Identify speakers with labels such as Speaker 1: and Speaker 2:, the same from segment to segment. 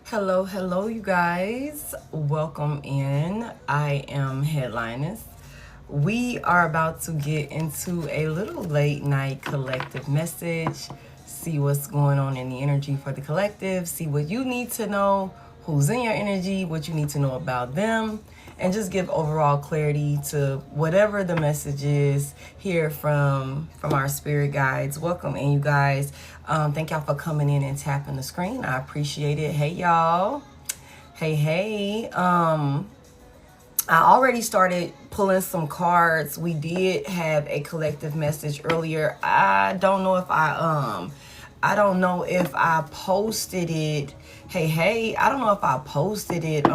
Speaker 1: Hello, you guys. Welcome in. I am Head.Lioness. We are about to get into a little late night collective message, see what's going on in the energy for the collective, see what you need to know, who's in your energy, what you need to know about them, and just give overall clarity to whatever the message is here from our spirit guides. Welcome in, you guys. Thank y'all for coming in and tapping the screen. I appreciate it. Hey, y'all. Hey. I already started pulling some cards. We did have a collective message earlier. I don't know if I posted it. Hey, I don't know if I posted it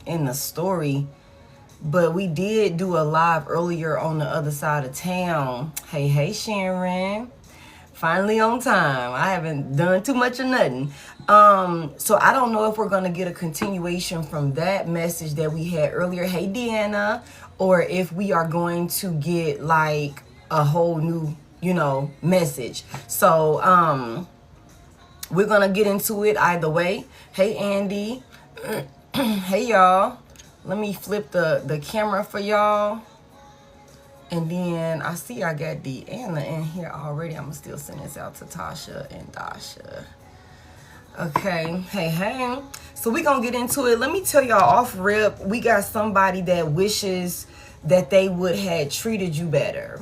Speaker 1: in the story, but we did do a live earlier on the other side of town. Hey, Sharon. Finally on time. I haven't done too much of nothing. So I don't know if we're gonna get a continuation from that message that we had earlier. Hey, Deanna, or if we are going to get like a whole new, message. So we're gonna get into it either way. Hey, Andy. Hey, y'all. Let me flip the camera for y'all. And then I see I got Deanna in here already. I'm still send this out to Tasha and Dasha. Okay, hey. So we gonna get into it. Let me tell y'all off rip, we got somebody that wishes that they would have treated you better.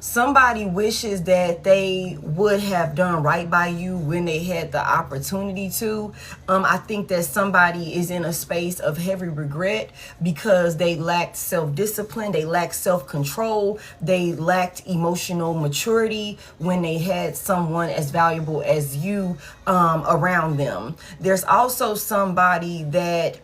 Speaker 1: Somebody wishes that they would have done right by you when they had the opportunity to. I think that somebody is in a space of heavy regret because they lacked self-discipline, they lacked self-control, they lacked emotional maturity when they had someone as valuable as you around them. There's also somebody that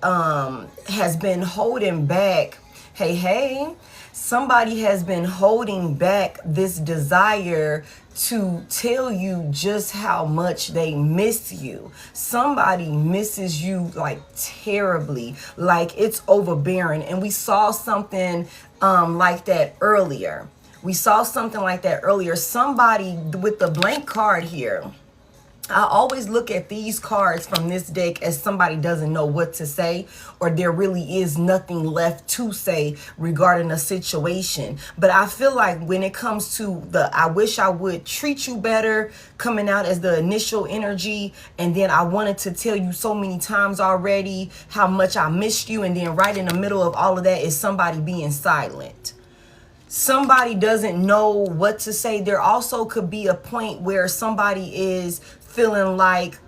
Speaker 1: has been holding back. Hey. Somebody has been holding back this desire to tell you just how much they miss you. Somebody misses you like terribly, like it's overbearing. And we saw something like that earlier. Somebody with the blank card here. I always look at these cards from this deck as somebody doesn't know what to say, or there really is nothing left to say regarding a situation. But I feel like when it comes to the I wish I would treat you better coming out as the initial energy, and then I wanted to tell you so many times already how much I missed you, and then right in the middle of all of that is somebody being silent. Somebody doesn't know what to say. There also could be a point where somebody is feeling like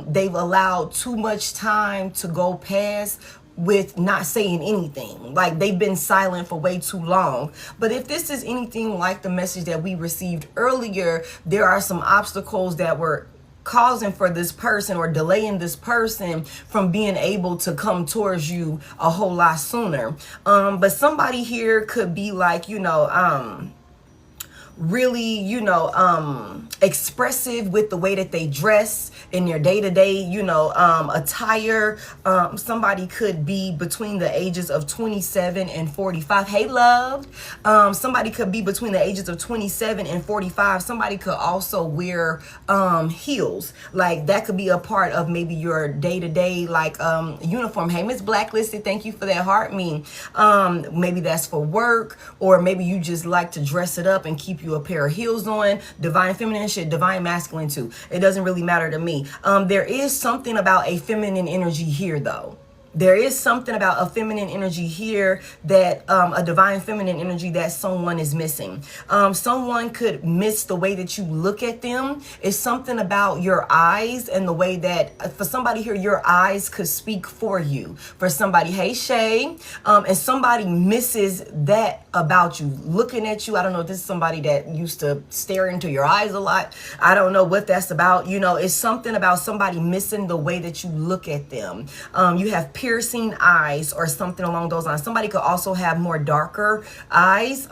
Speaker 1: they've allowed too much time to go past with not saying anything. Like they've been silent for way too long. But if this is anything like the message that we received earlier, there are some obstacles that were causing for this person or delaying this person from being able to come towards you a whole lot sooner. But somebody here could be like, really, expressive with the way that they dress in their day-to-day, attire. Somebody could be between the ages of 27 and 45. Hey, loved. Somebody could be between the ages of 27 and 45. Somebody could also wear heels. Like that could be a part of maybe your day-to-day uniform. Hey, Miss Blacklisted, thank you for that heart me. Maybe that's for work, or maybe you just like to dress it up and keep you a pair of heels on. Divine feminine shit, divine masculine too. It doesn't really matter to me. There is something about a feminine energy here though. There is something about a feminine energy here that a divine feminine energy that someone is missing. Someone could miss the way that you look at them. It's something about your eyes and the way that for somebody here, your eyes could speak for you. For somebody, hey Shay, and somebody misses that about you, looking at you. I don't know if this is somebody that used to stare into your eyes a lot. I don't know what that's about. It's something about somebody missing the way that you look at them. You have piercing eyes or something along those lines. Somebody could also have more darker eyes.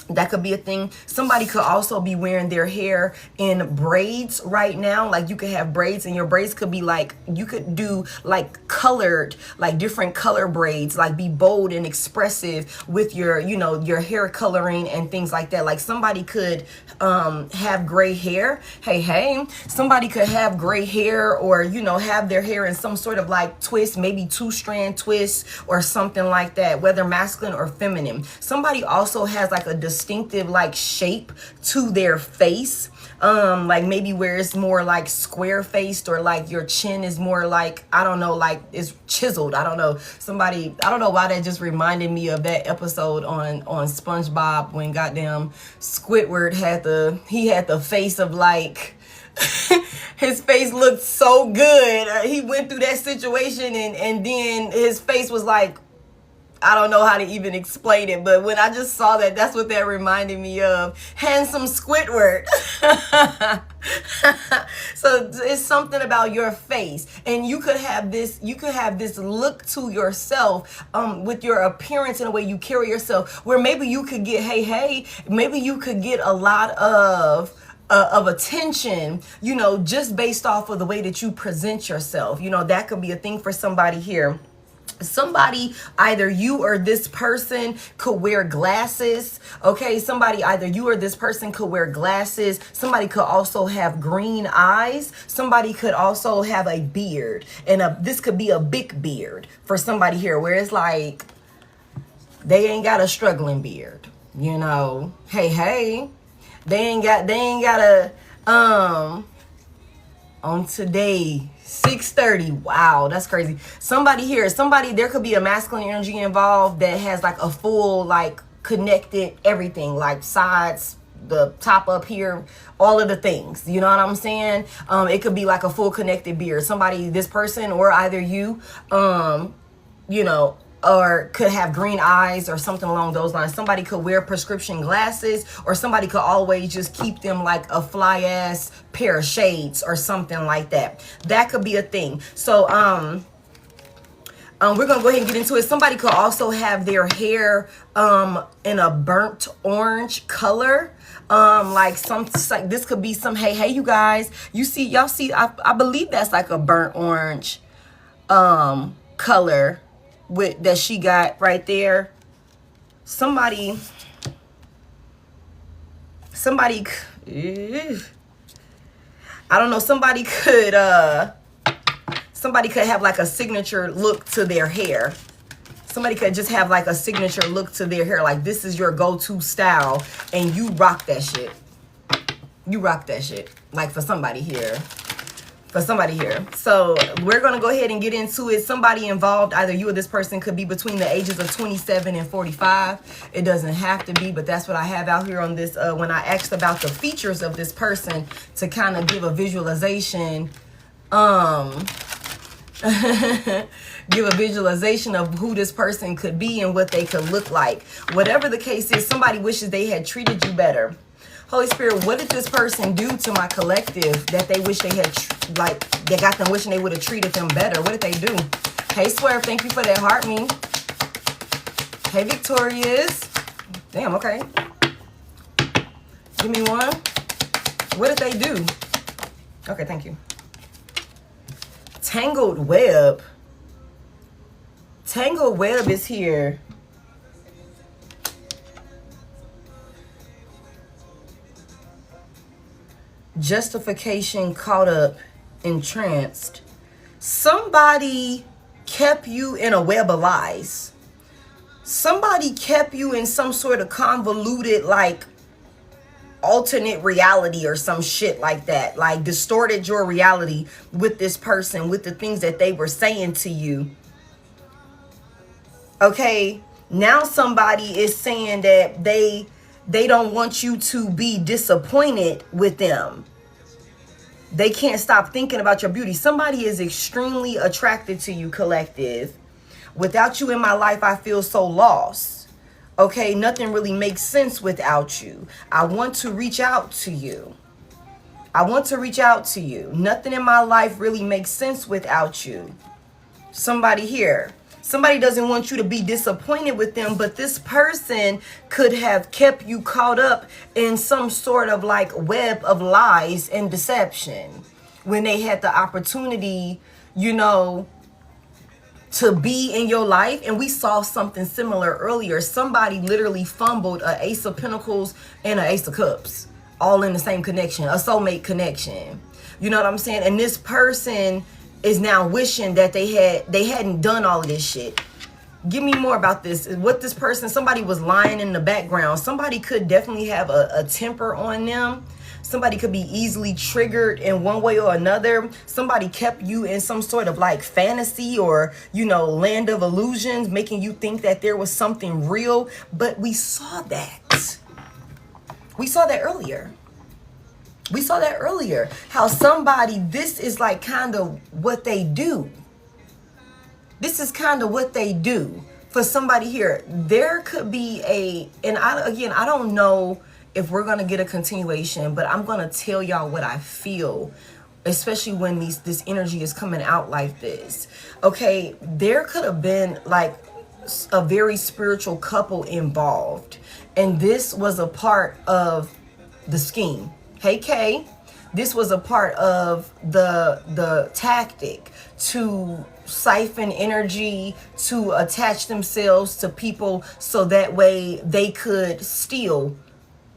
Speaker 1: That could be a thing. Somebody could also be wearing their hair in braids right now. Like you could have braids, and your braids could be like, you could do like colored, like different color braids, like be bold and expressive with your, you know, your hair coloring and things like that. Like somebody could have gray hair. Hey, somebody could have gray hair, or, you know, have their hair in some sort of like twist, maybe 2-strand twist or something like that, whether masculine or feminine. Somebody also has like a distinctive like shape to their face, like maybe where it's more like square faced, or like your chin is more like, I don't know, like it's chiseled. I don't know. Somebody, I don't know why that just reminded me of that episode on SpongeBob when goddamn Squidward had the face of like his face looked so good. He went through that situation, and then his face was like, I don't know how to even explain it, but when I just saw that, that's what that reminded me of. Handsome Squidward. So it's something about your face, and you could have this look to yourself, with your appearance and the way you carry yourself, where maybe you could get, maybe you could get a lot of attention, you know, just based off of the way that you present yourself. You know, that could be a thing for somebody here. Somebody, either you or this person could wear glasses. Okay, somebody, either you or this person could wear glasses. Somebody could also have green eyes. Somebody could also have a beard, and this could be a big beard for somebody here, where it's like they ain't got a struggling beard, you know. Hey, they ain't got a on today 6:30. Wow, that's crazy. Somebody here, there could be a masculine energy involved that has like a full, like connected everything, like sides, the top up here, all of the things. You know what I'm saying? It could be like a full connected beard. Somebody, this person, or either you, you know, or could have green eyes or something along those lines. Somebody could wear prescription glasses, or somebody could always just keep them like a fly ass pair of shades or something like that. That could be a thing. So we're gonna go ahead and get into it. Somebody could also have their hair in a burnt orange color. Like this could be some, hey you guys, y'all see, I believe that's like a burnt orange color with that she got right there. Somebody I don't know, somebody could have like a signature look to their hair. Somebody could just have like a signature look to their hair, like this is your go-to style, and you rock that shit. You rock that shit, like for somebody here. So we're going to go ahead and get into it. Somebody involved, either you or this person, could be between the ages of 27 and 45. It doesn't have to be, but that's what I have out here on this. When I asked about the features of this person to kind of give a visualization, give a visualization of who this person could be and what they could look like. Whatever the case is, somebody wishes they had treated you better. Holy Spirit, what did this person do to my collective that they wish they had, they got them wishing they would have treated them better? What did they do? Hey, Swerve, thank you for that heart me. Hey, Victorious. Damn, okay. Give me one. What did they do? Okay, thank you. Tangled Web. Tangled Web is here. Justification, caught up, entranced. Somebody kept you in a web of lies. Somebody kept you in some sort of convoluted, like, alternate reality or some shit like that. Like, distorted your reality with this person, with the things that they were saying to you. Okay, now somebody is saying that they don't want you to be disappointed with them. They can't stop thinking about your beauty. Somebody is extremely attracted to you, collective. Without you in my life, I feel so lost. Okay, nothing really makes sense without you. I want to reach out to you. Nothing in my life really makes sense without you. Somebody here. Somebody doesn't want you to be disappointed with them, but this person could have kept you caught up in some sort of like web of lies and deception when they had the opportunity, you know, to be in your life. And we saw something similar earlier. Somebody literally fumbled an Ace of Pentacles and an Ace of Cups, all in the same connection, a soulmate connection. You know what I'm saying? And this person is now wishing that they hadn't done all of this shit. Give me more about this. What this person, somebody was lying in the background. Somebody could definitely have a temper on them. Somebody could be easily triggered in one way or another. Somebody kept you in some sort of like fantasy or, you know, land of illusions, making you think that there was something real. But we saw that. We saw that earlier. We saw that earlier. How somebody, this is like kind of what they do. This is kind of what they do. For somebody here, there could be and I don't know if we're going to get a continuation, but I'm going to tell y'all what I feel, especially when this energy is coming out like this. Okay, there could have been like a very spiritual couple involved, and this was a part of the scheme. Hey, Kay, this was a part of the tactic to siphon energy, to attach themselves to people so that way they could steal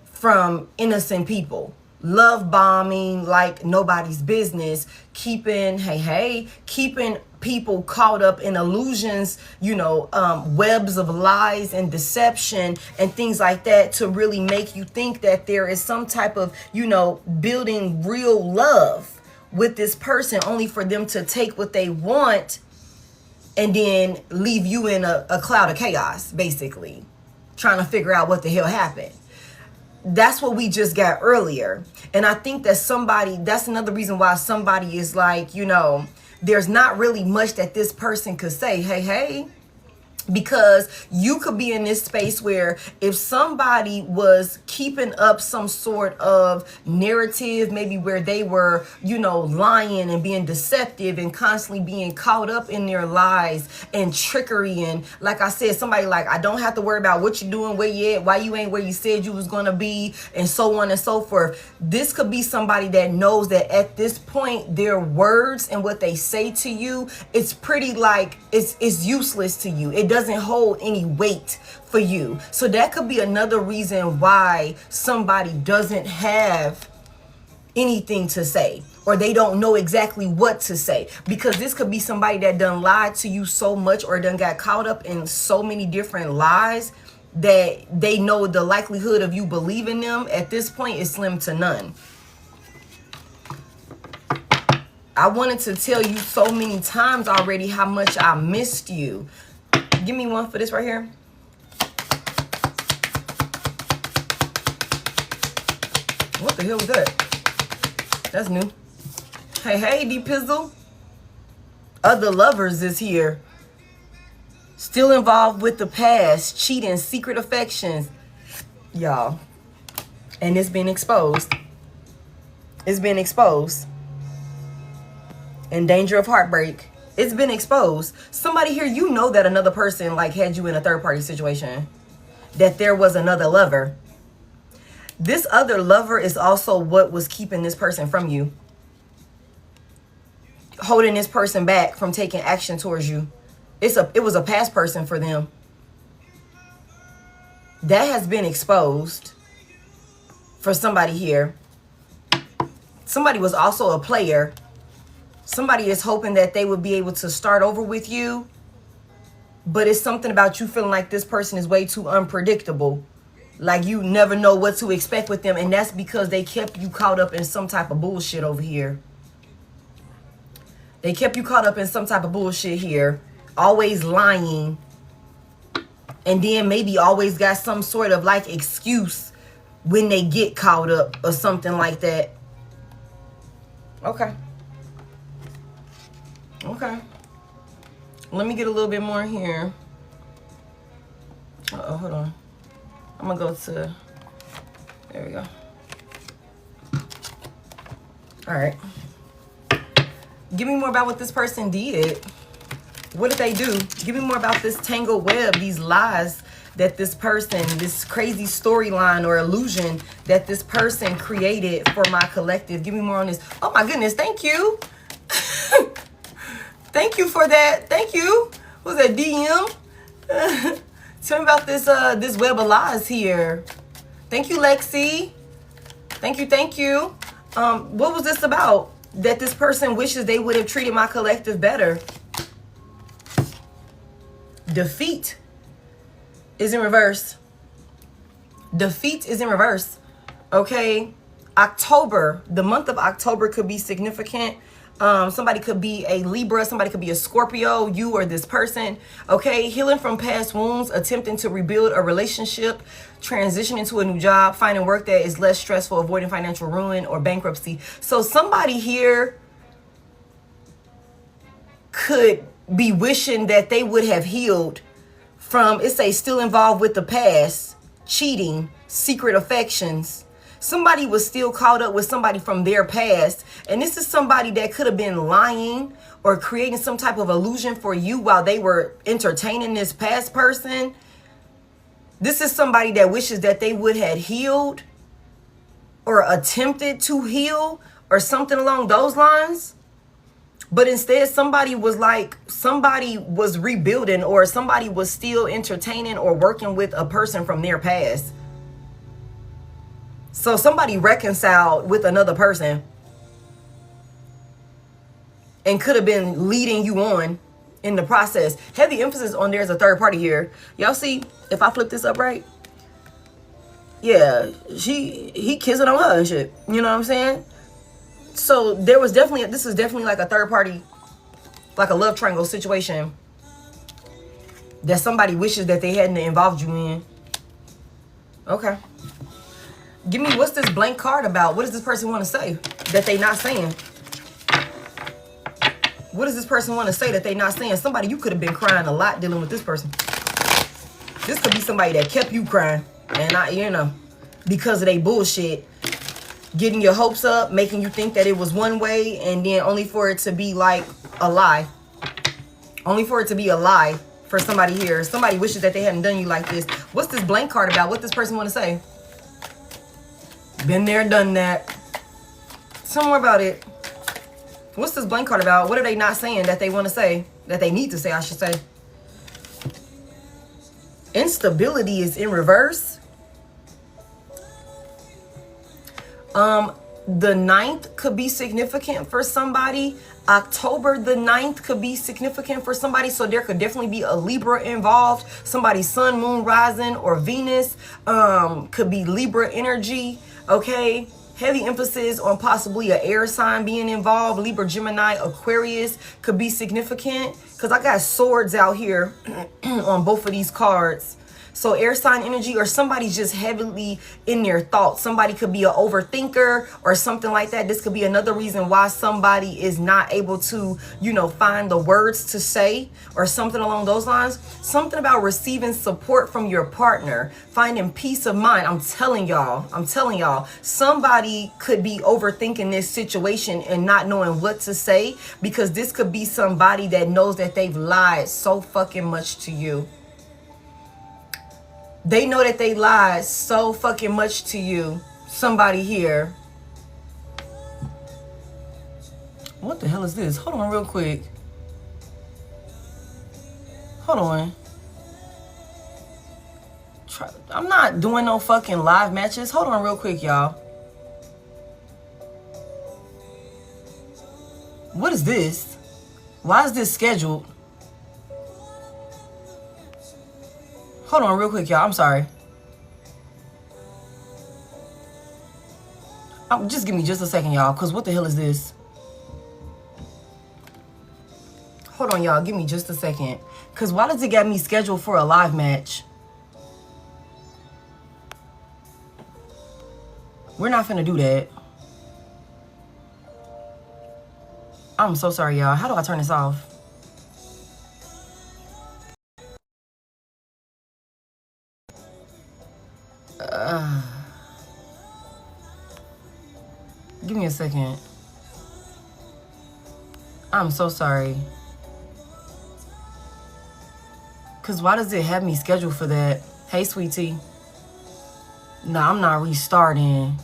Speaker 1: from innocent people. Love bombing like nobody's business, keeping people caught up in illusions, you know, webs of lies and deception and things like that, to really make you think that there is some type of, you know, building real love with this person, only for them to take what they want and then leave you in a cloud of chaos, basically trying to figure out what the hell happened. That's what we just got earlier. And I think that that's another reason why somebody is like, you know, there's not really much that this person could say. Hey, because you could be in this space where if somebody was keeping up some sort of narrative, maybe where they were, you know, lying and being deceptive and constantly being caught up in their lies and trickery. And like I said, somebody like, I don't have to worry about what you're doing, where you at, why you ain't where you said you was going to be, and so on and so forth. This could be somebody that knows that at this point, their words and what they say to you, it's pretty like it's useless to you. It doesn't hold any weight for you. So that could be another reason why somebody doesn't have anything to say, or they don't know exactly what to say, because this could be somebody that done lied to you so much or done got caught up in so many different lies that they know the likelihood of you believing them at this point is slim to none. I wanted to tell you so many times already how much I missed you. Give me one for this right here. What the hell was that? That's new. Hey, D-Pizzle. Other lovers is here. Still involved with the past, cheating, secret affections. Y'all. And it's been exposed. It's been exposed. In danger of heartbreak. It's been exposed. Somebody here, you know that another person like had you in a third party situation. That there was another lover. This other lover is also what was keeping this person from you. Holding this person back from taking action towards you. It was a past person for them. That has been exposed for somebody here. Somebody was also a player. Somebody is hoping that they would be able to start over with you. But it's something about you feeling like this person is way too unpredictable. Like you never know what to expect with them. And that's because they kept you caught up in some type of bullshit over here. They kept you caught up in some type of bullshit here. Always lying. And then maybe always got some sort of like excuse when they get caught up or something like that. Okay. Okay. Let me get a little bit more here. Uh-oh, hold on. I'm gonna go to, there we go. All right. Give me more about what this person did. What did they do? Give me more about this tangled web, these lies that this person, this crazy storyline or illusion that this person created for my collective. Give me more on this. Oh my goodness, thank you. Thank you for that. Thank you. What was that, DM? Tell me about this this web of lies here. Thank you, Lexi. Thank you, thank you. What was this about? That this person wishes they would have treated my collective better. Defeat is in reverse. Defeat is in reverse. Okay. October, the month of October could be significant. Somebody could be a Libra, somebody could be a Scorpio, you or this person. Okay, healing from past wounds, attempting to rebuild a relationship, transitioning to a new job, finding work that is less stressful, avoiding financial ruin or bankruptcy. So somebody here could be wishing that they would have healed from, it's a still involved with the past, cheating, secret affections. Somebody was still caught up with somebody from their past. And this is somebody that could have been lying or creating some type of illusion for you while they were entertaining this past person. This is somebody that wishes that they would have healed or attempted to heal or something along those lines. But instead, somebody was rebuilding, or somebody was still entertaining or working with a person from their past. So somebody reconciled with another person and could have been leading you on in the process. Heavy emphasis on there's a third party here. Y'all see, if I flip this up right? Yeah, he kissing on her and shit. You know what I'm saying? So there was definitely, this is definitely like a third party, like a love triangle situation that somebody wishes that they hadn't involved you in. Okay. Give me, what's this blank card about? What does this person want to say that they not saying? What does this person want to say that they not saying? Somebody, you could have been crying a lot dealing with this person. This could be somebody that kept you crying. And I, you know, because of they bullshit. Getting your hopes up, making you think that it was one way, and then only for it to be like a lie. Only for it to be a lie for somebody here. Somebody wishes that they hadn't done you like this. What's this blank card about? What this person want to say? Been there, done that. Tell more about it. What's this blank card about? What are they not saying that they want to say? That they need to say, I should say. Instability is in reverse. The 9th could be significant for somebody. October the 9th could be significant for somebody. So there could definitely be a Libra involved. Somebody's sun, moon, rising, or Venus could be Libra energy. Okay. Heavy emphasis on possibly an air sign being involved. Libra, Gemini, Aquarius could be significant. Because I got swords out here on both of these cards. So air sign energy, or somebody's just heavily in their thoughts. Somebody could be an overthinker or something like that. This could be another reason why somebody is not able to, you know, find the words to say or something along those lines. Something about receiving support from your partner, finding peace of mind. I'm telling y'all, somebody could be overthinking this situation and not knowing what to say, because this could be somebody that knows that they've lied so fucking much to you. They know that they lied so fucking much to you. Somebody here. What the hell is this? Hold on real quick. Hold on. I'm not doing no fucking live matches. Hold on real quick, y'all. What is this? Why is this scheduled? Hold on real quick, y'all. I'm sorry. Just give me just a second, y'all. Because what the hell is this? Hold on, y'all. Give me just a second. Because why does it get me scheduled for a live match? We're not finna do that. I'm so sorry, y'all. How do I turn this off? Give me a second. I'm so sorry. Because why does it have me scheduled for that? Hey, sweetie. No, I'm not restarting.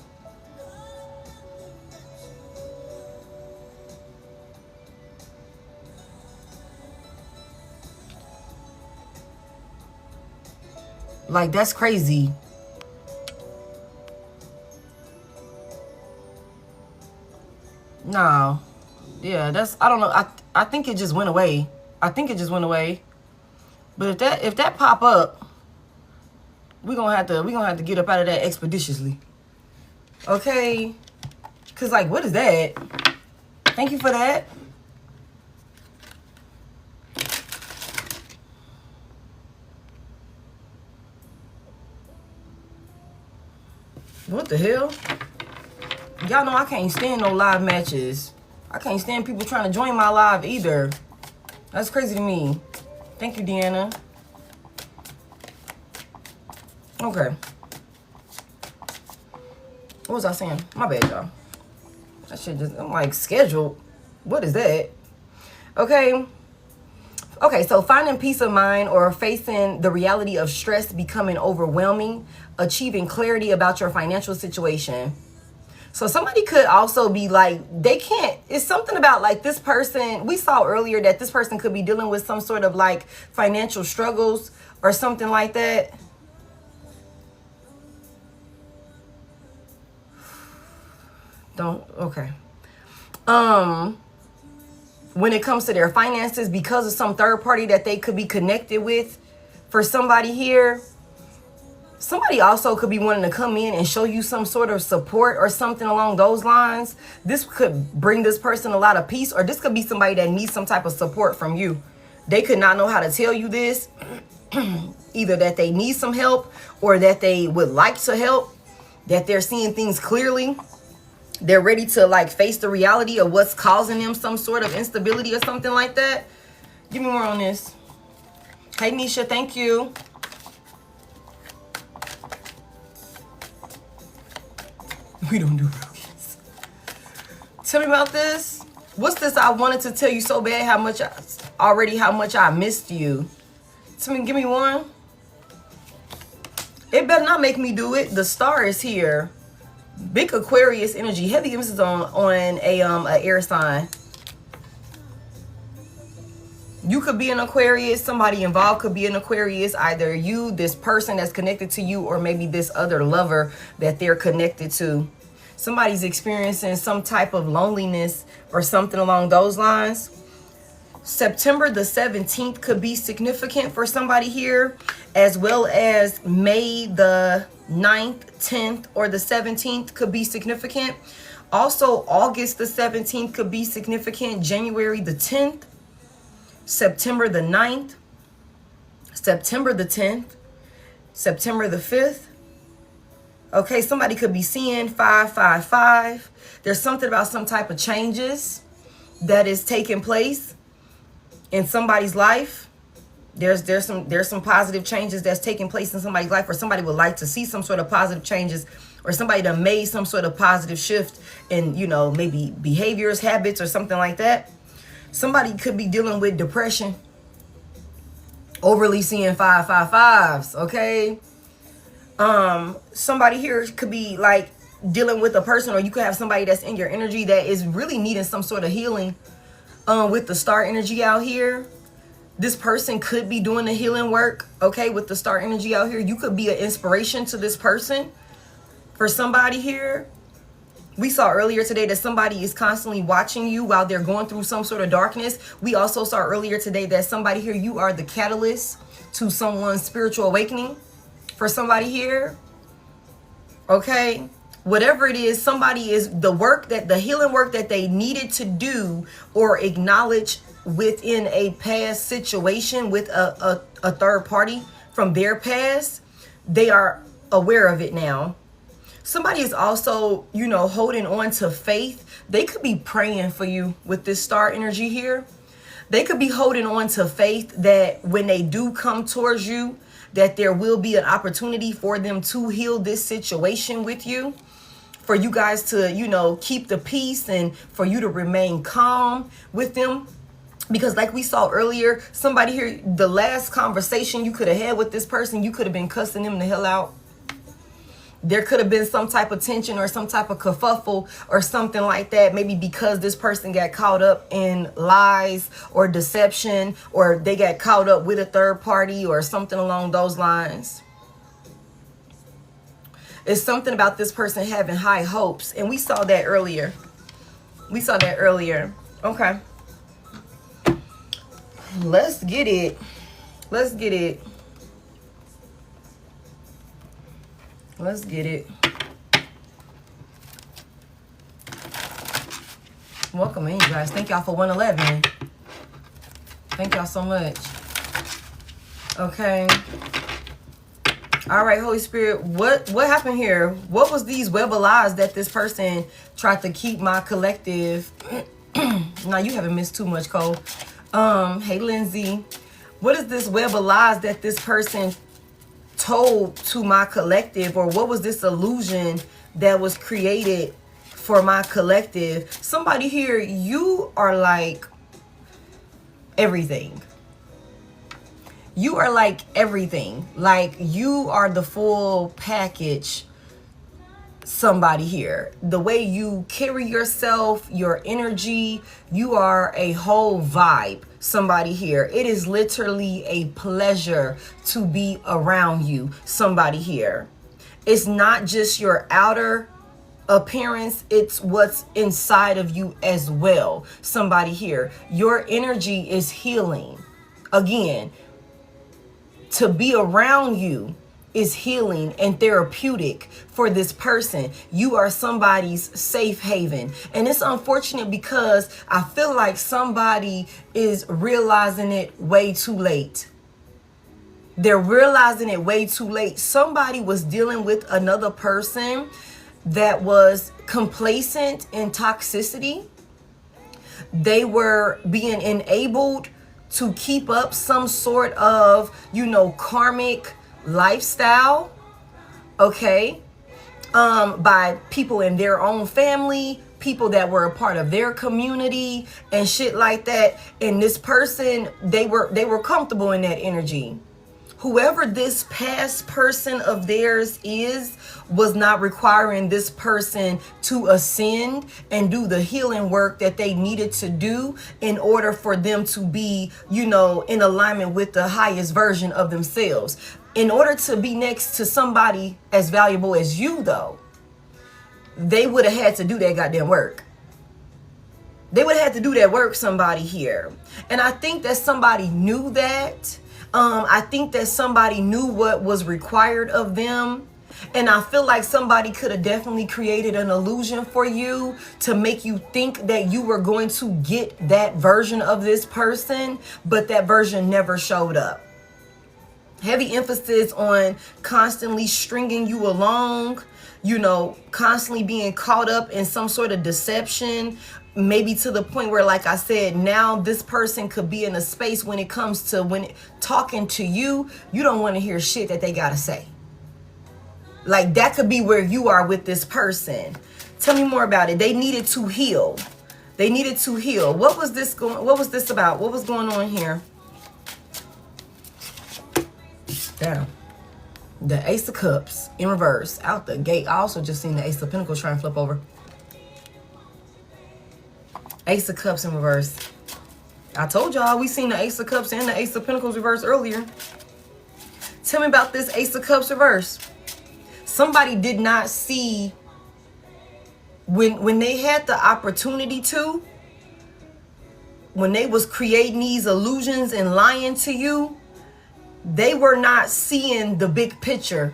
Speaker 1: Like, that's crazy. No. Yeah, that's, I don't know. I think it just went away. I think it just went away. But if that pop up, we're gonna have to get up out of that expeditiously. Okay? Cause like, what is that? Thank you for that. What the hell? Y'all know I can't stand no live matches. I can't stand people trying to join my live either. That's crazy to me. Thank you, Deanna. Okay. What was I saying? My bad, y'all. That shit just, I'm like, scheduled. What is that? Okay. Okay, so finding peace of mind or facing the reality of stress becoming overwhelming, achieving clarity about your financial situation. So somebody could also be like, they can't, it's something about like this person, we saw earlier that this person could be dealing with some sort of like financial struggles or something like that. Okay. When it comes to their finances, because of some third party that they could be connected with, for somebody here, somebody also could be wanting to come in and show you some sort of support or something along those lines. This could bring this person a lot of peace, or this could be somebody that needs some type of support from you. They could not know how to tell you this, either that they need some help or that they would like to help, that they're seeing things clearly. They're ready to like face the reality of what's causing them some sort of instability or something like that. Give me more on this. Hey, Nisha, thank you. We don't do rookies. Tell me about this. What's this? I wanted to tell you so bad how much I missed you. Tell me, give me one. It better not make me do it. The star is here. Big Aquarius energy. Heavy emphasis on a air sign. You could be an Aquarius. Somebody involved could be an Aquarius. Either you, this person that's connected to you, or maybe this other lover that they're connected to. Somebody's experiencing some type of loneliness or something along those lines. September the 17th could be significant for somebody here, as well as May the 9th, 10th, or the 17th could be significant. Also, August the 17th could be significant. January the 10th, September the 9th, September the 10th, September the 5th. Okay, somebody could be seeing 555. There's something about some type of changes that is taking place in somebody's life. There's some positive changes that's taking place in somebody's life, or somebody would like to see some sort of positive changes, or somebody that made some sort of positive shift in, you know, maybe behaviors, habits, or something like that. Somebody could be dealing with depression, overly seeing 555s. Okay. Somebody here could be like dealing with a person, or you could have somebody that's in your energy that is really needing some sort of healing. With the star energy out here, this person could be doing the healing work. Okay, with the star energy out here, you could be an inspiration to this person. For somebody here, we saw earlier today that somebody is constantly watching you while they're going through some sort of darkness. We also saw earlier today that somebody here, you are the catalyst to someone's spiritual awakening. For somebody here, okay, whatever it is, somebody is the healing work that they needed to do or acknowledge within a past situation with a third party from their past. They are aware of it now. Somebody is also, you know, holding on to faith. They could be praying for you with this star energy here. They could be holding on to faith that when they do come towards you, that there will be an opportunity for them to heal this situation with you, for you guys to, you know, keep the peace and for you to remain calm with them. Because like we saw earlier, somebody here, the last conversation you could have had with this person, you could have been cussing them the hell out. There could have been some type of tension or some type of kerfuffle or something like that. Maybe because this person got caught up in lies or deception, or they got caught up with a third party or something along those lines. It's something about this person having high hopes. And we saw that earlier. We saw that earlier. Okay. Let's get it. Let's get it. Let's get it. Welcome in, you guys. Thank y'all for 111. Thank y'all so much. Okay. All right, Holy Spirit, what happened here? What was these web of lies that this person tried to keep my collective? Now you haven't missed too much, Cole. Hey, Lindsay. What is this web of lies that this person told to my collective? Or what was this illusion that was created for my collective? Somebody here, you are like everything. You are like everything. Like you are the full package. Somebody here, the way you carry yourself, your energy, you are a whole vibe. Somebody here, it is literally a pleasure to be around you. Somebody here, it's not just your outer appearance, it's what's inside of you as well. Somebody here, your energy is healing. Again, to be around you is healing and therapeutic for this person. You are somebody's safe haven. And it's unfortunate because I feel like somebody is realizing it way too late. They're realizing it way too late. Somebody was dealing with another person that was complacent in toxicity. They were being enabled to keep up some sort of, karmic lifestyle, okay, by people in their own family, people that were a part of their community and shit like that. And this person, they were comfortable in that energy. Whoever this past person of theirs was not requiring this person to ascend and do the healing work that they needed to do in order for them to be, in alignment with the highest version of themselves. In order to be next to somebody as valuable as you, though, they would have had to do that goddamn work. They would have had to do that work, somebody here. And I think that somebody knew that. I think that somebody knew what was required of them. And I feel like somebody could have definitely created an illusion for you to make you think that you were going to get that version of this person, but that version never showed up. Heavy emphasis on constantly stringing you along, constantly being caught up in some sort of deception. Maybe to the point where, like I said, now this person could be in a space when it comes to talking to you, you don't want to hear shit that they got to say. Like that could be where you are with this person. Tell me more about it. They needed to heal. They needed to heal. What was this about? What was going on here? Damn. The Ace of Cups in reverse out the gate. I also just seen the Ace of Pentacles try and flip over. Ace of Cups in reverse. I told y'all we seen the Ace of Cups and the Ace of Pentacles reverse earlier. Tell me about this Ace of Cups reverse. Somebody did not see when they had the opportunity to, when they was creating these illusions and lying to you, they were not seeing the big picture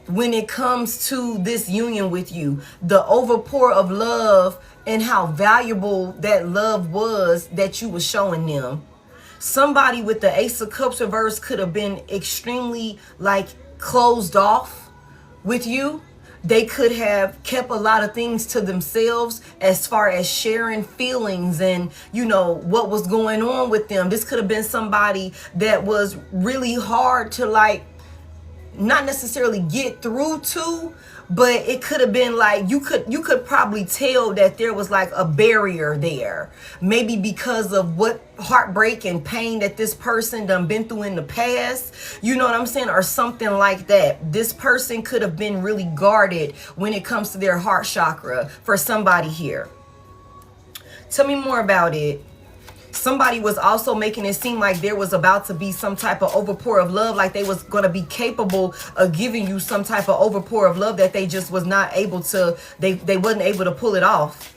Speaker 1: when it comes to this union with you. The overpour of love and how valuable that love was that you were showing them. Somebody with the Ace of Cups reverse could have been extremely closed off with you. They could have kept a lot of things to themselves as far as sharing feelings and, what was going on with them. This could have been somebody that was really hard to not necessarily get through to, but it could have been like you could probably tell that there was like a barrier there, maybe because of what heartbreak and pain that this person done been through in the past, you know what I'm saying, or something like that. This person could have been really guarded when it comes to their heart chakra for somebody here. Tell me more about it. Somebody was also making it seem like there was about to be some type of overpour of love, like they was going to be capable of giving you some type of overpour of love that they just was not able to, they wasn't able to pull it off.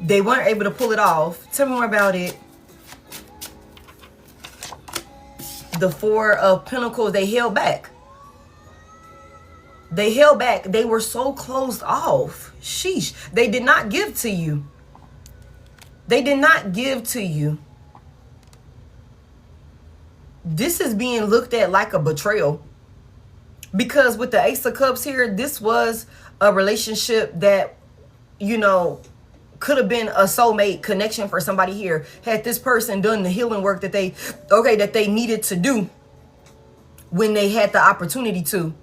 Speaker 1: They weren't able to pull it off. Tell me more about it. The Four of Pentacles, they held back. They held back. They were so closed off. Sheesh. They did not give to you. They did not give to you. This is being looked at like a betrayal. Because with the Ace of Cups here, this was a relationship that, you know, could have been a soulmate connection for somebody here. Had this person done the healing work that they needed to do when they had the opportunity to.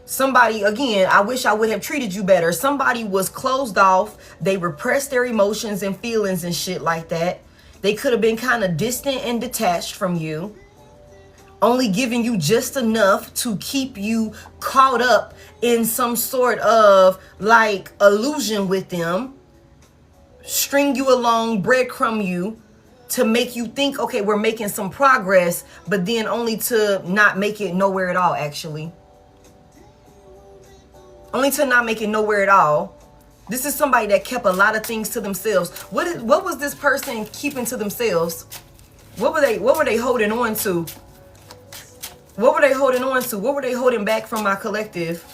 Speaker 1: Somebody, again, I wish I would have treated you better. Somebody was closed off. They repressed their emotions and feelings and shit like that. They could have been kind of distant and detached from you, only giving you just enough to keep you caught up in some sort of like illusion with them, string you along, breadcrumb you to make you think, okay, we're making some progress, but then only to not make it nowhere at all, actually. Only to not make it nowhere at all. This is somebody that kept a lot of things to themselves. What was this person keeping to themselves? What were they holding on to? What were they holding on to? What were they holding back from my collective?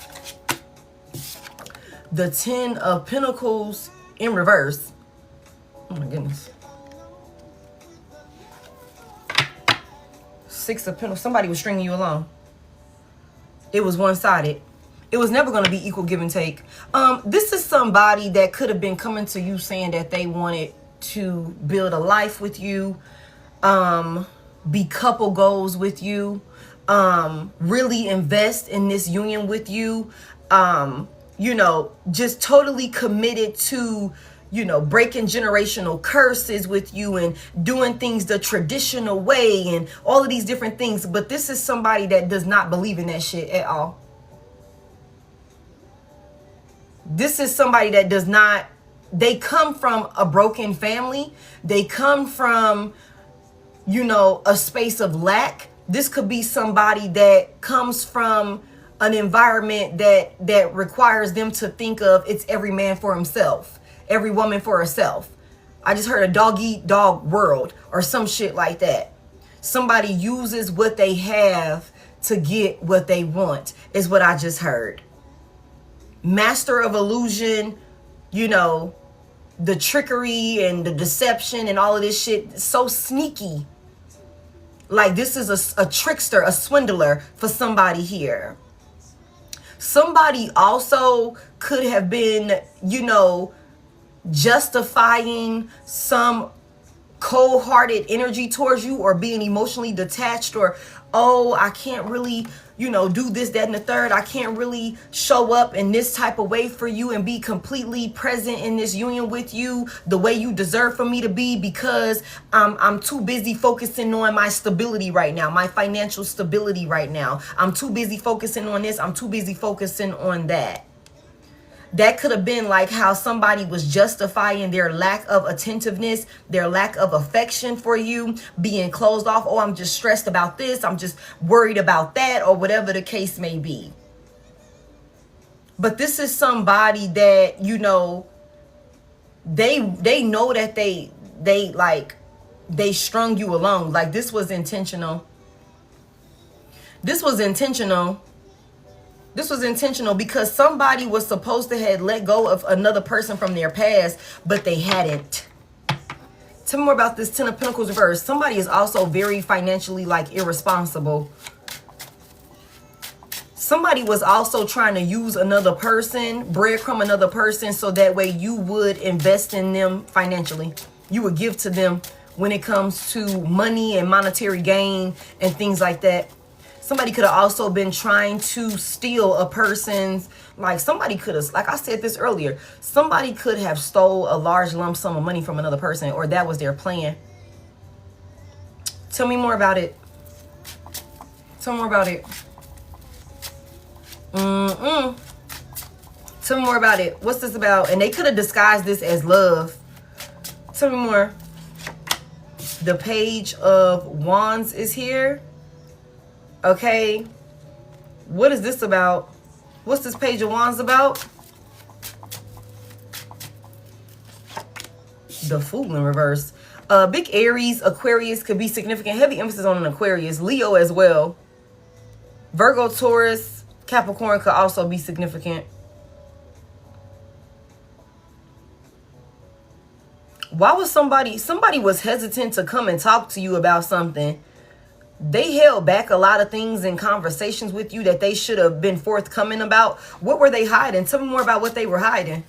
Speaker 1: The Ten of Pentacles in reverse. Oh my goodness. Six of Pentacles. Somebody was stringing you along. It was one-sided. It was never going to be equal give and take. This is somebody that could have been coming to you saying that they wanted to build a life with you, be couple goals with you, really invest in this union with you, you know, just totally committed to, you know, breaking generational curses with you and doing things the traditional way and all of these different things. But this is somebody that does not believe in that shit at all. This is somebody that does not, they come from a broken family. They come from, you know, a space of lack. This could be somebody that comes from an environment that requires them to think of it's every man for himself, every woman for herself. I just heard a dog eat dog world or some shit like that. Somebody uses what they have to get what they want is what I just heard. Master of illusion, you know, the trickery and the deception and all of this shit, so sneaky. Like this is a trickster, a swindler for somebody here. Somebody also could have been, you know, justifying some cold-hearted energy towards you or being emotionally detached or, oh, I can't really, you know, do this, that, and the third. I can't really show up in this type of way for you and be completely present in this union with you the way you deserve for me to be because I'm too busy focusing on my stability right now, my financial stability right now. I'm too busy focusing on this. I'm too busy focusing on that. That could have been like how somebody was justifying their lack of attentiveness, their lack of affection for you, being closed off. Oh, I'm just stressed about this. I'm just worried about that, or whatever the case may be. But this is somebody that, you know, they know that they strung you along. Like this was intentional. This was intentional. This was intentional because somebody was supposed to have let go of another person from their past, but they hadn't. Tell me more about this Ten of Pentacles reverse. Somebody is also very financially like irresponsible. Somebody was also trying to use another person, breadcrumb another person, so that way you would invest in them financially. You would give to them when it comes to money and monetary gain and things like that. Somebody could have also been trying to steal a person's, like somebody could have, like I said this earlier, somebody could have stole a large lump sum of money from another person, or that was their plan. Tell me more about it. Tell me more about it. Tell me more about it. What's this about? And they could have disguised this as love. Tell me more. The Page of Wands is here. Okay. What is this about? What's this Page of Wands about? The Fool in reverse. Big Aries, Aquarius could be significant. Heavy emphasis on an Aquarius. Leo as well. Virgo, Taurus, Capricorn could also be significant. Why was somebody was hesitant to come and talk to you about something? They held back a lot of things in conversations with you that they should have been forthcoming about. What were they hiding? Tell me more about what they were hiding.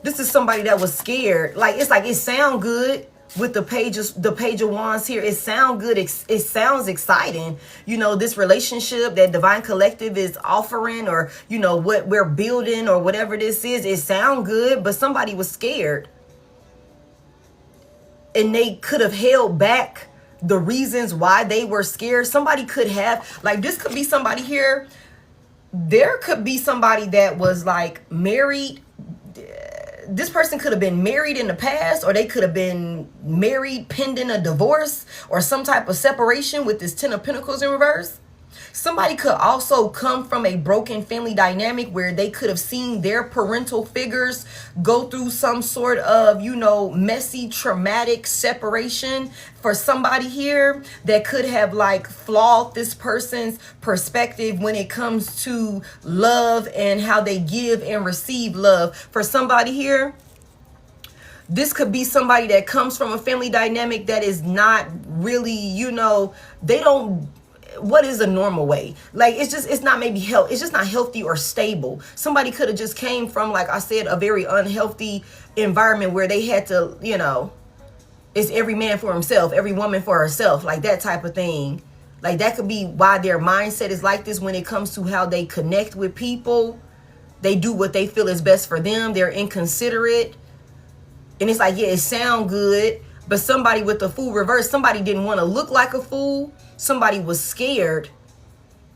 Speaker 1: This is somebody that was scared. Like it sound good with the Page of Wands here. It sound good. It sounds exciting. You know, this relationship that Divine Collective is offering, or, you know, what we're building, or whatever this is. It sound good, but somebody was scared. And they could have held back the reasons why they were scared. Somebody could have, like, this could be somebody here. There could be somebody that was like married. This person could have been married in the past, or they could have been married pending a divorce or some type of separation with this Ten of Pentacles in reverse. Somebody could also come from a broken family dynamic where they could have seen their parental figures go through some sort of, you know, messy, traumatic separation. For somebody here that could have like flawed this person's perspective when it comes to love and how they give and receive love. For somebody here, this could be somebody that comes from a family dynamic that is not really, you know, they don't, what is a normal way? Like, it's not maybe health. It's just not healthy or stable. Somebody could have just came from, like I said, a very unhealthy environment where they had to, you know, it's every man for himself, every woman for herself, like that type of thing. Like, that could be why their mindset is like this when it comes to how they connect with people. They do what they feel is best for them. They're inconsiderate. And it's like, yeah, it sound good, but somebody with the Fool reverse, somebody didn't want to look like a fool. Somebody was scared.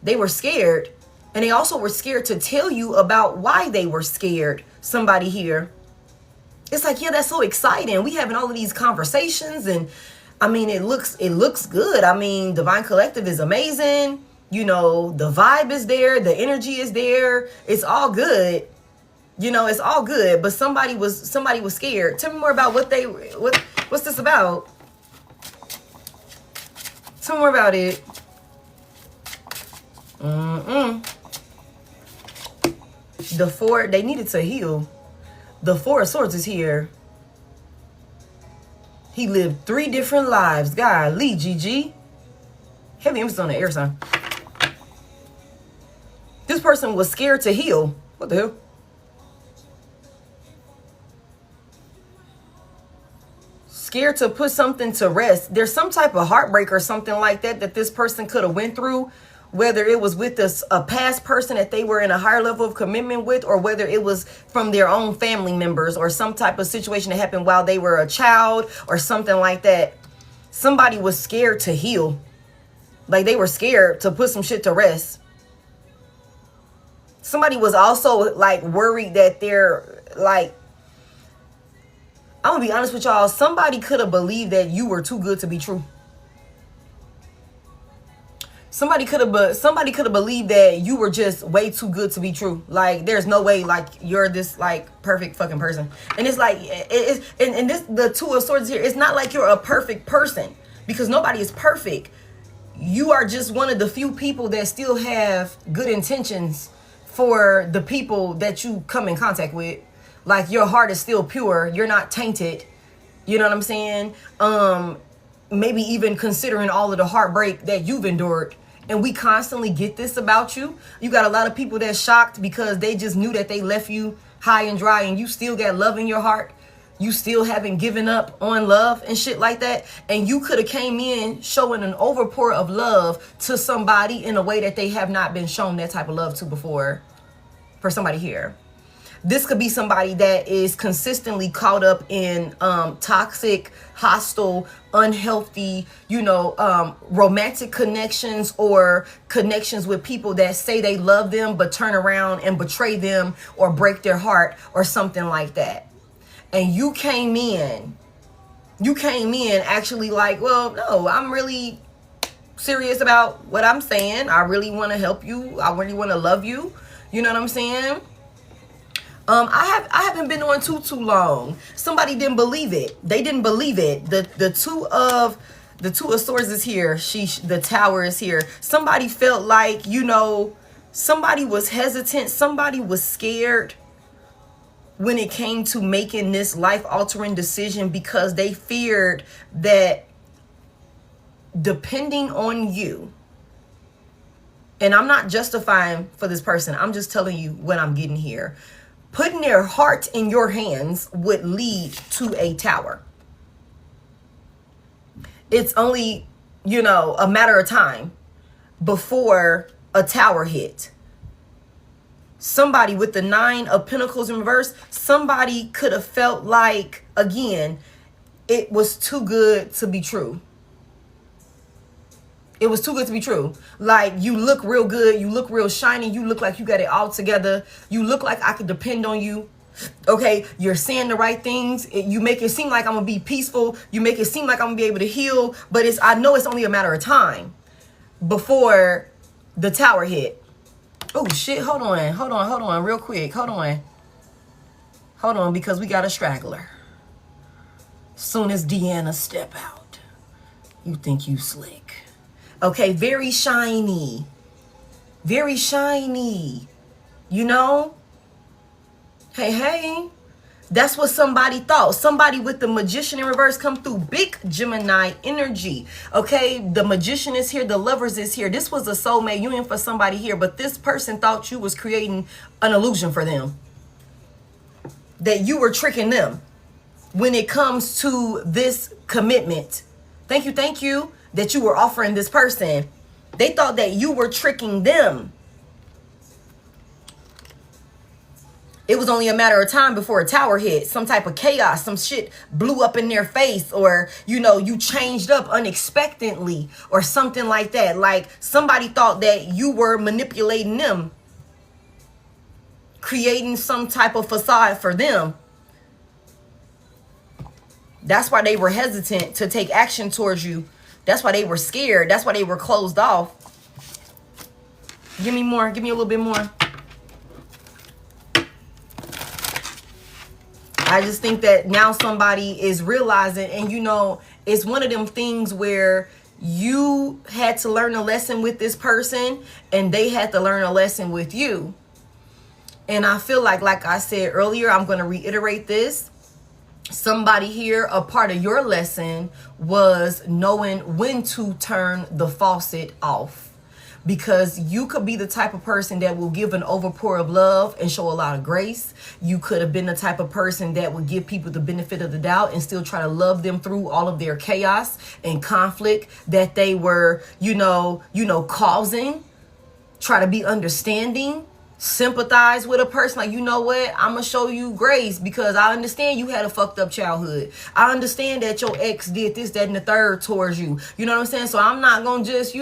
Speaker 1: They were scared. And they also were scared to tell you about why they were scared. Somebody here. It's like, yeah, that's so exciting. We having all of these conversations, and I mean, it looks good. I mean, Divine Collective is amazing. You know, the vibe is there, the energy is there. It's all good. You know, it's all good. But somebody was scared. Tell me more about what's this about? Tell me more about it. The Four, they needed to heal. The Four of Swords is here. He lived 3 different lives. Golly, GG. Heavy emphasis on the air sign. This person was scared to heal. What the hell? Scared to put something to rest. There's some type of heartbreak or something like that this person could have went through, whether it was with a past person that they were in a higher level of commitment with, or whether it was from their own family members, or some type of situation that happened while they were a child or something like that. Somebody was scared to heal. Like, they were scared to put some shit to rest. Somebody was also like worried that they're like, I'm gonna be honest with y'all, somebody could have believed that you were too good to be true. Somebody could have believed that you were just way too good to be true. Like, there's no way, like, you're this like perfect fucking person. And it's like, the Two of Swords here, it's not like you're a perfect person, because nobody is perfect. You are just one of the few people that still have good intentions for the people that you come in contact with. Like, your heart is still pure. You're not tainted. You know what I'm saying? Maybe even considering all of the heartbreak that you've endured. And we constantly get this about you. You got a lot of people that's shocked because they just knew that they left you high and dry, and you still got love in your heart. You still haven't given up on love and shit like that. And you could have came in showing an overpour of love to somebody in a way that they have not been shown that type of love to before. For somebody here, this could be somebody that is consistently caught up in toxic, hostile, unhealthy, romantic connections, or connections with people that say they love them but turn around and betray them or break their heart or something like that. And you came in actually like, well, no, I'm really serious about what I'm saying. I really want to help you. I really want to love you. You know what I'm saying? I haven't been on too long. Somebody didn't believe it. They didn't believe it. The two of swords is here. The tower is here. Somebody felt like, somebody was hesitant. Somebody was scared when it came to making this life-altering decision, because they feared that depending on you, and I'm not justifying for this person, I'm just telling you what I'm getting here, putting their heart in your hands would lead to a tower. It's only, a matter of time before a tower hit. Somebody with the 9 of Pentacles in reverse, somebody could have felt like, again, it was too good to be true. It was too good to be true. Like, you look real good. You look real shiny. You look like you got it all together. You look like I could depend on you. Okay, you're saying the right things. You make it seem like I'm going to be peaceful. You make it seem like I'm going to be able to heal. But I know it's only a matter of time before the tower hit. Oh, shit. Hold on. Real quick. Hold on, because we got a straggler. Soon as Deanna step out, you think you slick. Okay, very shiny. Very shiny. Hey. That's what somebody thought. Somebody with the Magician in reverse come through. Big Gemini energy. Okay, the Magician is here. The Lovers is here. This was a soulmate union for somebody here. But this person thought you was creating an illusion for them. That you were tricking them when it comes to this commitment. Thank you. That you were offering this person. They thought that you were tricking them. It was only a matter of time before a tower hit. Some type of chaos, some shit blew up in their face, or, you changed up unexpectedly or something like that. Like, somebody thought that you were manipulating them, creating some type of facade for them. That's why they were hesitant to take action towards you. That's why they were scared. That's why they were closed off. Give me more. Give me a little bit more. I just think that now somebody is realizing, and it's one of them things where you had to learn a lesson with this person and they had to learn a lesson with you. And I feel like I said earlier, I'm going to reiterate this. Somebody here, a part of your lesson was knowing when to turn the faucet off. Because you could be the type of person that will give an overpour of love and show a lot of grace. You could have been the type of person that would give people the benefit of the doubt and still try to love them through all of their chaos and conflict that they were, causing. Try to be understanding. Sympathize with a person. Like, you know what? I'm going to show you grace because I understand you had a fucked up childhood. I understand that your ex did this, that, and the third towards you. You know what I'm saying? So I'm not going to just,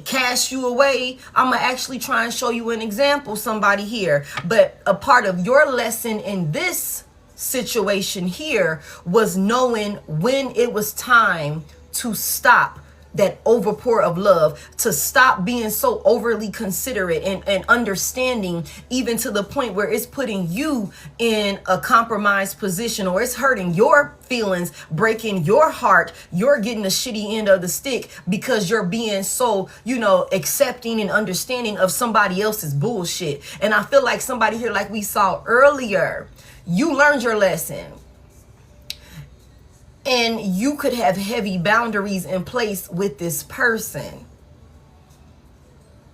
Speaker 1: cast you away. I'm gonna actually try and show you an example, somebody here. But a part of your lesson in this situation here was knowing when it was time to stop that overpour of love, to stop being so overly considerate and understanding, even to the point where it's putting you in a compromised position, or it's hurting your feelings, breaking your heart. You're getting the shitty end of the stick because you're being so, accepting and understanding of somebody else's bullshit. And I feel like somebody here, like we saw earlier, you learned your lesson. And you could have heavy boundaries in place with this person.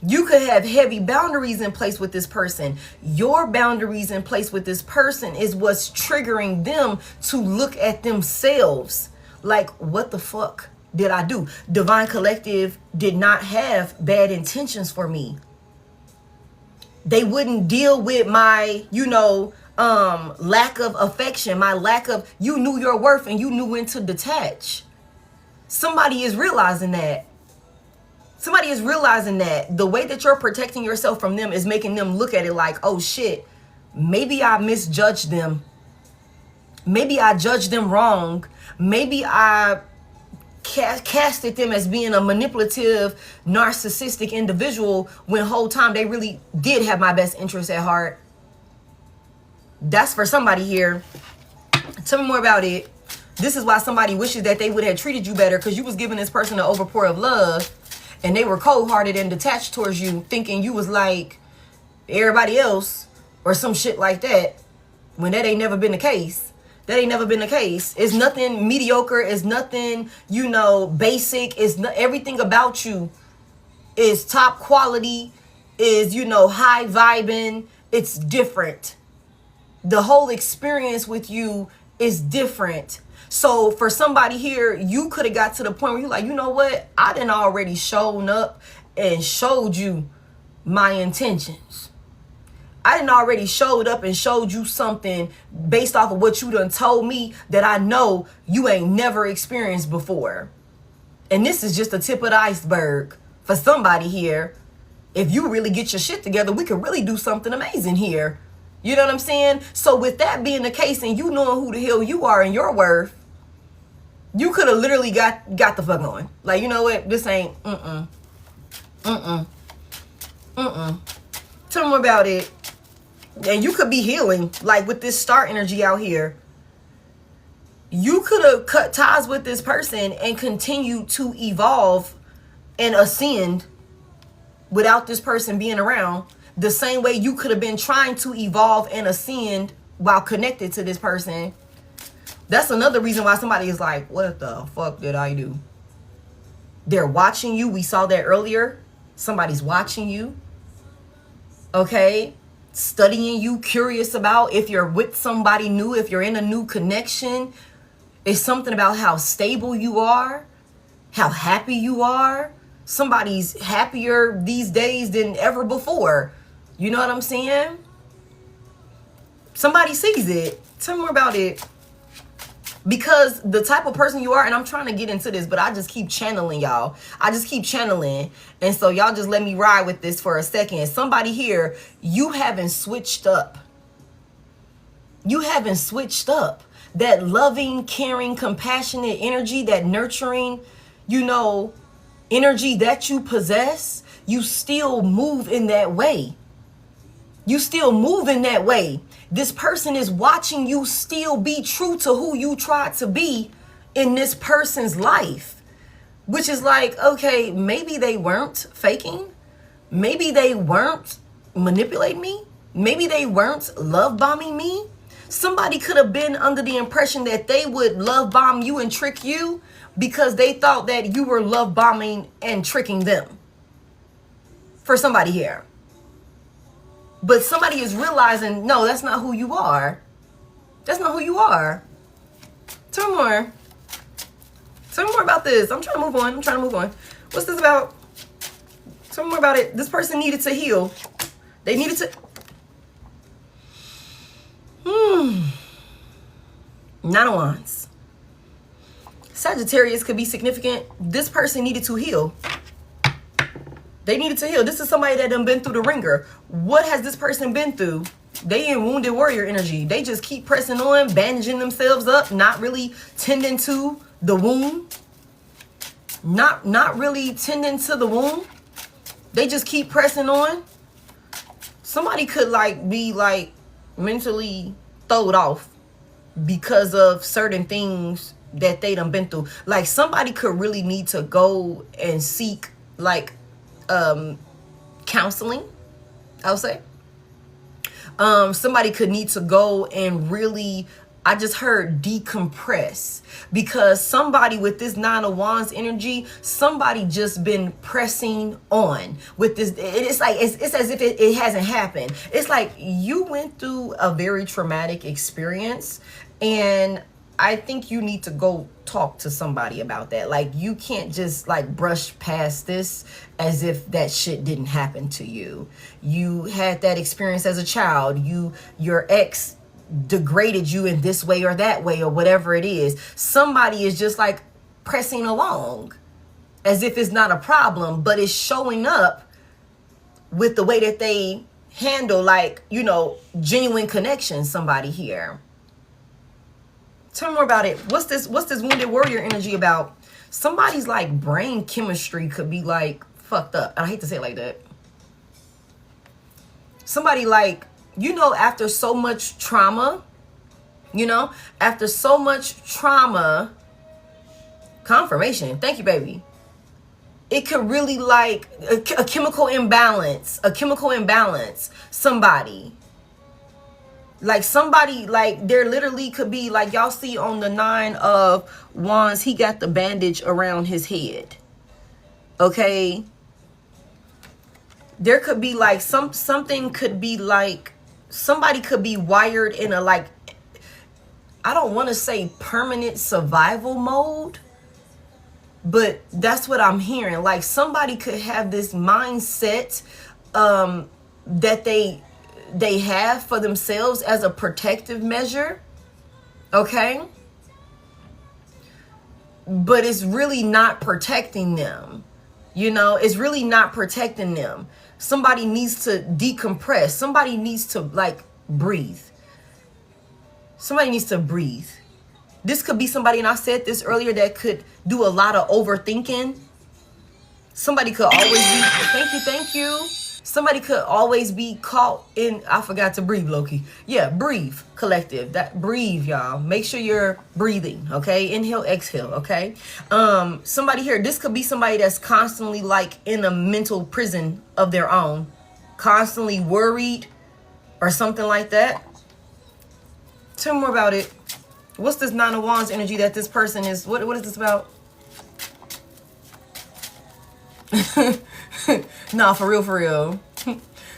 Speaker 1: You could have heavy boundaries in place with this person. Your boundaries in place with this person is what's triggering them to look at themselves like, what the fuck did I do? Divine Collective did not have bad intentions for me. They wouldn't deal with my, lack of affection, my lack of, you knew your worth and you knew when to detach. Somebody is realizing that. Somebody is realizing that the way that you're protecting yourself from them is making them look at it like, oh shit, maybe I misjudged them. Maybe I judged them wrong. Maybe I casted them as being a manipulative, narcissistic individual when whole time they really did have my best interest at heart. That's for somebody here. Tell me more about it. This is why somebody wishes that they would have treated you better, because you was giving this person an overpour of love and they were cold-hearted and detached towards you, thinking you was like everybody else or some shit like that, when that ain't never been the case. That ain't never been the case. It's nothing mediocre. It's nothing, basic. It's not, everything about you is top quality, is, high vibing. It's different. The whole experience with you is different. So for somebody here, you could have got to the point where you're like, you know what? I done already shown up and showed you my intentions. I done already showed up and showed you something based off of what you done told me that I know you ain't never experienced before. And this is just the tip of the iceberg for somebody here. If you really get your shit together, we could really do something amazing here. You know what I'm saying? So with that being the case and you knowing who the hell you are and your worth, you could have literally got the fuck on. Like, you know what? This ain't, Tell me about it. And you could be healing, like with this star energy out here. You could have cut ties with this person and continue to evolve and ascend without this person being around. The same way you could have been trying to evolve and ascend while connected to this person. That's another reason why somebody is like, what the fuck did I do? They're watching you. We saw that earlier. Somebody's watching you. Okay? Studying you, curious about if you're with somebody new, if you're in a new connection. It's something about how stable you are, how happy you are. Somebody's happier these days than ever before. You know what I'm saying? Somebody sees it. Tell me more about it. Because the type of person you are, and I'm trying to get into this, but I just keep channeling y'all. I just keep channeling. And so y'all just let me ride with this for a second. Somebody here, you haven't switched up. You haven't switched up. That loving, caring, compassionate energy, that nurturing, energy that you possess, you still move in that way. You still move in that way. This person is watching you still be true to who you tried to be in this person's life. Which is like, okay, maybe they weren't faking. Maybe they weren't manipulating me. Maybe they weren't love bombing me. Somebody could have been under the impression that they would love bomb you and trick you because they thought that you were love bombing and tricking them. For somebody here. But somebody is realizing, no, that's not who you are. That's not who you are. Tell me more. Tell me more about this. I'm trying to move on. What's this about? Tell me more about it. This person needed to heal. They needed to... Nine of Wands. Sagittarius could be significant. This person needed to heal. They needed to heal. This is somebody that done been through the ringer. What has this person been through? They in wounded warrior energy. They just keep pressing on, bandaging themselves up, not really tending to the wound. Not really tending to the wound. They just keep pressing on. Somebody could be mentally throwed off because of certain things that they done been through. Like somebody could really need to go and seek counseling, I would say. Somebody could need to go and really I just heard decompress, because somebody with this Nine of Wands energy, somebody just been pressing on with this. It's like, it's as if it hasn't happened. It's like you went through a very traumatic experience, and I think you need to go talk to somebody about that. Like, you can't just like brush past this as if that shit didn't happen to you. You had that experience as a child. Your ex degraded you in this way or that way or whatever it is. Somebody is just like pressing along as if it's not a problem, but it's showing up with the way that they handle, like, you know, genuine connection. Somebody here. Tell me more about it. What's this wounded warrior energy about? Somebody's like brain chemistry could be like fucked up. I hate to say it like that. Somebody, like, you know, after so much trauma, confirmation. Thank you, baby. It could really like a chemical imbalance, somebody. Like somebody, like there literally could be, like y'all see on the Nine of Wands, he got the bandage around his head. Okay. There could be like something could be like, somebody could be wired in a, like, I don't want to say permanent survival mode, but that's what I'm hearing. Like somebody could have this mindset that they have for themselves as a protective measure. Okay. But it's really not protecting them. You know, it's really not protecting them. Somebody needs to decompress. Somebody needs to like breathe. Somebody needs to breathe. This could be somebody, and I said this earlier, that could do a lot of overthinking. Somebody could always be, thank you. Somebody could always be caught in, I forgot to breathe, Loki. Yeah, breathe, collective. That breathe, y'all. Make sure you're breathing, okay? Inhale, exhale, okay? Somebody here, this could be somebody that's constantly like in a mental prison of their own, constantly worried or something like that. Tell me more about it. What's this Nine of Wands energy that this person is, what is this about? Nah, for real.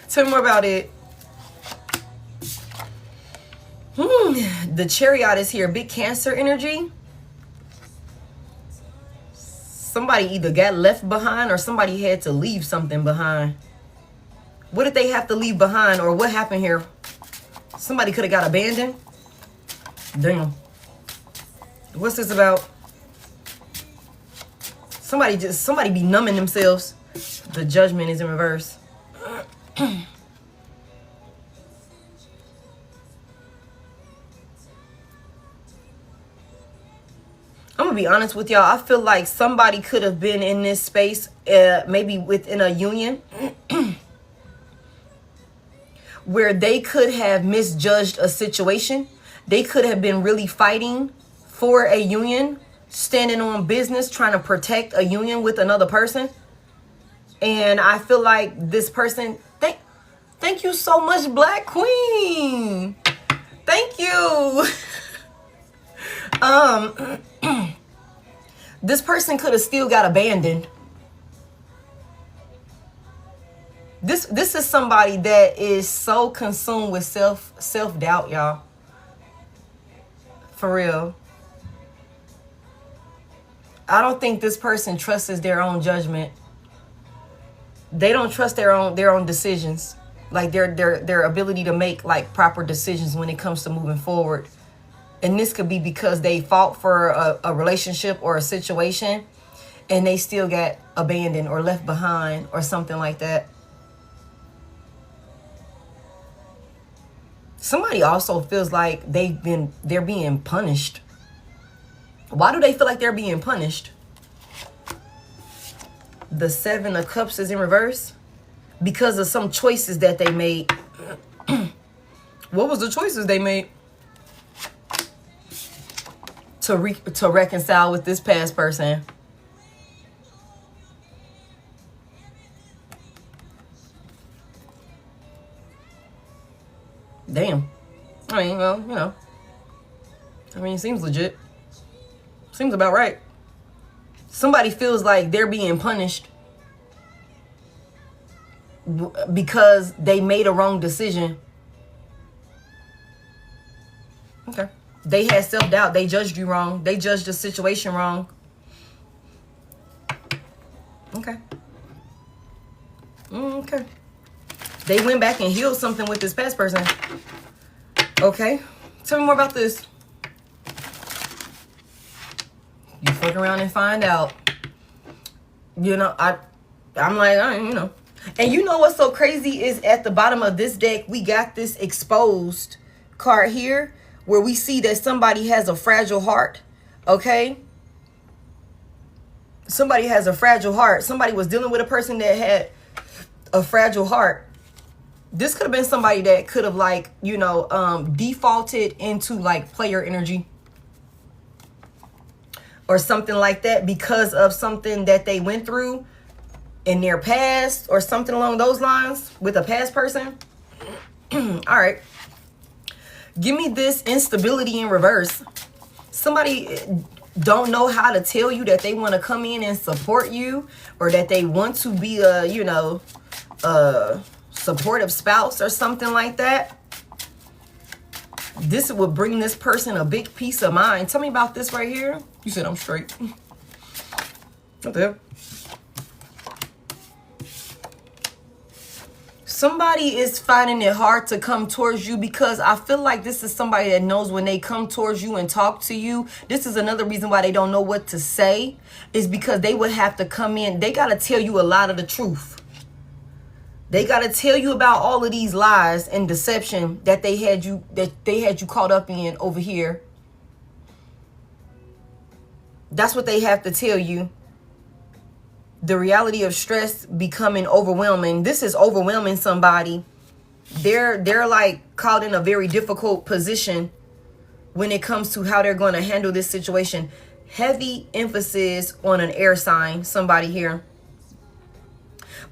Speaker 1: Tell me more about it. The Chariot is here. Big Cancer energy. Somebody either got left behind or somebody had to leave something behind. What did they have to leave behind, or what happened here? Somebody could have got abandoned. Damn. What's this about? Somebody be numbing themselves. The Judgment is in reverse. I'm gonna be honest with y'all. I feel like somebody could have been in this space, maybe within a union, where they could have misjudged a situation. They could have been really fighting for a union, standing on business, trying to protect a union with another person. And I feel like this person, thank you so much, Black Queen. Thank you. This person could have still got abandoned. This is somebody that is so consumed with self-doubt, y'all. For real. I don't think this person trusts their own judgment. They don't trust their own decisions, like their ability to make like proper decisions when it comes to moving forward. And this could be because they fought for a relationship or a situation, and they still got abandoned or left behind or something like that. Somebody also feels like they're being punished. Why do they feel like they're being punished? The Seven of Cups is in reverse because of some choices that they made. What was the choices they made? To reconcile with this past person. Damn. I mean, well, you know. I mean, it seems legit. Seems about right. Somebody feels like they're being punished because they made a wrong decision. Okay. They had self-doubt. They judged you wrong. They judged the situation wrong. Okay. Okay. They went back and healed something with this past person. Okay. Tell me more about this. You fuck around and find out. You know, I'm like, you know. And you know what's so crazy is at the bottom of this deck, we got this exposed card here where we see that somebody has a fragile heart. Okay? Somebody has a fragile heart. Somebody was dealing with a person that had a fragile heart. This could have been somebody that could have, like, you know, defaulted into like player energy or something like that because of something that they went through in their past or something along those lines with a past person. All right. Give me this instability in reverse. Somebody don't know how to tell you that they want to come in and support you, or that they want to be a, you know, a supportive spouse or something like that. This would bring this person a big peace of mind. Tell me about this right here. You said I'm straight. What the hell? Somebody is finding it hard to come towards you because I feel like this is somebody that knows when they come towards you and talk to you. This is another reason why they don't know what to say, is because they would have to come in. They got to tell you a lot of the truth. They got to tell you about all of these lies and deception that they had you caught up in over here. That's what they have to tell you. The reality of stress becoming overwhelming. This is overwhelming somebody. They're like caught in a very difficult position when it comes to how they're going to handle this situation. Heavy emphasis on an air sign, somebody here.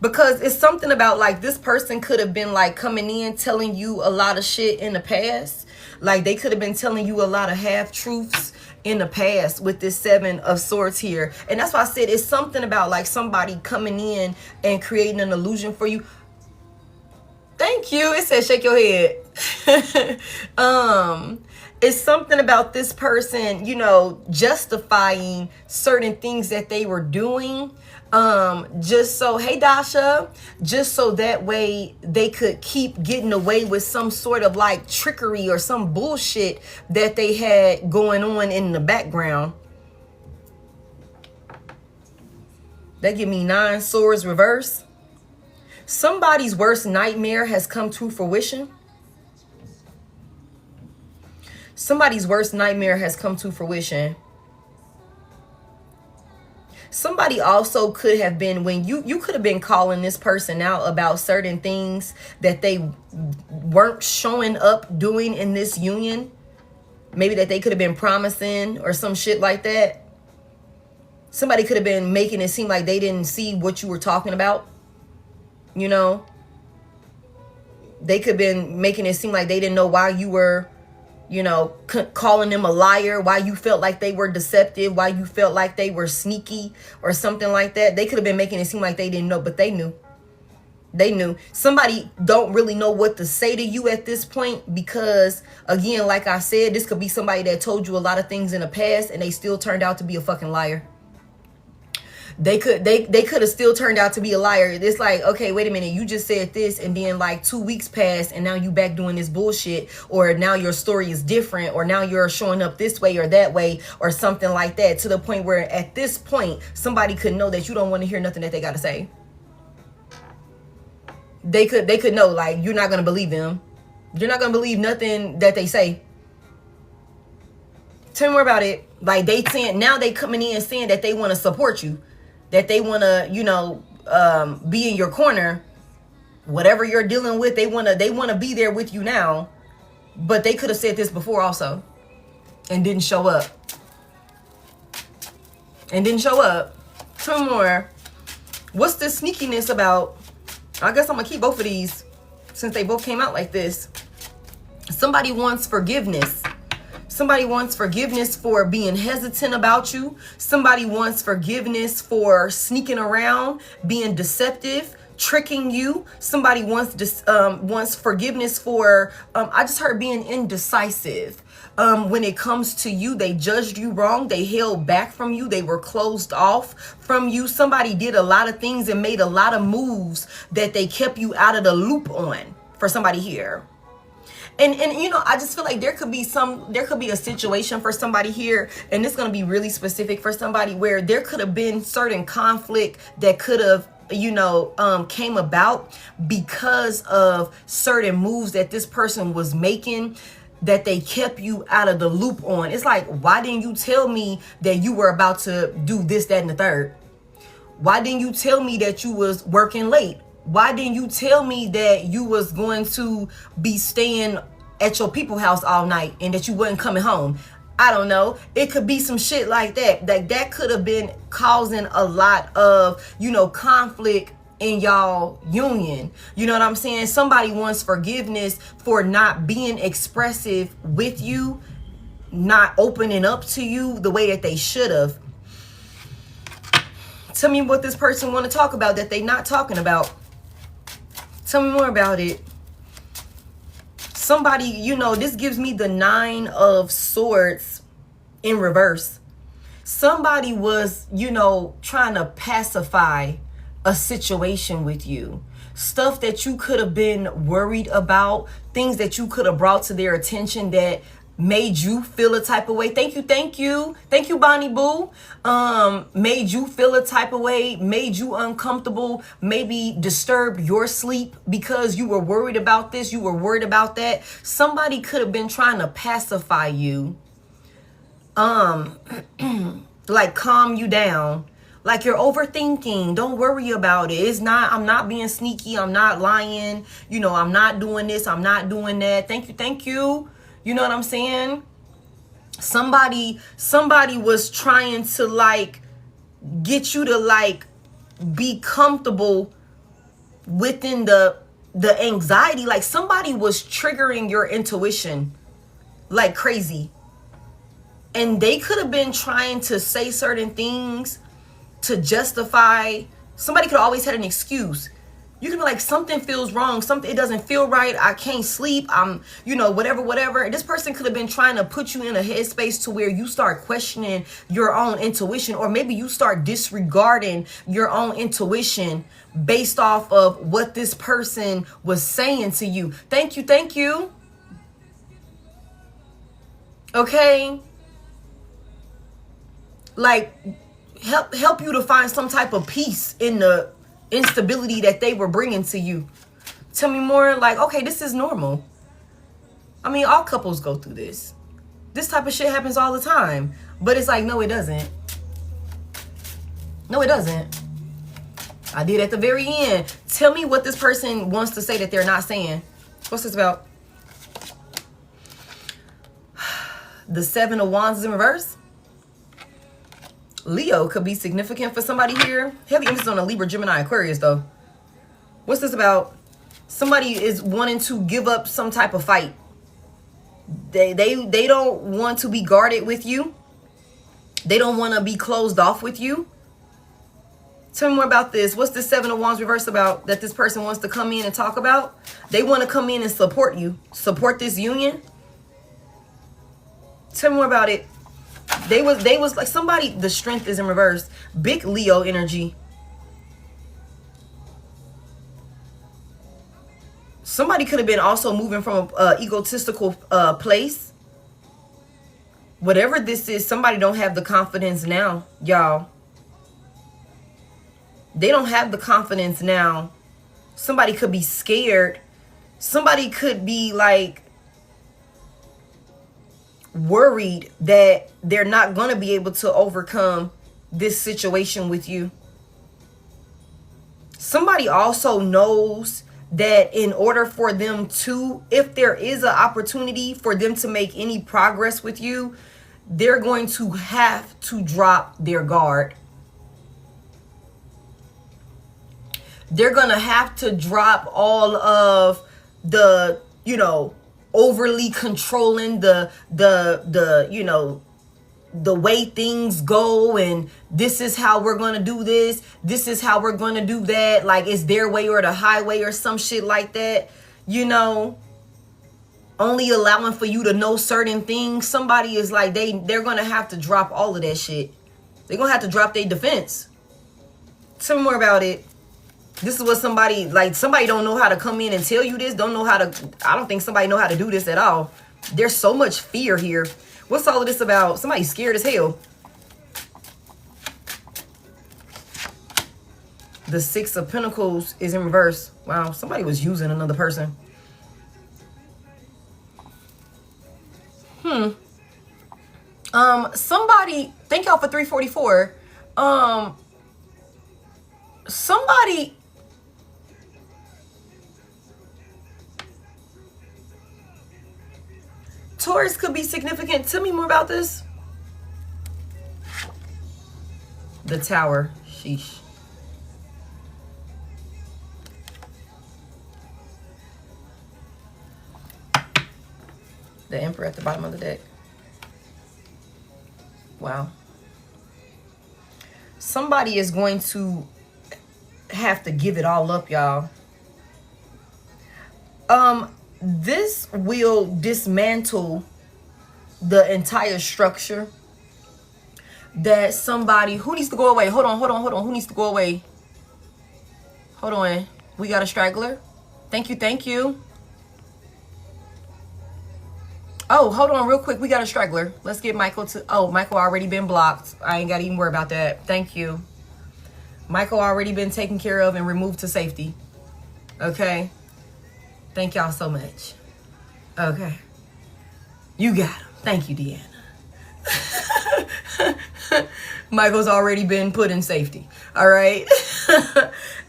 Speaker 1: Because it's something about like this person could have been like coming in telling you a lot of shit in the past. Like they could have been telling you a lot of half truths in the past with this 7 of Swords here. And that's why I said it's something about like somebody coming in and creating an illusion for you. Thank you. It says shake your head. It's something about this person, you know, justifying certain things that they were doing. Just so, hey Dasha, just so that way they could keep getting away with some sort of like trickery or some bullshit that they had going on in the background. That give me 9 swords reverse. Somebody's worst nightmare has come to fruition. Somebody's worst nightmare has come to fruition. Somebody also could have been, when you could have been calling this person out about certain things that they weren't showing up doing in this union. Maybe that they could have been promising or some shit like that. Somebody could have been making it seem like they didn't see what you were talking about. You know, they could have been making it seem like they didn't know why you were, you know, calling them a liar, why you felt like they were deceptive, why you felt like they were sneaky or something like that. They could have been making it seem like they didn't know, but they knew. They knew. Somebody don't really know what to say to you at this point because, again, like I said, this could be somebody that told you a lot of things in the past and they still turned out to be a fucking liar. They could have still turned out to be a liar. It's like, okay, wait a minute. You just said this and then like 2 weeks passed and now you back doing this bullshit, or now your story is different, or now you're showing up this way or that way or something like that, to the point where at this point somebody could know that you don't want to hear nothing that they got to say. They could know like you're not going to believe them. You're not going to believe nothing that they say. Tell me more about it. Like they saying, now they coming in saying that they want to support you. That they want to, you know, be in your corner. Whatever you're dealing with, they want to be there with you now. But they could have said this before also. And didn't show up. Two more. What's this sneakiness about? I guess I'm going to keep both of these since they both came out like this. Somebody wants forgiveness. Somebody wants forgiveness for being hesitant about you. Somebody wants forgiveness for sneaking around, being deceptive, tricking you. Somebody wants forgiveness for, I just heard, being indecisive. When it comes to you, they judged you wrong. They held back from you. They were closed off from you. Somebody did a lot of things and made a lot of moves that they kept you out of the loop on, for somebody here. And you know, I just feel like there could be a situation for somebody here, and it's going to be really specific for somebody, where there could have been certain conflict that could have, you know, came about because of certain moves that this person was making that they kept you out of the loop on. It's like, why didn't you tell me that you were about to do this, that, and the third? Why didn't you tell me that you was working late? Why didn't you tell me that you was going to be staying at your people's house all night and that you wasn't coming home? I don't know. It could be some shit like that. That could have been causing a lot of, you know, conflict in y'all union. You know what I'm saying? Somebody wants forgiveness for not being expressive with you, not opening up to you the way that they should have. Tell me what this person want to talk about that they not talking about. Tell me more about it. Somebody, you know, this gives me the 9 of Swords in reverse. Somebody was, you know, trying to pacify a situation with you. Stuff that you could have been worried about. Things that you could have brought to their attention that made you feel a type of way. Thank you, Bonnie Boo. Made you feel a type of way, made you uncomfortable, maybe disturbed your sleep because you were worried about this, you were worried about that. Somebody could have been trying to pacify you, like calm you down, like you're overthinking. Don't worry about it. It's not, I'm not being sneaky, I'm not lying, you know, I'm not doing this, I'm not doing that. Thank you. You know what I'm saying? Somebody was trying to like get you to like be comfortable within the anxiety. Like somebody was triggering your intuition like crazy. And they could have been trying to say certain things to justify. Somebody could have always had an excuse. You can be like, something feels wrong. Something, it doesn't feel right. I can't sleep. I'm, you know, whatever. And this person could have been trying to put you in a headspace to where you start questioning your own intuition, or maybe you start disregarding your own intuition based off of what this person was saying to you. Thank you. Okay. Like, help you to find some type of peace in the instability that they were bringing to you. Tell me more. Like, okay, this is normal. I mean, all couples go through this. This type of shit happens all the time. But it's like, no, it doesn't. No, it doesn't. I did at the very end. Tell me what this person wants to say that they're not saying. What's this about? The 7 of Wands is in reverse. Leo could be significant for somebody here. Heavy emphasis on a Libra, Gemini, Aquarius, though. What's this about? Somebody is wanting to give up some type of fight. They don't want to be guarded with you. They don't want to be closed off with you. Tell me more about this. What's the 7 of Wands reverse about that this person wants to come in and talk about? They want to come in and support you. Support this union. Tell me more about it. They was like somebody, the Strength is in reverse. Big Leo energy. Somebody could have been also moving from a egotistical place. Whatever this is, somebody don't have the confidence now, y'all. They don't have the confidence now. Somebody could be scared. Somebody could be like worried that they're not going to be able to overcome this situation with you. Somebody also knows that in order for them to, if there is an opportunity for them to make any progress with you, they're going to have to drop their guard. They're going to have to drop all of the, you know, overly controlling the you know, the way things go, and this is how we're gonna do this is how we're gonna do that, like it's their way or the highway or some shit like that, you know, only allowing for you to know certain things. Somebody is like, they're gonna have to drop all of that shit. They're gonna have to drop their defense. Tell me more about it. This is what somebody, like, somebody don't know how to come in and tell you this, don't know how to, I don't think somebody know how to do this at all. There's so much fear here. What's all of this about? Somebody's scared as hell. The Six of Pentacles is in reverse. Wow, somebody was using another person. Somebody, thank y'all for 344. Somebody, Taurus could be significant. Tell me more about this. The Tower. Sheesh. The Emperor at the bottom of the deck. Wow. Somebody is going to have to give it all up, y'all. This will dismantle the entire structure that somebody, who needs to go away? Hold on. Who needs to go away? Hold on. We got a straggler. Thank you. Oh, hold on real quick. We got a straggler. Let's get Michael to, oh, Michael already been blocked. I ain't got to even worry about that. Thank you. Michael already been taken care of and removed to safety. Okay. Thank y'all so much. Okay. You got him. Thank you, Deanna. Michael's already been put in safety. All right.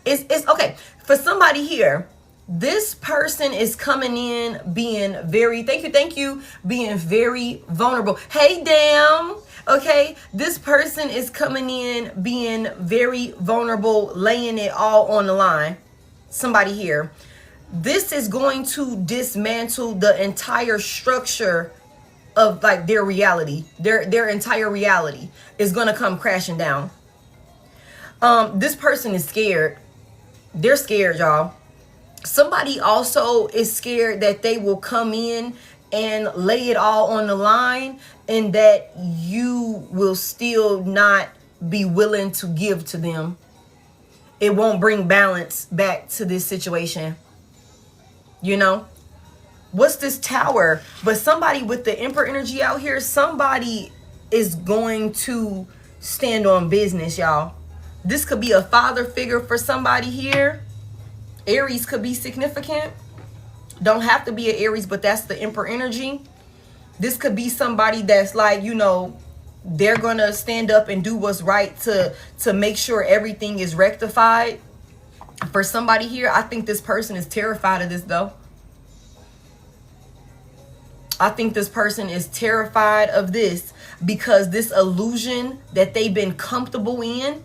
Speaker 1: It's okay. For somebody here, this person is coming in being very, thank you, being very vulnerable. Hey, damn. Okay. This person is coming in being very vulnerable, laying it all on the line. Somebody here. This is going to dismantle the entire structure of like their reality. Their entire reality is going to come crashing down. This person is scared. They're scared, y'all. Somebody also is scared that they will come in and lay it all on the line and that you will still not be willing to give to them. It won't bring balance back to this situation. You know, what's this Tower? But somebody with the Emperor energy out here, somebody is going to stand on business, y'all. This could be a father figure for somebody here. Aries could be significant. Don't have to be an Aries, but that's the Emperor energy. This could be somebody that's like, you know, they're going to stand up and do what's right to make sure everything is rectified. For somebody here, I think this person is terrified of this, though. I think this person is terrified of this because this illusion that they've been comfortable in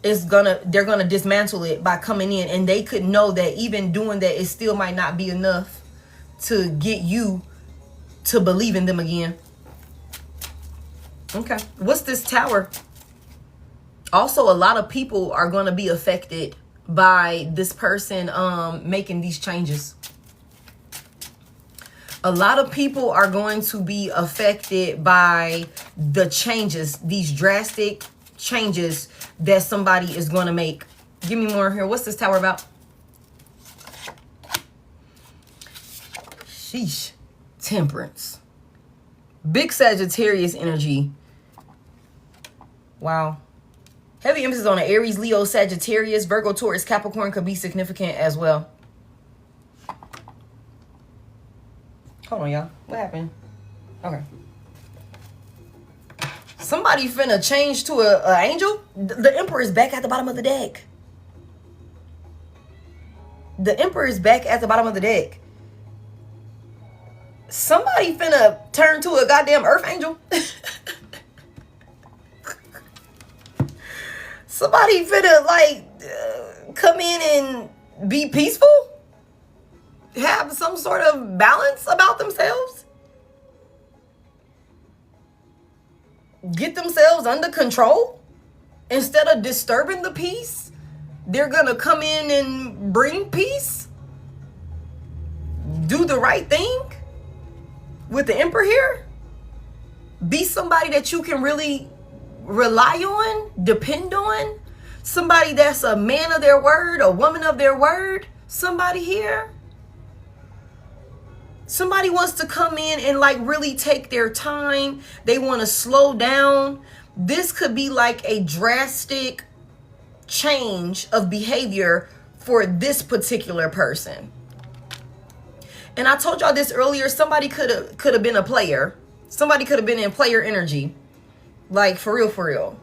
Speaker 1: is they're gonna dismantle it by coming in, and they could know that even doing that, it still might not be enough to get you to believe in them again. Okay, what's this Tower? Also, a lot of people are going to be affected by this person making these changes. A lot of people are going to be affected by the changes, these drastic changes that somebody is going to make. Give me more here. What's this Tower about? Sheesh. Temperance. Big Sagittarius energy. Wow. Heavy emphasis on an Aries, Leo, Sagittarius, Virgo, Taurus, Capricorn could be significant as well. Hold on, y'all. What happened? Okay. Somebody finna change to a angel? The Emperor is back at the bottom of the deck. The Emperor is back at the bottom of the deck. Somebody finna turn to a goddamn earth angel. Somebody finna like come in and be peaceful. Have some sort of balance about themselves, get themselves under control, instead of disturbing the peace, they're gonna come in and bring peace, do the right thing with the Emperor here, be somebody that you can really rely on, depend on, somebody that's a man of their word, a woman of their word, somebody here. Somebody wants to come in and like really take their time. They want to slow down. This could be like a drastic change of behavior for this particular person. And I told y'all this earlier. Somebody could have been a player. Somebody could have been in player energy. Like for real, for real.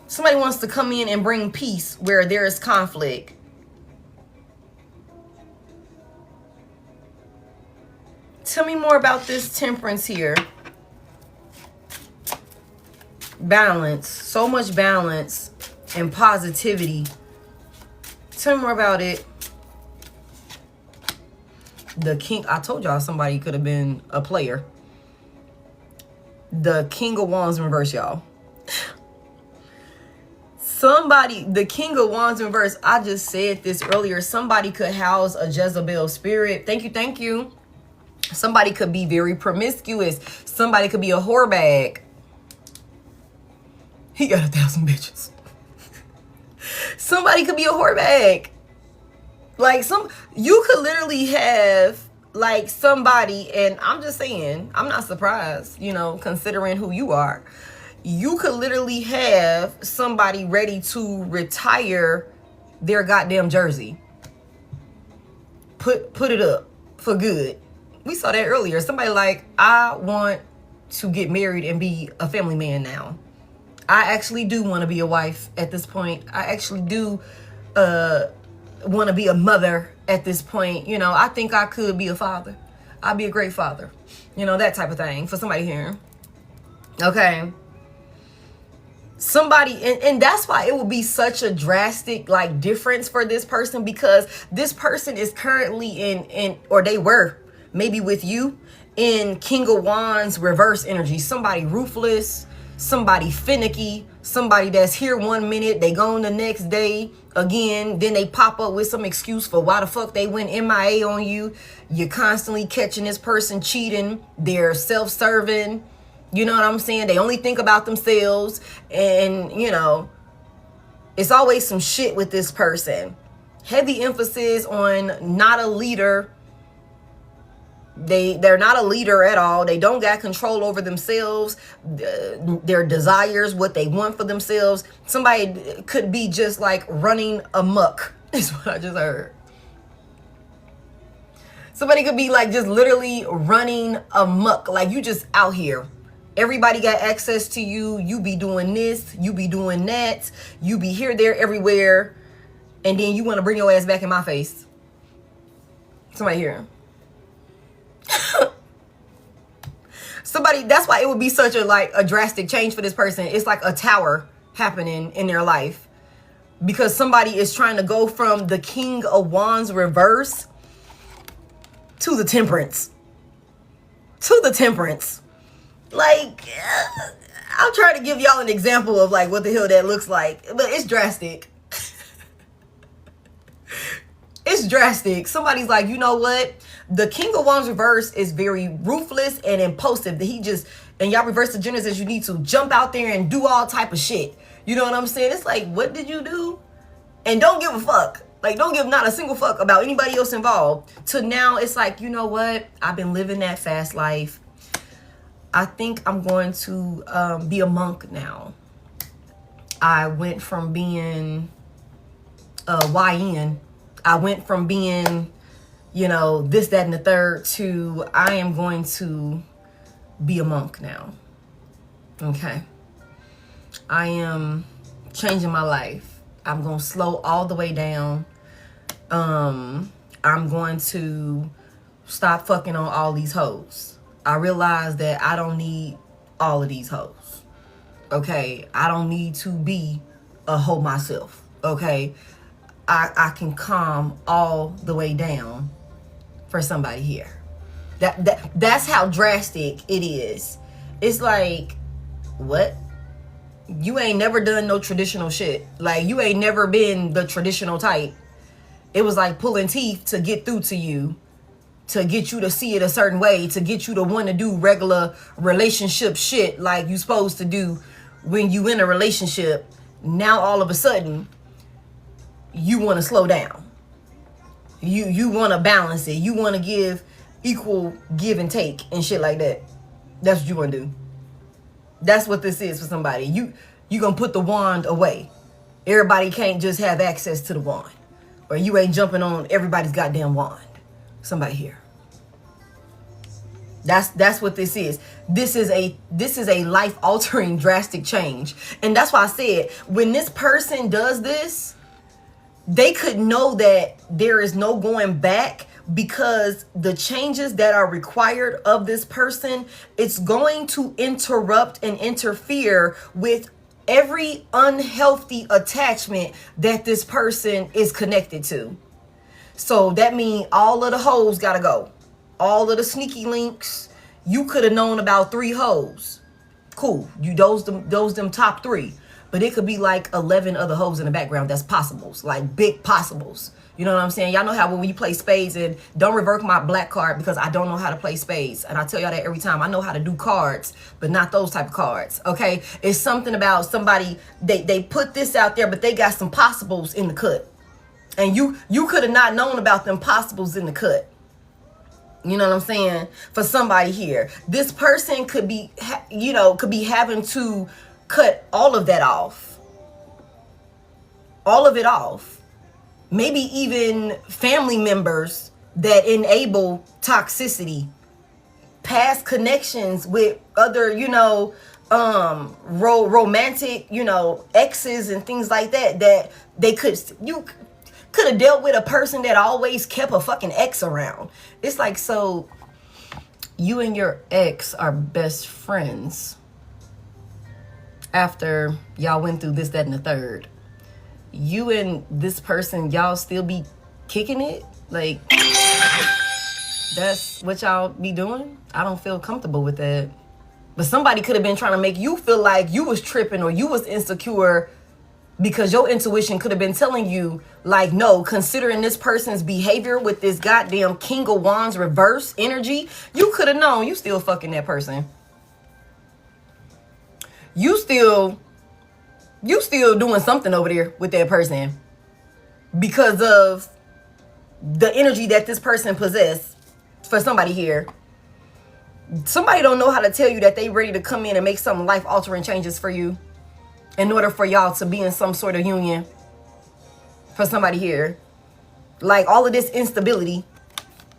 Speaker 1: Somebody wants to come in and bring peace where there is conflict. Tell me more about this Temperance here. Balance. So much balance and positivity. Tell me more about it. The King. I told y'all somebody could have been a player. The King of Wands in reverse, y'all. Somebody, the King of Wands in reverse. I just said this earlier. Somebody could house a Jezebel spirit. Thank you, thank you. Somebody could be very promiscuous. Somebody could be a whore bag. He got 1,000 bitches. Somebody could be a whore bag. Like you could literally have like somebody, and I'm just saying, I'm not surprised, you know, considering who you are. You could literally have somebody ready to retire their goddamn jersey. Put it up for good. We saw that earlier. Somebody like, I want to get married and be a family man now. I actually do want to be a wife at this point. I actually do want to be a mother at this point. You know, I think I could be a father. I'd be a great father. You know, that type of thing for somebody here. Okay. Somebody, and that's why it would be such a drastic like difference for this person, because this person is currently in or they were maybe with you in King of Wands reverse energy. Somebody ruthless, somebody finicky, somebody that's here 1 minute, they gone the next day again, then they pop up with some excuse for why the fuck they went MIA on you. You're constantly catching this person cheating. They're self-serving. You know what I'm saying? They only think about themselves. And, you know, it's always some shit with this person. Heavy emphasis on not a leader. They're not a leader at all. They don't got control over themselves, their desires, what they want for themselves. Somebody could be just like running amok, is what I just heard. Somebody could be like just literally running amok. Like you just out here. Everybody got access to you. You be doing this. You be doing that. You be here, there, everywhere. And then you want to bring your ass back in my face. Somebody here. Somebody, that's why it would be such a drastic change for this person. It's like a tower happening in their life, because somebody is trying to go from the King of Wands reverse to the Temperance. To the Temperance. Like, I'll try to give y'all an example of like what the hell that looks like, but it's drastic. It's drastic. Somebody's like, you know what? The King of Wands reverse is very ruthless and impulsive. That he just, and y'all reverse the genders as you need to, jump out there and do all type of shit. You know what I'm saying? It's like, what did you do? And don't give a fuck. Like, don't give not a single fuck about anybody else involved. To now, it's like, you know what? I've been living that fast life. I think I'm going to be a monk now. I went from being a YN. I went from being, you know, this, that, and the third to I am going to be a monk now. Okay. I am changing my life. I'm going to slow all the way down. I'm going to stop fucking on all these hoes. I realize that I don't need all of these hoes. Okay. I don't need to be a hoe myself. Okay. I can calm all the way down for somebody here. That's how drastic it is. It's like, what? You ain't never done no traditional shit. Like, you ain't never been the traditional type. It was like pulling teeth to get through to you, to get you to see it a certain way, to get you to want to do regular relationship shit like you supposed to do when you in a relationship. Now all of a sudden you want to slow down. You want to balance it. You want to give equal give and take and shit like that. That's what you want to do. That's what this is for somebody. You gonna put the wand away. Everybody can't just have access to the wand, or you ain't jumping on everybody's goddamn wand. Somebody here. That's what this is. This is a life-altering drastic change. And that's why I said, when this person does this, they could know that there is no going back, because the changes that are required of this person, it's going to interrupt and interfere with every unhealthy attachment that this person is connected to. So that means all of the hoes gotta go. All of the sneaky links. You could have known about 3 hoes. Cool. You those them top 3. But it could be like 11 other hoes in the background. That's possibles. Like big possibles. You know what I'm saying? Y'all know how when you play spades, and don't revoke my black card because I don't know how to play spades. And I tell y'all that every time. I know how to do cards, but not those type of cards. Okay? It's something about somebody, they put this out there, but they got some possibles in the cut. And you could have not known about them possibles in the cut. You know what I'm saying? For somebody here, this person could be, could be having to cut all of that off. All of it off. Maybe even family members that enable toxicity, past connections with other, romantic, exes and things like that they you could have dealt with a person that always kept a fucking ex around. It's like, so you and your ex are best friends after y'all went through this, that, and the third. You and this person, y'all still be kicking it? Like, that's what y'all be doing? I don't feel comfortable with that. But somebody could have been trying to make you feel like you was tripping or you was insecure, because your intuition could have been telling you, like, no, considering this person's behavior with this goddamn King of Wands reverse energy, you could have known you still fucking that person. You still doing something over there with that person because of the energy that this person possesses. For somebody here, somebody don't know how to tell you that they ready to come in and make some life-altering changes for you in order for y'all to be in some sort of union. For somebody here, like all of this instability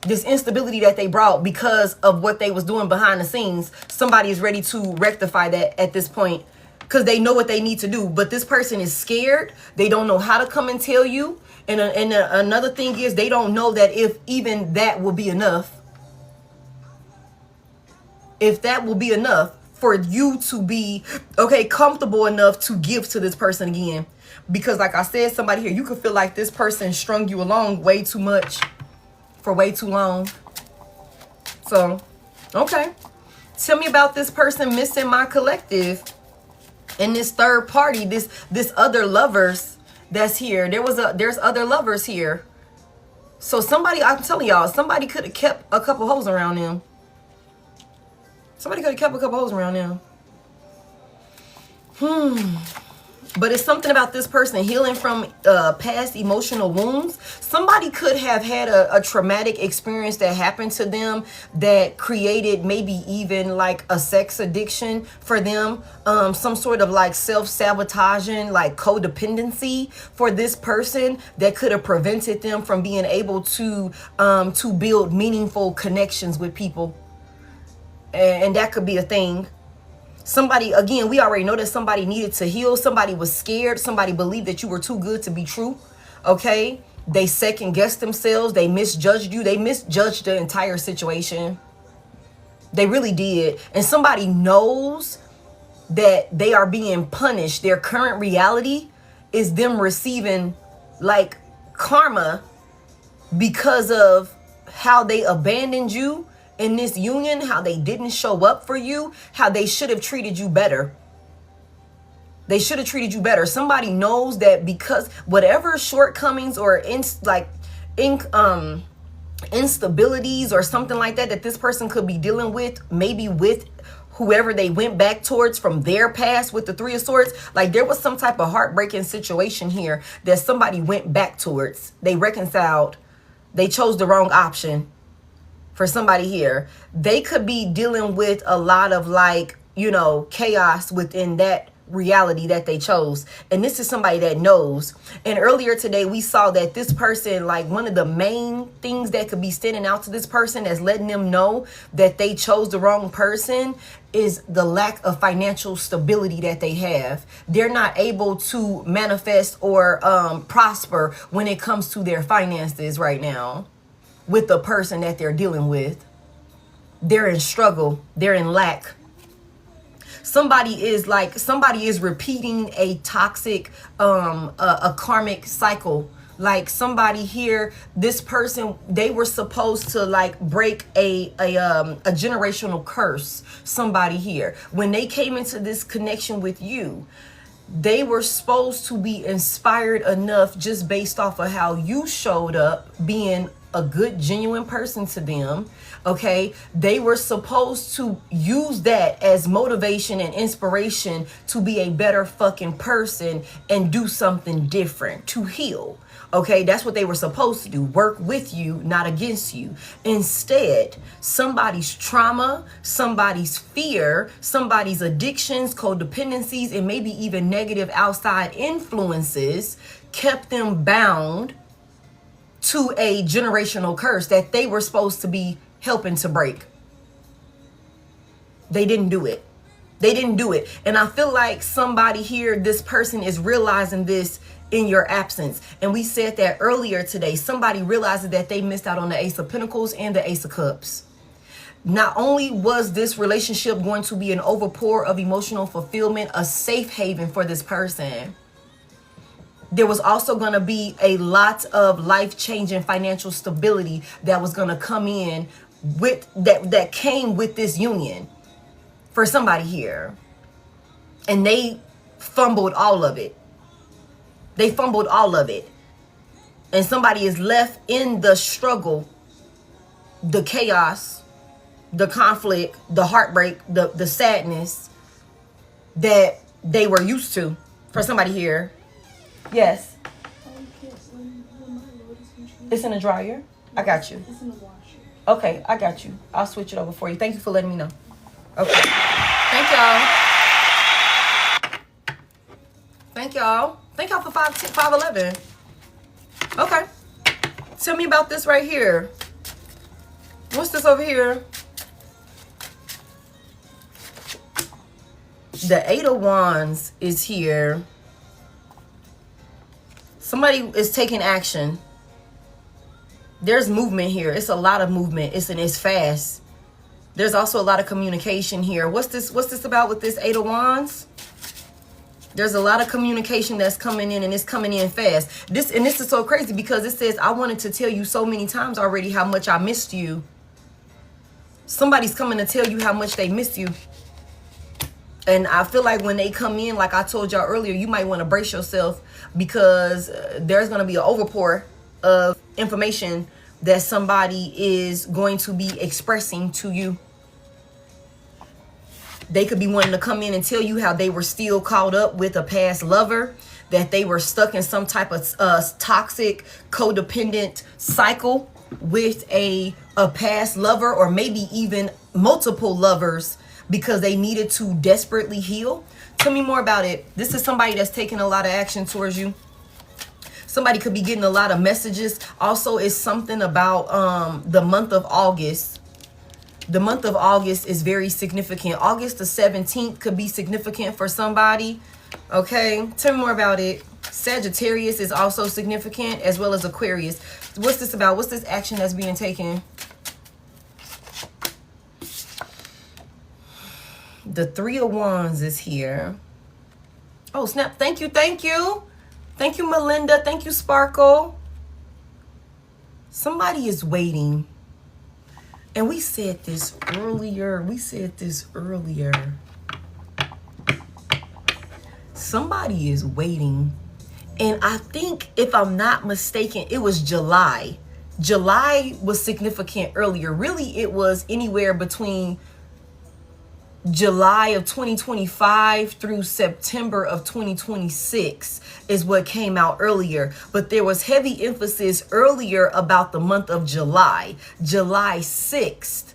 Speaker 1: that they brought because of what they was doing behind the scenes, somebody is ready to rectify that at this point, because they know what they need to do. But this person is scared. They don't know how to come and tell you. And another thing is, they don't know that if even that will be enough. If that will be enough for you to be, comfortable enough to give to this person again. Because like I said, somebody here, you could feel like this person strung you along way too much for way too long. So, okay. Tell me about this person missing my collective. And this third party, this other lovers that's here. There's other lovers here. So somebody, I'm telling y'all, somebody could have kept a couple hoes around them. Somebody could have kept a couple hoes around them. But it's something about this person healing from past emotional wounds. Somebody could have had a traumatic experience that happened to them that created maybe even like a sex addiction for them. Some sort of like self-sabotaging, like codependency for this person that could have prevented them from being able to build meaningful connections with people. And that could be a thing. Somebody, again, we already know that somebody needed to heal. Somebody was scared. Somebody believed that you were too good to be true. Okay? They second guessed themselves. They misjudged you. They misjudged the entire situation. They really did. And somebody knows that they are being punished. Their current reality is them receiving like karma because of how they abandoned you in this union, how they didn't show up for you, how they should have treated you better. They should have treated you better. Somebody knows that because whatever shortcomings or instabilities or something like that that this person could be dealing with, maybe with whoever they went back towards from their past with the Three of Swords, like there was some type of heartbreaking situation here that somebody went back towards. They reconciled. They chose the wrong option for somebody here. They could be dealing with a lot of like, you know, chaos within that reality that they chose. And this is somebody that knows. And earlier today we saw that this person, like one of the main things that could be standing out to this person as letting them know that they chose the wrong person is the lack of financial stability that they have. They're not able to manifest or prosper when it comes to their finances right now with the person that they're dealing with. They're in struggle. They're in lack. Somebody is repeating a toxic, a karmic cycle. Like somebody here, this person, they were supposed to like break a generational curse. Somebody here, when they came into this connection with you, they were supposed to be inspired enough just based off of how you showed up being a good, genuine person to them. Okay, they were supposed to use that as motivation and inspiration to be a better fucking person and do something different, to heal. Okay, that's what they were supposed to do. Work with you, not against you. Instead, somebody's trauma, somebody's fear, somebody's addictions, codependencies, and maybe even negative outside influences kept them bound to a generational curse that they were supposed to be helping to break. They didn't do it. They didn't do it. And I feel like somebody here, this person is realizing this in your absence. And we said that earlier today. Somebody realizes that they missed out on the Ace of Pentacles and the Ace of Cups. Not only was this relationship going to be an overpour of emotional fulfillment, a safe haven for this person, there was also going to be a lot of life-changing financial stability that was going to come in with that came with this union for somebody here. And they fumbled all of it. They fumbled all of it. And somebody is left in the struggle, the chaos, the conflict, the heartbreak, the sadness that they were used to for somebody here. Yes. It's in the dryer? I got you. It's in the washer. Okay, I got you. I'll switch it over for you. Thank you for letting me know. Okay. Thank y'all. Thank y'all. Thank y'all for 511. Okay. Tell me about this right here. What's this over here? The Eight of Wands is here. Somebody is taking action. There's movement here. It's a lot of movement. It's fast. There's also a lot of communication here. What's this about with this Eight of Wands? There's a lot of communication that's coming in, and it's coming in fast. This is so crazy because it says, I wanted to tell you so many times already how much I missed you. Somebody's coming to tell you how much they miss you. And I feel like when they come in, like I told y'all earlier, you might want to brace yourself because there's going to be an overpour of information that somebody is going to be expressing to you. They could be wanting to come in and tell you how they were still caught up with a past lover, that they were stuck in some type of toxic, codependent cycle with a past lover, or maybe even multiple lovers, because they needed to desperately heal. Tell me more about it. This is somebody that's taking a lot of action towards you. Somebody could be getting a lot of messages. Also, it's something about the month of August. The month of August is very significant. August the 17th could be significant for somebody. Okay, tell me more about it. Sagittarius is also significant, as well as Aquarius. What's this about? What's this action that's being taken? The Three of Wands is here. Oh, snap. Thank you. Thank you. Thank you, Melinda. Thank you, Sparkle. Somebody is waiting. And we said this earlier. Somebody is waiting. And I think, if I'm not mistaken, it was July. July was significant earlier. Really, it was anywhere between July of 2025 through September of 2026 is what came out earlier. But there was heavy emphasis earlier about the month of July. July 6th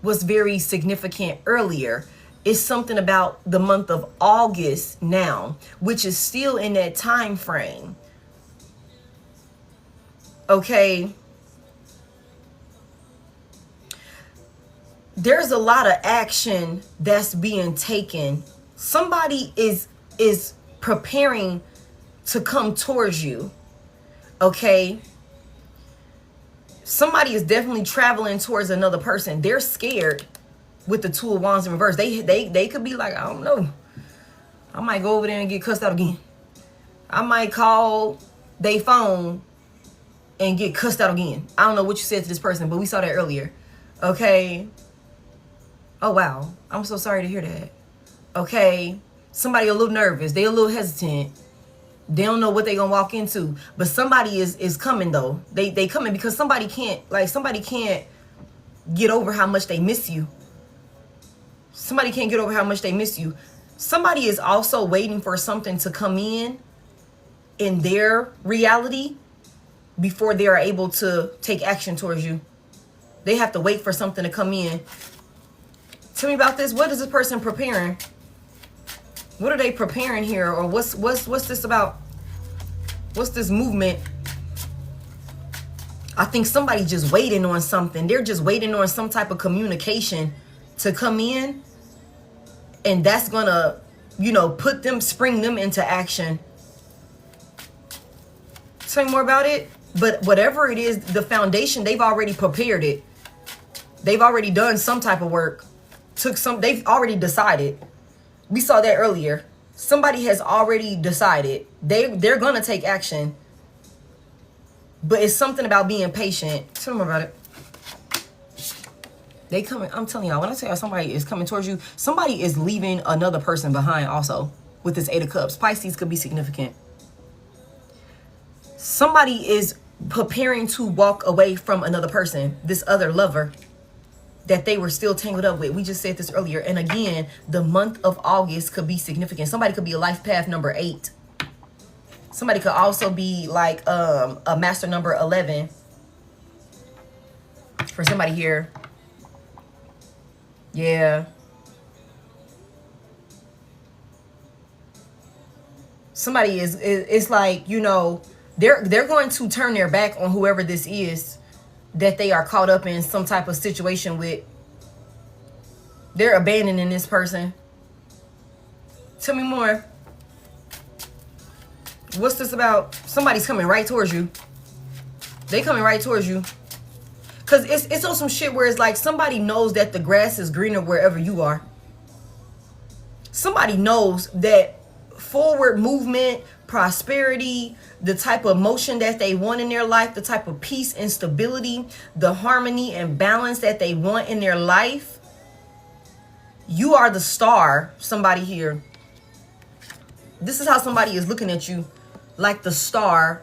Speaker 1: was very significant earlier. It's something about the month of August now, which is still in that time frame. Okay. There's a lot of action that's being taken. Somebody is preparing to come towards you. Okay. Somebody is definitely traveling towards another person. They're scared with the Two of Wands in reverse. They could be like, I don't know, I might go over there and get cussed out again. I might call they phone and get cussed out again. I don't know what you said to this person, but we saw that earlier. Okay. Oh, wow. I'm so sorry to hear that. Okay. Somebody a little nervous. They a little hesitant. They don't know what they gonna walk into. But somebody is coming, though. They coming because somebody can't get over how much they miss you. Somebody can't get over how much they miss you. Somebody is also waiting for something to come in their reality before they are able to take action towards you. They have to wait for something to come in. Tell me about this. What is this person preparing? What are they preparing here? Or what's this about? What's this movement? I think somebody's just waiting on something. They're just waiting on some type of communication to come in. And that's gonna, spring them into action. Tell me more about it. But whatever it is, the foundation, they've already prepared it. They've already done some type of work. They've already decided. We saw that earlier. Somebody has already decided. They're gonna take action. But it's something about being patient. Tell me about it. They coming. I'm telling y'all, when I tell y'all somebody is coming towards you, somebody is leaving another person behind also with this Eight of Cups. Pisces could be significant. Somebody is preparing to walk away from another person, this other lover that they were still tangled up with. We just said this earlier. And again, the month of August could be significant. Somebody could be a life path number 8. Somebody could also be like a master number 11 for somebody here. Yeah. Somebody it's like, they're going to turn their back on whoever this is that they are caught up in some type of situation with. They're abandoning this person. Tell me more. What's this about? Somebody's coming right towards you. They coming right towards you. Because it's on some shit where it's like somebody knows that the grass is greener wherever you are. Somebody knows that forward movement, prosperity, the type of motion that they want in their life, the type of peace and stability, the harmony and balance that they want in their life. You are the star, somebody here. This is how somebody is looking at you, like the star.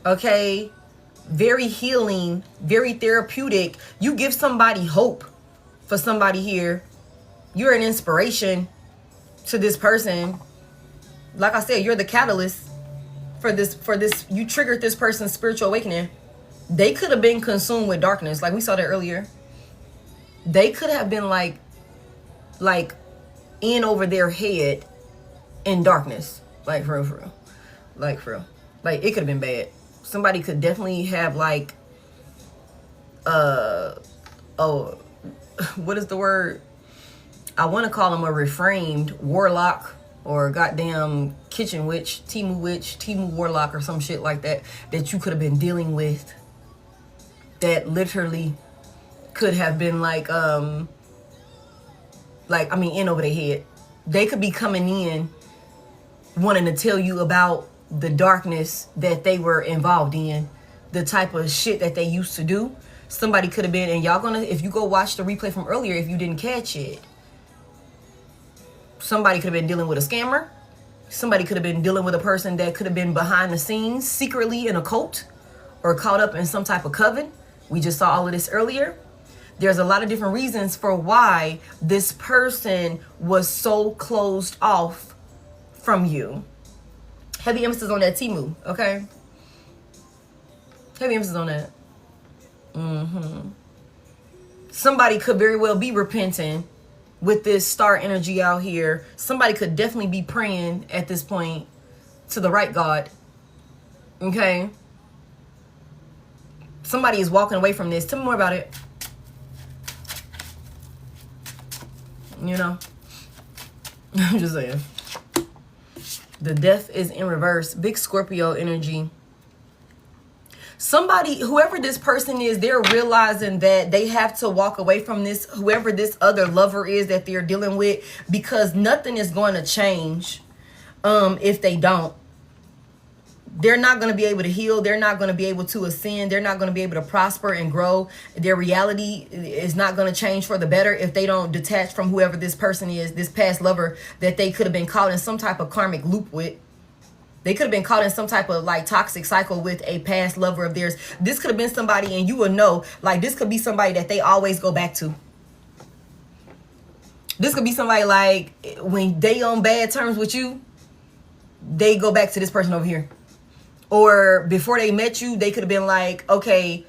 Speaker 1: Okay? Very healing, very therapeutic. You give somebody hope for somebody here. You're an inspiration to this person. Like I said, you're the catalyst for this. You triggered this person's spiritual awakening. They could have been consumed with darkness, like we saw that earlier. They could have been like in over their head in darkness. Like for real. Like for real. Like it could have been bad. Somebody could definitely have like what is the word? I want to call them a reframed warlock or goddamn kitchen witch, Timu warlock or some shit like that you could have been dealing with, that literally could have been in over their head. They could be coming in wanting to tell you about the darkness that they were involved in, the type of shit that they used to do. Somebody could have been, and y'all gonna, if you go watch the replay from earlier, if you didn't catch it, somebody could have been dealing with a scammer. Somebody could have been dealing with a person that could have been behind the scenes, secretly in a cult, or caught up in some type of coven. We just saw all of this earlier. There's a lot of different reasons for why this person was so closed off from you. Heavy emphasis on that Timu, okay? Heavy emphasis on that. Somebody could very well be repenting with this star energy out here. Somebody could definitely be praying at this point to the right God. Okay? Somebody is walking away from this. Tell me more about it. You know? I'm just saying. The death is in reverse. Big Scorpio energy. Somebody, whoever this person is, they're realizing that they have to walk away from this, whoever this other lover is that they're dealing with, because nothing is going to change if they don't. They're not going to be able to heal. They're not going to be able to ascend. They're not going to be able to prosper and grow. Their reality is not going to change for the better if they don't detach from whoever this person is, this past lover that they could have been caught in some type of karmic loop with. They could have been caught in some type of like toxic cycle with a past lover of theirs. This could have been somebody, and you will know, like this could be somebody that they always go back to. This could be somebody like when they on bad terms with you, they go back to this person over here. Or before they met you, they could have been like, okay,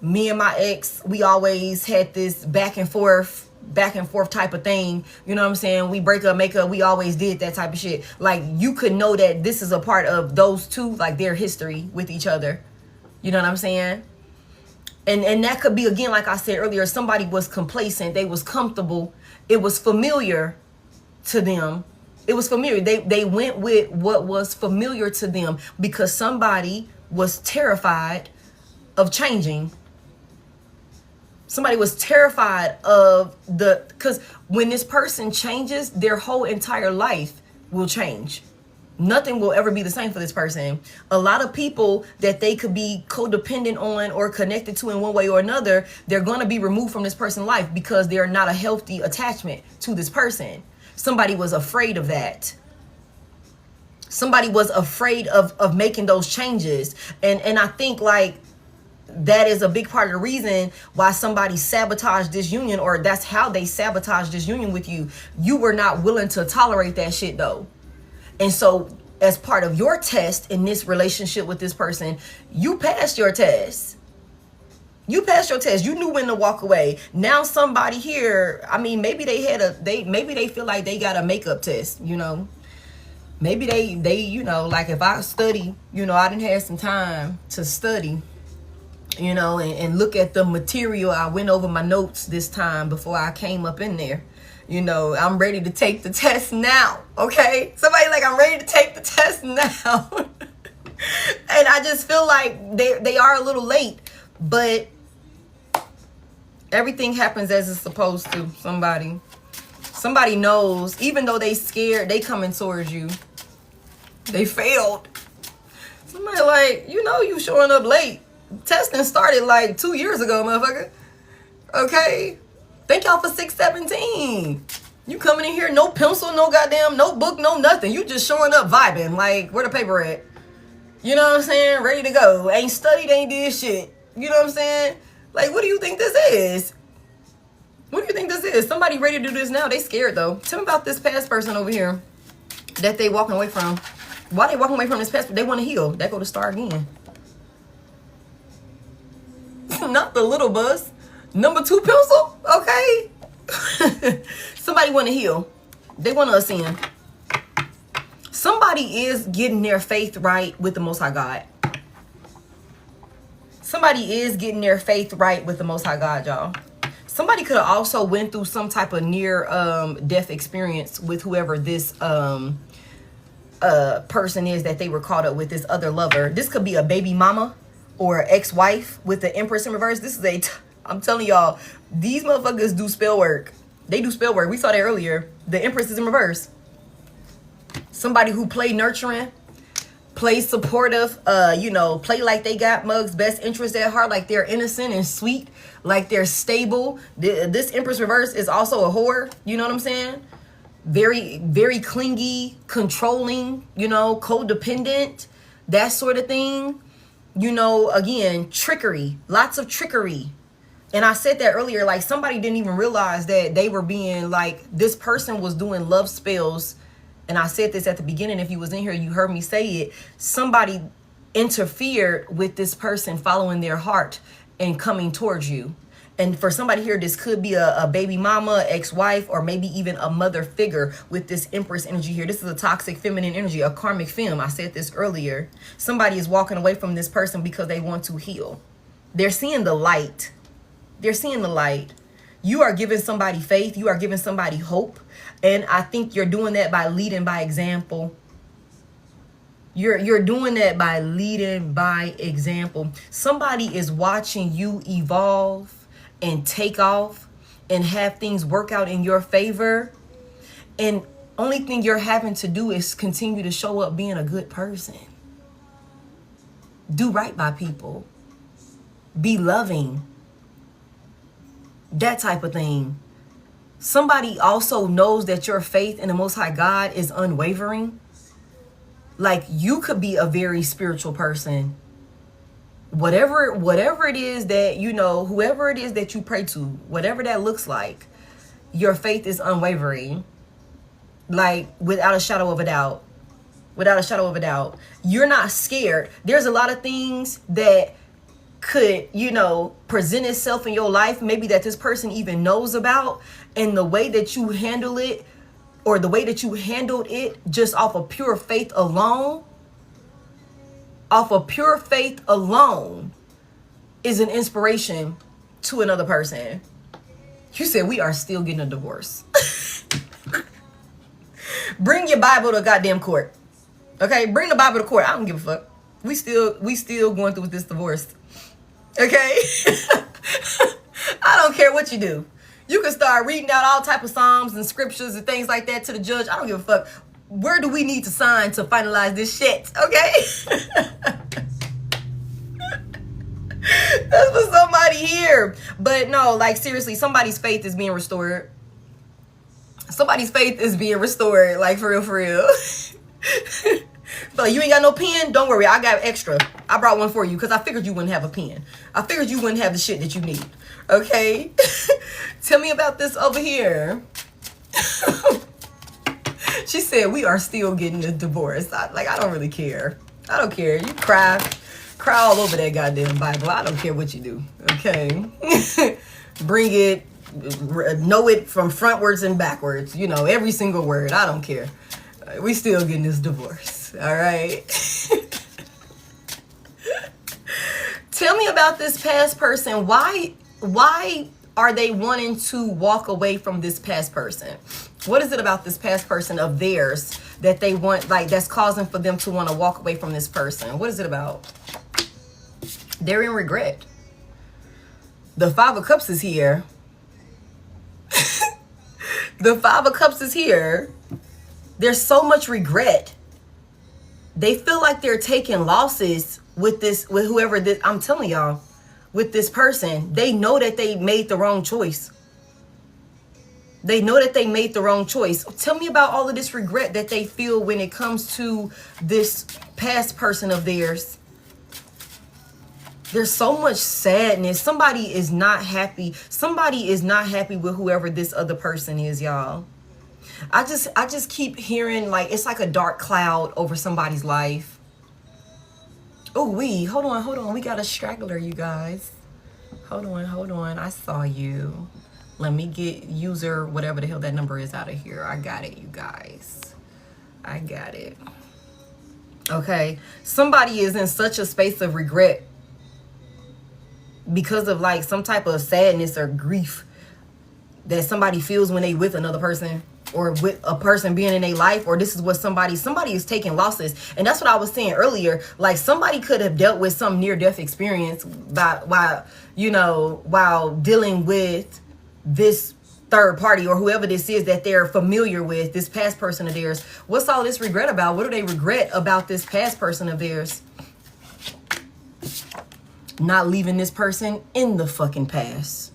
Speaker 1: me and my ex, we always had this back and forth type of thing. You know what I'm saying? We break up, make up, we always did that type of shit. Like you could know that this is a part of those two, like their history with each other. You know what I'm saying? And that could be, again, like I said earlier, somebody was complacent. They was comfortable. It was familiar to them. It was familiar. They went with what was familiar to them because somebody was terrified of changing. Somebody was terrified of because when this person changes, their whole entire life will change. Nothing will ever be the same for this person. A lot of people that they could be codependent on or connected to in one way or another, they're going to be removed from this person's life because they're not a healthy attachment to this person. Somebody was afraid of that. Somebody was afraid of making those changes. And I think like that is a big part of the reason why somebody sabotaged this union, or that's how they sabotaged this union with you. You were not willing to tolerate that shit though. And so as part of your test in this relationship with this person, you passed your test. You passed your test. You knew when to walk away. Now somebody here, I mean, maybe maybe they feel like they got a makeup test, you know. Maybe they, you know, like if I study, you know, I didn't have some time to study, you know, and look at the material. I went over my notes this time before I came up in there. You know, I'm ready to take the test now, okay? Somebody like, I'm ready to take the test now. And I just feel like they are a little late, but everything happens as it's supposed to. Somebody knows, even though they scared, they coming towards you. They failed. Somebody like, you know, you showing up late. Testing started like 2 years ago, motherfucker. Okay? Thank y'all for 617. You coming in here, no pencil, no goddamn notebook, no nothing. You just showing up vibing. Like, where the paper at? You know what I'm saying? Ready to go. Ain't studied, ain't did shit. You know what I'm saying? Like, what do you think this is? What do you think this is? Somebody ready to do this now. They scared though. Tell me about this past person over here that they walking away from. Why they walking away from this past? They want to heal. That go to star again. Not the little bus. Number 2 pencil? Okay. Somebody want to heal. They want to ascend. Somebody is getting their faith right with the Most High God. Somebody is getting their faith right with the Most High God, y'all. Somebody could have also went through some type of near death experience with whoever this person is that they were caught up with, this other lover. This could be a baby mama or ex-wife with the Empress in reverse. This is I'm telling y'all, these motherfuckers do spell work. They do spell work. We saw that earlier. The Empress is in reverse. Somebody who played nurturing. play supportive, play like they got Mug's best interest at heart, like they're innocent and sweet, like they're stable. This Empress reverse is also a whore, you know what I'm saying? Very, very clingy, controlling, codependent, that sort of thing. Again, trickery, lots of trickery. And I said that earlier, like somebody didn't even realize that they were being like, this person was doing love spells. And I said this at the beginning. If you was in here, you heard me say it. Somebody interfered with this person following their heart and coming towards you. And for somebody here, this could be a baby mama, ex-wife, or maybe even a mother figure with this Empress energy here. This is a toxic feminine energy, a karmic femme. I said this earlier. Somebody is walking away from this person because they want to heal. They're seeing the light. They're seeing the light. You are giving somebody faith. You are giving somebody hope. And I think you're doing that by leading by example. You're doing that by leading by example. Somebody is watching you evolve and take off and have things work out in your favor. And only thing you're having to do is continue to show up being a good person. Do right by people. Be loving. That type of thing. Somebody also knows that your faith in the Most High God is unwavering. Like you could be a very spiritual person. Whatever it is that, whoever it is that you pray to, whatever that looks like, your faith is unwavering. Like without a shadow of a doubt. Without a shadow of a doubt. You're not scared. There's a lot of things that could, present itself in your life, maybe that this person even knows about, and the way that you handle it, or the way that you handled it just off of pure faith alone, is an inspiration to another person. You said we are still getting a divorce. Bring your Bible to goddamn court. Okay, bring the Bible to court. I don't give a fuck. We still going through with this divorce. Okay? I don't care what you do. You can start reading out all type of psalms and scriptures and things like that to the judge. I don't give a fuck. Where do we need to sign to finalize this shit? Okay? That's for somebody here. But no, like seriously, somebody's faith is being restored. Somebody's faith is being restored. Like for real, for real. But you ain't got no pen? Don't worry, I got extra. I brought one for you because I figured you wouldn't have a pen. I figured you wouldn't have the shit that you need. Okay? Tell me about this over here. She said we are still getting a divorce. I don't really care. I don't care. You cry all over that goddamn Bible. I don't care what you do. Okay? Bring it. Know it from frontwards and backwards. Every single word. I don't care. We still getting this divorce. All right. Tell me about this past person. Why are they wanting to walk away from this past person? What is it about this past person of theirs that they want, that's causing for them to want to walk away from this person? What is it about? They're in regret. The Five of Cups is here. The Five of Cups is here. There's so much regret. They feel like they're taking losses with whoever this, I'm telling y'all, with this person. They know that they made the wrong choice. They know that they made the wrong choice. Tell me about all of this regret that they feel when it comes to this past person of theirs. There's so much sadness. Somebody is not happy. Somebody is not happy with whoever this other person is, y'all. I just keep hearing it's like a dark cloud over somebody's life. Oh, hold on. We got a straggler, you guys. Hold on. I saw you. Let me get user, whatever the hell that number is, out of here. I got it, you guys. I got it. Okay. Somebody is in such a space of regret because of some type of sadness or grief that somebody feels when they with another person, or with a person being in their life, or this is what somebody is taking losses. And that's what I was saying earlier. Somebody could have dealt with some near-death experience while dealing with this third party or whoever this is that they're familiar with, this past person of theirs. What's all this regret about? What do they regret about this past person of theirs? Not leaving this person in the fucking past.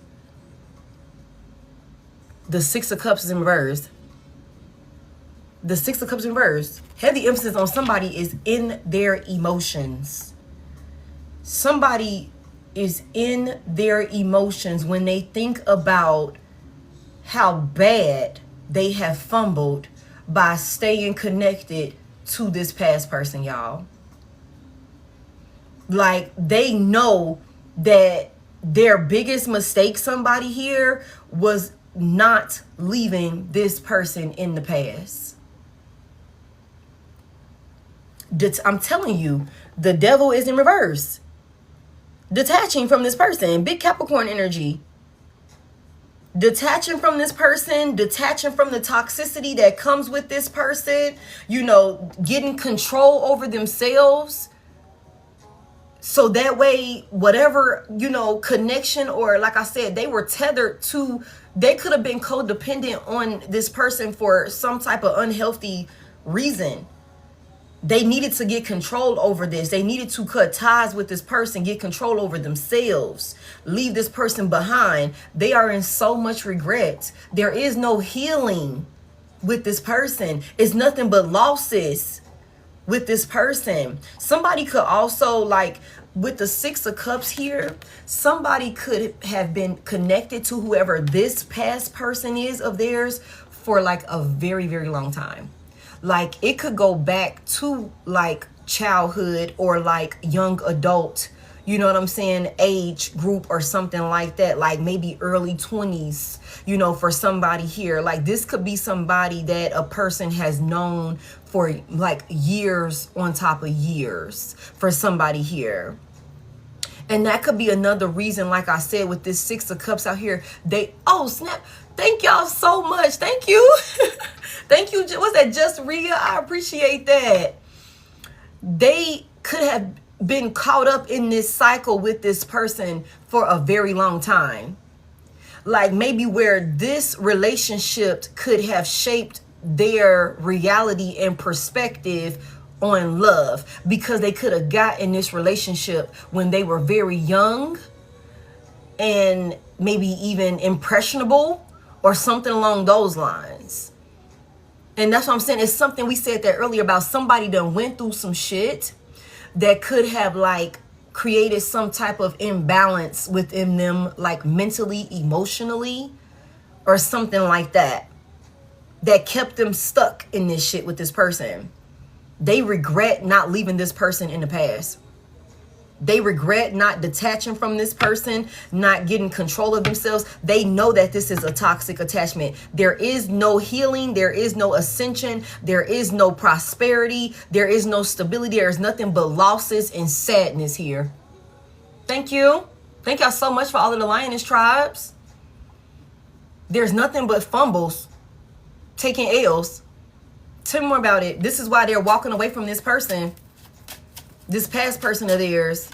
Speaker 1: The Six of Cups is in reverse. The Six of Cups in reverse. Heavy emphasis on somebody is in their emotions. Somebody is in their emotions when they think about how bad they have fumbled by staying connected to this past person, y'all. Like, they know that their biggest mistake, somebody here, was not leaving this person in the past. I'm telling you, the devil is in reverse. Detaching from this person. Big Capricorn energy. Detaching from this person, detaching from the toxicity that comes with this person, you know, getting control over themselves. So that way, whatever, you know, connection, or like I said, they were tethered to, they could have been codependent on this person for some type of unhealthy reason. They needed to get control over this. They needed to cut ties with this person, get control over themselves, leave this person behind. They are in so much regret. There is no healing with this person. It's nothing but losses with this person. Somebody could also, like with the Six of Cups here, somebody could have been connected to whoever this past person is of theirs for like a very, very long time. Like, it could go back to like childhood or like young adult, you know what I'm saying, age group or something like that, like maybe early 20s, you know, for somebody here. Like, this could be somebody that a person has known for like years on top of years for somebody here. And that could be another reason, like I said, with this Six of Cups out here, they, oh snap, thank y'all so much. Thank you. Thank you. What's that, Just Ria? I appreciate that. They could have been caught up in this cycle with this person for a very long time. Like, maybe where this relationship could have shaped their reality and perspective on love, because they could have got in this relationship when they were very young and maybe even impressionable or something along those lines. And that's what I'm saying. It's something we said that earlier about somebody that went through some shit that could have like created some type of imbalance within them, like mentally, emotionally, or something like that, that kept them stuck in this shit with this person. They regret not leaving this person in the past. They regret not detaching from this person, not getting control of themselves. They know that this is a toxic attachment. There is no healing. There is no ascension. There is no prosperity. There is no stability. There is nothing but losses and sadness here. Thank you. Thank y'all so much for all of the Lioness tribes. There's nothing but fumbles, taking L's. Tell me more about it. This is why they're walking away from this person. This past person of theirs.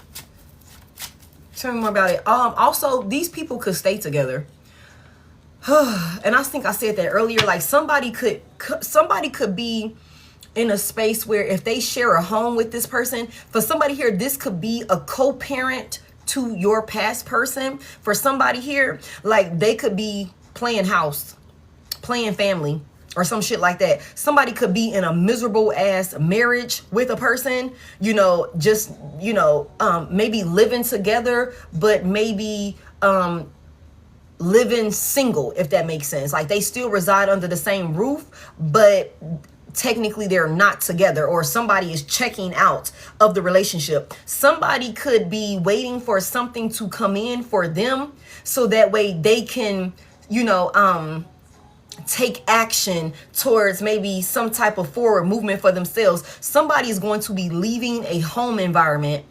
Speaker 1: Tell me more about it. Also, these people could stay together. And I think I said that earlier. Like, somebody could be in a space where if they share a home with this person, for somebody here, this could be a co-parent to your past person. For somebody here, like, they could be playing house, playing family, or some shit like that. Somebody could be in a miserable ass marriage with a person, you know, just, you know, maybe living together, but maybe living single, if that makes sense. Like, they still reside under the same roof, but technically they're not together, or somebody is checking out of the relationship. Somebody could be waiting for something to come in for them so that way they can, you know, take action towards maybe some type of forward movement for themselves. Somebody is going to be leaving a home environment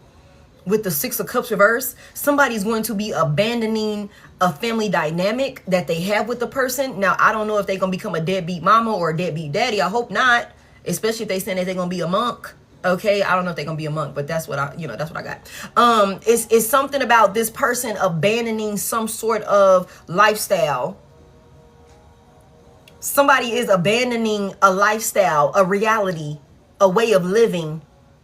Speaker 1: with the Six of Cups reverse. Somebody's going to be abandoning a family dynamic that they have with the person. Now, I don't know if they're going to become a deadbeat mama or a deadbeat daddy. I hope not, especially if they saying that they're going to be a monk. Okay, I don't know if they're going to be a monk, but that's what I, you know, that's what I got. It's something about this person abandoning some sort of lifestyle Somebody is abandoning a lifestyle, a reality, a way of living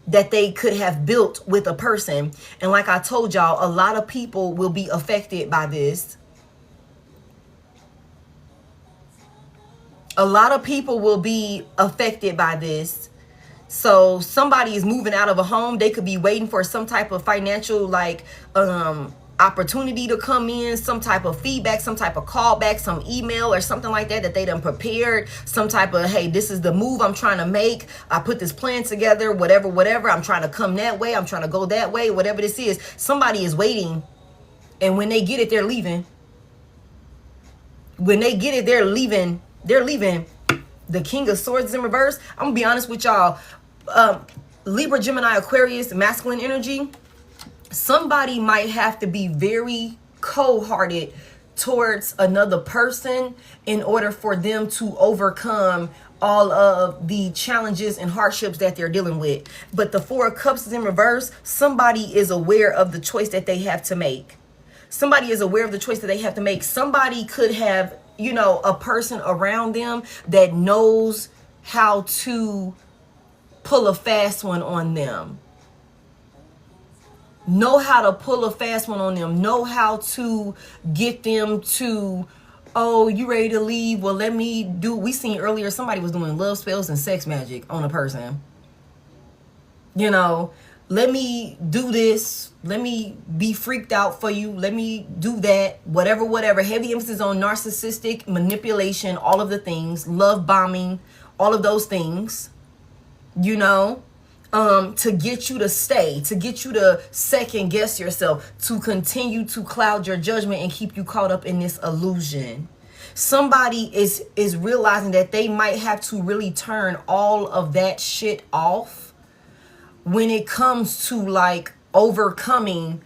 Speaker 1: that they could have built with a person. And like I told y'all, a lot of people will be affected by this. A lot of people will be affected by this. So somebody is moving out of a home. They could be waiting for some type of financial like opportunity to come in, some type of feedback, some type of callback, some email or something like that they done prepared, some type of, hey, this is the move I'm trying to make. I put this plan together, whatever. I'm trying to come that way. I'm trying to go that way, whatever this is. Somebody is waiting. And when they get it, they're leaving. When they get it, they're leaving. They're leaving. The King of Swords in reverse. I'm going to be honest with y'all. Libra, Gemini, Aquarius, masculine energy. Somebody might have to be very cold-hearted towards another person in order for them to overcome all of the challenges and hardships that they're dealing with. But the Four of Cups is in reverse. Somebody is aware of the choice that they have to make. Somebody is aware of the choice that they have to make. Somebody could have, you know, a person around them that knows how to pull a fast one on them. Know how to pull a fast one on them. Know how to get them to, oh, you ready to leave? Well, let me do. We seen earlier somebody was doing love spells and sex magic on a person. You know, let me do this. Let me be freaked out for you. Let me do that. Whatever. Heavy emphasis on narcissistic manipulation, all of the things, love bombing, all of those things, you know. To get you to stay, to get you to second guess yourself, to continue to cloud your judgment and keep you caught up in this illusion. Somebody is realizing that they might have to really turn all of that shit off when it comes to like overcoming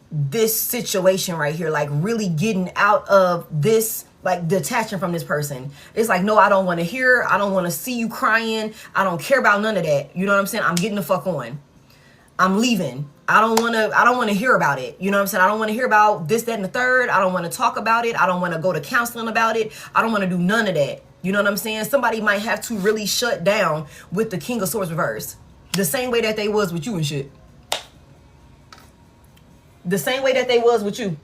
Speaker 1: this situation right here, like really getting out of this, like detaching from this person. It's like, no, I don't want to hear. I don't want to see you crying. I don't care about none of that. You know what I'm saying? I'm getting the fuck on. I'm leaving. I don't want to hear about it. You know what I'm saying? I don't want to hear about this, that, and the third. I don't want to talk about it. I don't want to go to counseling about it. I don't want to do none of that. You know what I'm saying? Somebody might have to really shut down with the King of Swords reverse. The same way that they was with you and shit. The same way that they was with you.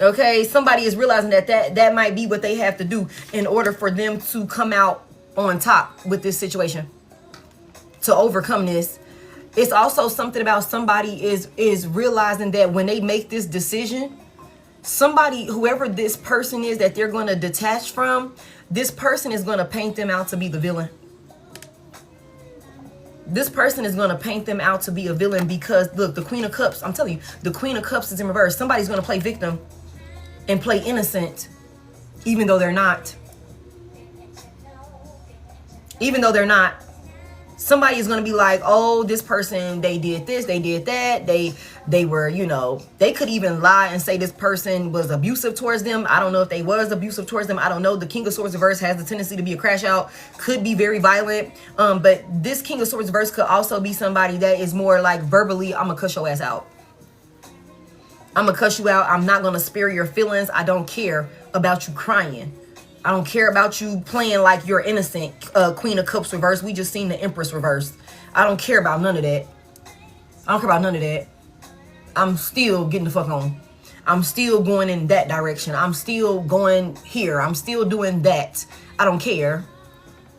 Speaker 1: Okay, somebody is realizing that might be what they have to do in order for them to come out on top with this situation, to overcome this. It's also something about somebody is realizing that when they make this decision, somebody, whoever this person is that they're going to detach from, this person is going to paint them out to be the villain. This person is going to paint them out to be a villain because, look, the Queen of Cups, I'm telling you, the Queen of Cups is in reverse. Somebody's going to play victim and play innocent, even though they're not. Even though they're not. Somebody is going to be like, oh, this person, they did this, they did that. They were, you know, they could even lie and say this person was abusive towards them. I don't know if they was abusive towards them. I don't know. The King of Swords reverse has the tendency to be a crash out, could be very violent. But this King of Swords reverse could also be somebody that is more like verbally, I'm going to cuss your ass out. I'm going to cuss you out. I'm not going to spare your feelings. I don't care about you crying. I don't care about you playing like you're innocent. Queen of Cups reverse. We just seen the Empress reverse. I don't care about none of that. I don't care about none of that. I'm still getting the fuck on. I'm still going in that direction. I'm still going here. I'm still doing that. I don't care.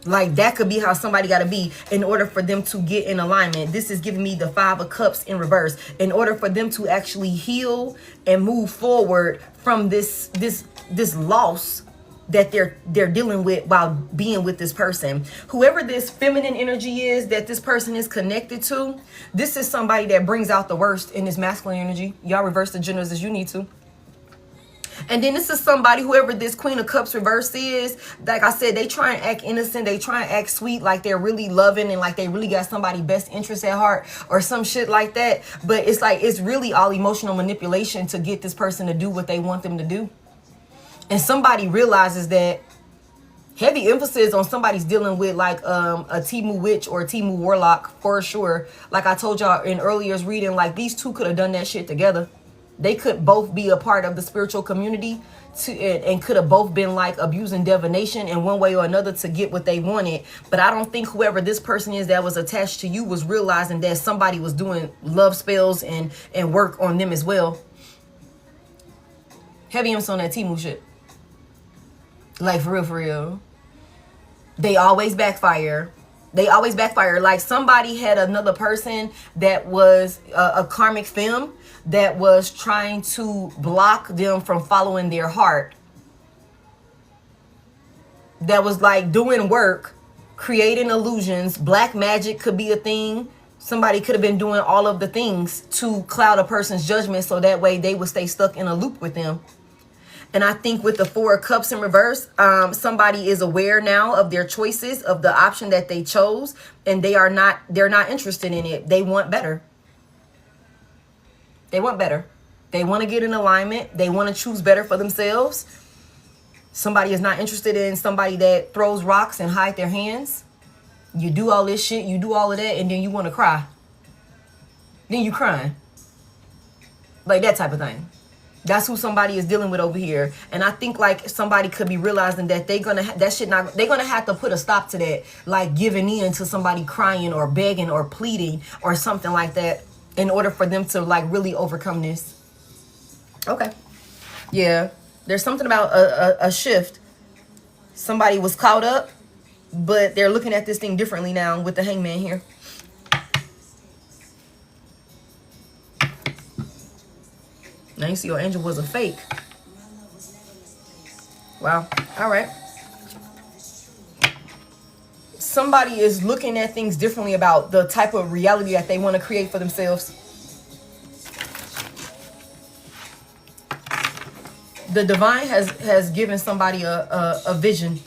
Speaker 1: Like, that could be how somebody got to be in order for them to get in alignment. This is giving me the Five of Cups in reverse. In order for them to actually heal and move forward from this loss that they're dealing with while being with this person. Whoever this feminine energy is that this person is connected to, this is somebody that brings out the worst in this masculine energy. Y'all reverse the genders as you need to. And then this is somebody, whoever this Queen of Cups reverse is, like I said, they try and act innocent. They try and act sweet, like they're really loving and like they really got somebody's best interest at heart or some shit like that. But it's like, it's really all emotional manipulation to get this person to do what they want them to do. And somebody realizes that, heavy emphasis on somebody's dealing with like a Timu witch or a Timu warlock for sure. Like I told y'all in earlier reading, like these two could have done that shit together. They could both be a part of the spiritual community and could have both been like abusing divination in one way or another to get what they wanted. But I don't think whoever this person is that was attached to you was realizing that somebody was doing love spells and work on them as well. Heavy emphasis on that Timu shit. Like, for real, for real. They always backfire. They always backfire. Like, somebody had another person that was a karmic femme that was trying to block them from following their heart. That was like doing work, creating illusions. Black magic could be a thing. Somebody could have been doing all of the things to cloud a person's judgment so that way they would stay stuck in a loop with them. And I think with the Four of Cups in reverse, somebody is aware now of their choices, of the option that they chose, and they're not interested in it. They want better. They want better. They want to get in alignment. They want to choose better for themselves. Somebody is not interested in somebody that throws rocks and hide their hands. You do all this shit, you do all of that, and then you want to cry. Then you crying. Like that type of thing. That's who somebody is dealing with over here. And I think like somebody could be realizing that they're gonna have to put a stop to that, like giving in to somebody crying or begging or pleading or something like that in order for them to like really overcome this. Okay. Yeah. There's something about a shift. Somebody was caught up, but they're looking at this thing differently now with the Hangman here. Now you see your angel was a fake. Wow. All right. Somebody is looking at things differently about the type of reality that they want to create for themselves. The divine has given somebody a vision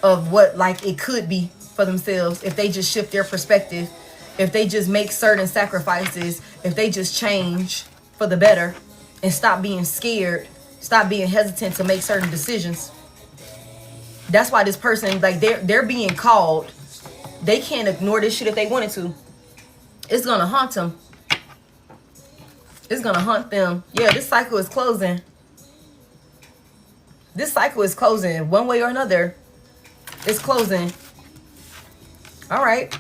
Speaker 1: of what like it could be for themselves if they just shift their perspective, if they just make certain sacrifices, if they just change for the better and stop being scared, stop being hesitant to make certain decisions. That's why this person, like they're being called. They can't ignore this shit if they wanted to. It's gonna haunt them. It's gonna haunt them. Yeah, this cycle is closing. This cycle is closing one way or another. It's closing. All right.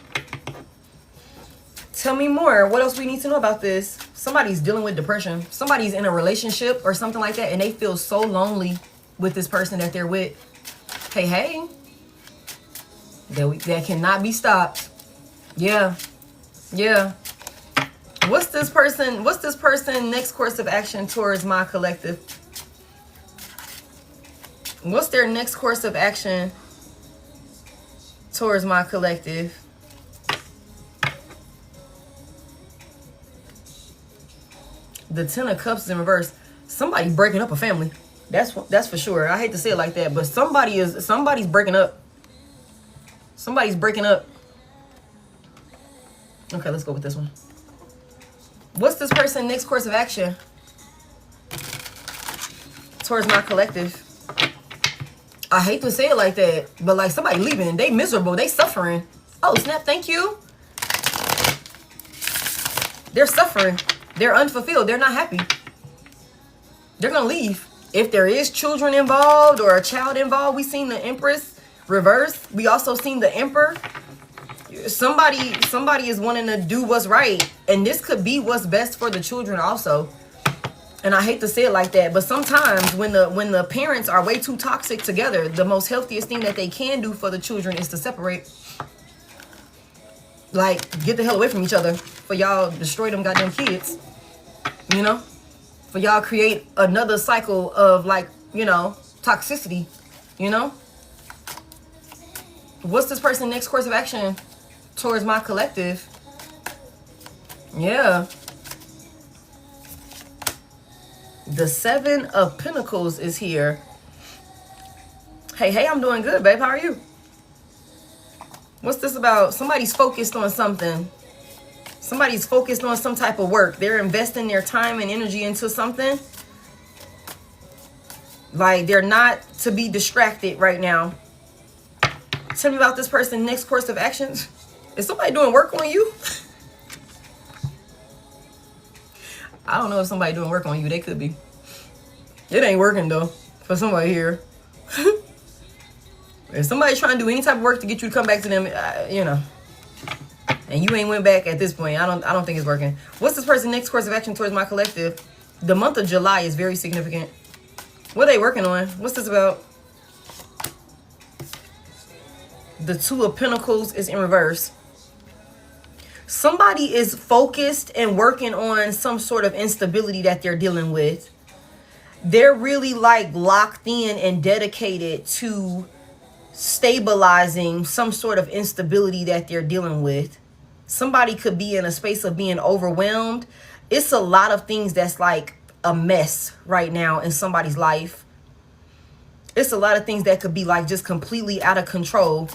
Speaker 1: Tell me more. What else we need to know about this? Somebody's dealing with depression. Somebody's in a relationship or something like that, and they feel so lonely with this person that they're with. Hey, hey. That cannot be stopped. Yeah. Yeah. What's this person next course of action towards my collective? What's their next course of action towards my collective? The Ten of Cups is in reverse. Somebody breaking up a family. That's for sure. I hate to say it like that, but somebody's breaking up. Somebody's breaking up. Okay, let's go with this one. What's this person's next course of action towards my collective? I hate to say it like that, but like somebody leaving. They miserable. They suffering. Oh, snap. Thank you. They're suffering. They're unfulfilled. They're not happy. They're going to leave. If there is children involved or a child involved, we seen the Empress reverse. We also seen the Emperor. Somebody is wanting to do what's right. And this could be what's best for the children also. And I hate to say it like that, but sometimes when the parents are way too toxic together, the most healthiest thing that they can do for the children is to separate. Like, get the hell away from each other. For y'all destroy them goddamn kids. You know? For y'all create another cycle of, like, you know, toxicity. You know? What's this person's next course of action towards my collective? Yeah. The Seven of Pentacles is here. Hey, hey, I'm doing good, babe. How are you? What's this about? Somebody's focused on something. Somebody's focused on some type of work. They're investing their time and energy into something. Like, they're not to be distracted right now. Tell me about this person's next course of actions. Is somebody doing work on you? I don't know if somebody doing work on you. They could be. It ain't working though for somebody here. If somebody's trying to do any type of work to get you to come back to them, you know, and you ain't went back at this point, I don't think it's working. What's this person's next course of action towards my collective? The month of July is very significant. What are they working on? What's this about? The Two of Pentacles is in reverse. Somebody is focused and working on some sort of instability that they're dealing with. They're really like locked in and dedicated to stabilizing some sort of instability that they're dealing with. Somebody could be in a space of being overwhelmed. It's a lot of things that's like a mess right now in somebody's life. It's a lot of things that could be like just completely out of control.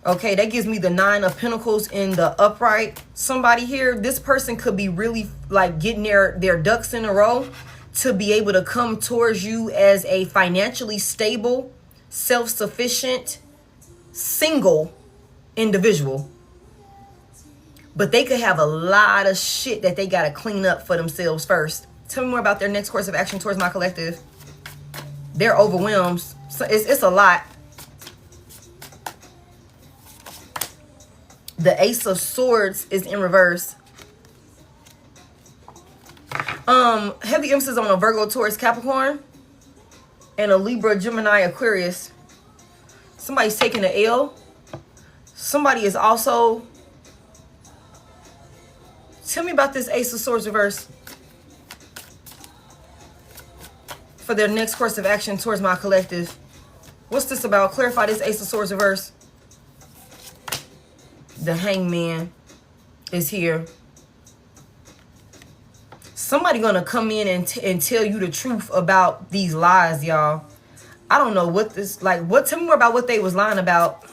Speaker 1: Okay, that gives me the Nine of Pentacles in the upright. Somebody here, this person could be really like getting their ducks in a row to be able to come towards you as a financially stable, self-sufficient, single individual. But they could have a lot of shit that they got to clean up for themselves first. Tell me more about their next course of action towards my collective. They're overwhelmed. So it's a lot. The Ace of Swords is in reverse. Heavy emphasis on a Virgo, Taurus, Capricorn, and a Libra, Gemini, Aquarius. Somebody's taking an L. Somebody is also... Tell me about this Ace of Swords reverse for their next course of action towards my collective. What's this about? Clarify this Ace of Swords reverse. The Hangman is here. Somebody gonna come in and tell you the truth about these lies, y'all. I don't know what this, like, what, tell me more about what they was lying about.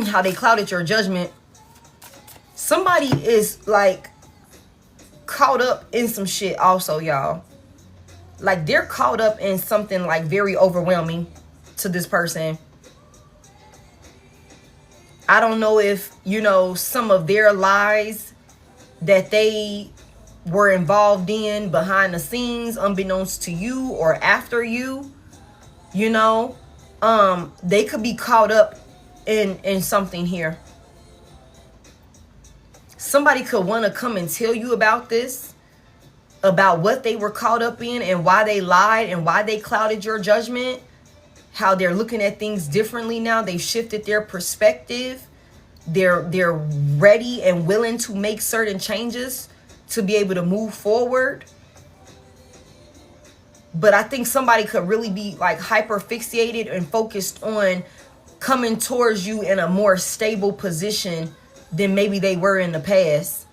Speaker 1: How they clouded your judgment. Somebody is like caught up in some shit also, y'all. Like they're caught up in something like very overwhelming to this person. I don't know if, you know, some of their lies that they were involved in behind the scenes, unbeknownst to you or after you, you know, they could be caught up in something here. Somebody could want to come and tell you about this, about what they were caught up in and why they lied and why they clouded your judgment. How they're looking at things differently now. They've shifted their perspective. They're ready and willing to make certain changes to be able to move forward. But I think somebody could really be like hyper fixated and focused on coming towards you in a more stable position than maybe they were in the past.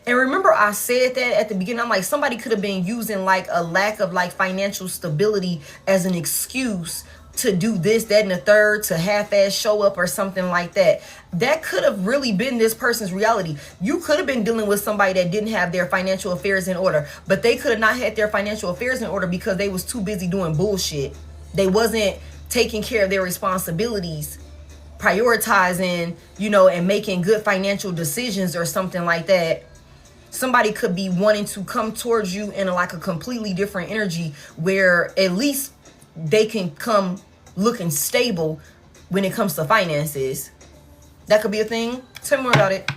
Speaker 1: And remember I said that at the beginning, I'm like, somebody could have been using like a lack of like financial stability as an excuse to do this, that, and the third, to half-ass show up or something like that. That could have really been this person's reality. You could have been dealing with somebody that didn't have their financial affairs in order, but they could have not had their financial affairs in order because they was too busy doing bullshit. They wasn't taking care of their responsibilities, prioritizing, you know, and making good financial decisions or something like that. Somebody could be wanting to come towards you in like a completely different energy where at least they can come looking stable when it comes to finances. That could be a thing. Tell me more about it.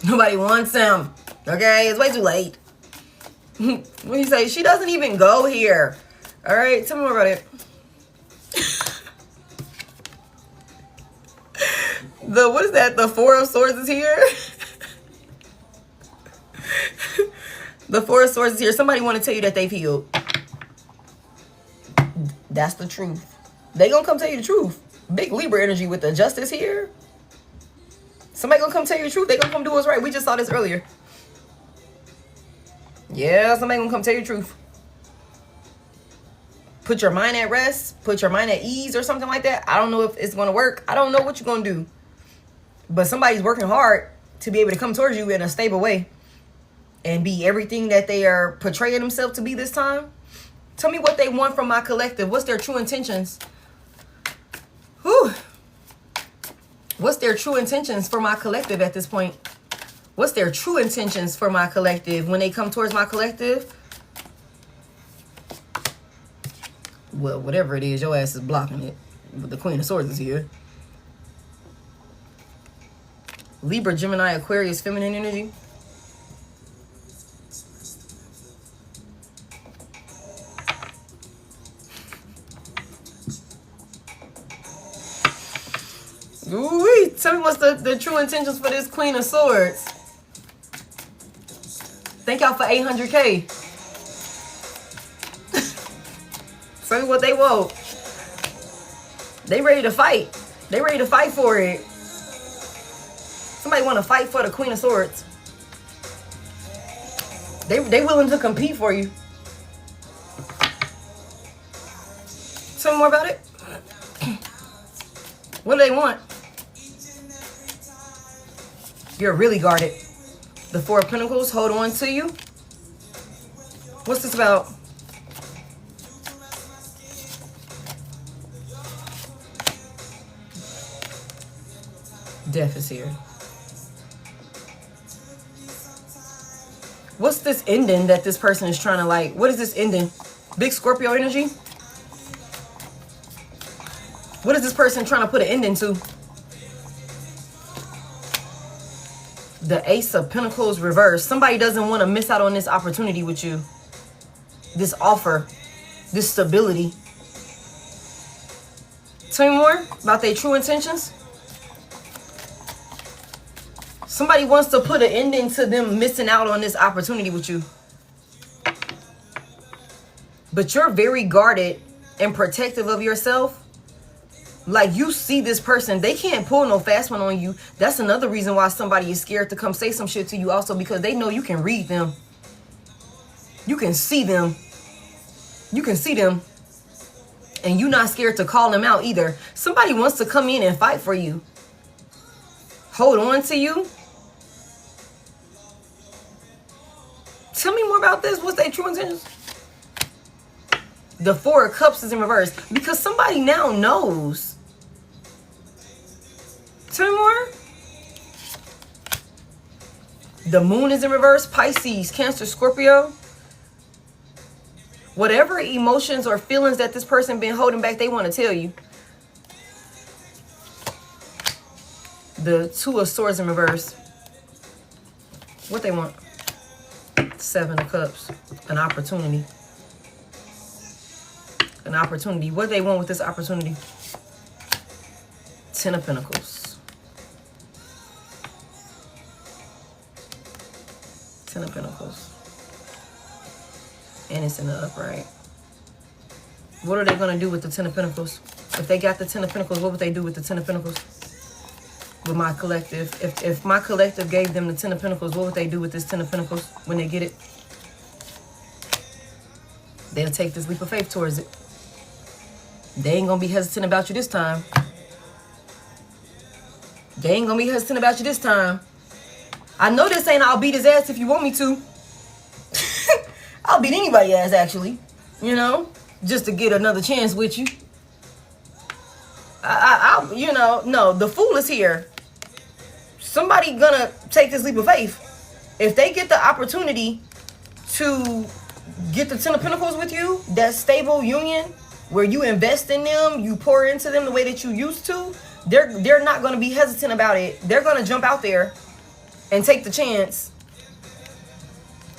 Speaker 1: Nobody wants him. Okay, it's way too late. When you say she doesn't even go here. All right, tell me more about it. What is that? The Four of Swords is here. The Four of Swords is here. Somebody want to tell you that they've healed. That's the truth. They gonna come tell you the truth. Big Libra energy with the Justice here. Somebody gonna come tell you the truth. They gonna come do what's right. We just saw this earlier. Yeah, somebody gonna come tell you the truth. Put your mind at rest. Put your mind at ease or something like that. I don't know if it's gonna work. I don't know what you're gonna do. But somebody's working hard to be able to come towards you in a stable way and be everything that they are portraying themselves to be this time. Tell me what they want from my collective. What's their true intentions? Whew. What's their true intentions for my collective at this point? What's their true intentions for my collective when they come towards my collective? Well, whatever it is, your ass is blocking it. But the Queen of Swords is here. Libra, Gemini, Aquarius, feminine energy. Ooh-wee. Tell me what's the true intentions for this Queen of Swords. Thank y'all for 800K. Tell me what they want. They ready to fight. They ready to fight for it. Somebody want to fight for the Queen of Swords. They willing to compete for you. Tell me more about it. What do they want? You're really guarded. The Four of Pentacles, hold on to you. What's this about? Death is here. What's this ending that this person is trying to like? What is this ending? Big Scorpio energy? What is this person trying to put an ending to? The Ace of Pentacles reversed. Somebody doesn't want to miss out on this opportunity with you. This offer. This stability. Tell me more about their true intentions. Somebody wants to put an ending to them missing out on this opportunity with you. But you're very guarded and protective of yourself. Like, you see this person, they can't pull no fast one on you. That's another reason why somebody is scared to come say some shit to you also, because they know you can read them. You can see them. You can see them. And you're not scared to call them out either. Somebody wants to come in and fight for you. Hold on to you. Tell me more about this. What's their true intentions? The Four of Cups is in reverse. Because somebody now knows. Tell me more. The Moon is in reverse. Pisces, Cancer, Scorpio. Whatever emotions or feelings that this person been holding back, they want to tell you. The Two of Swords in reverse. What they want? Seven of Cups. An opportunity. An opportunity. What do they want with this opportunity? Ten of Pentacles. Ten of Pentacles. And it's in the upright. What are they going to do with the Ten of Pentacles? If they got the Ten of Pentacles, what would they do with the Ten of Pentacles? With my collective. If my collective gave them the Ten of Pentacles, what would they do with this Ten of Pentacles when they get it? They'll take this leap of faith towards it. They ain't going to be hesitant about you this time. They ain't going to be hesitant about you this time. I know this ain't I'll beat his ass if you want me to. I'll beat anybody's ass, actually. You know? Just to get another chance with you. I'll, you know, no, the Fool is here. Somebody gonna take this leap of faith. If they get the opportunity to get the Ten of Pentacles with you, that stable union where you invest in them, you pour into them the way that you used to, they're not gonna be hesitant about it. They're gonna jump out there and take the chance.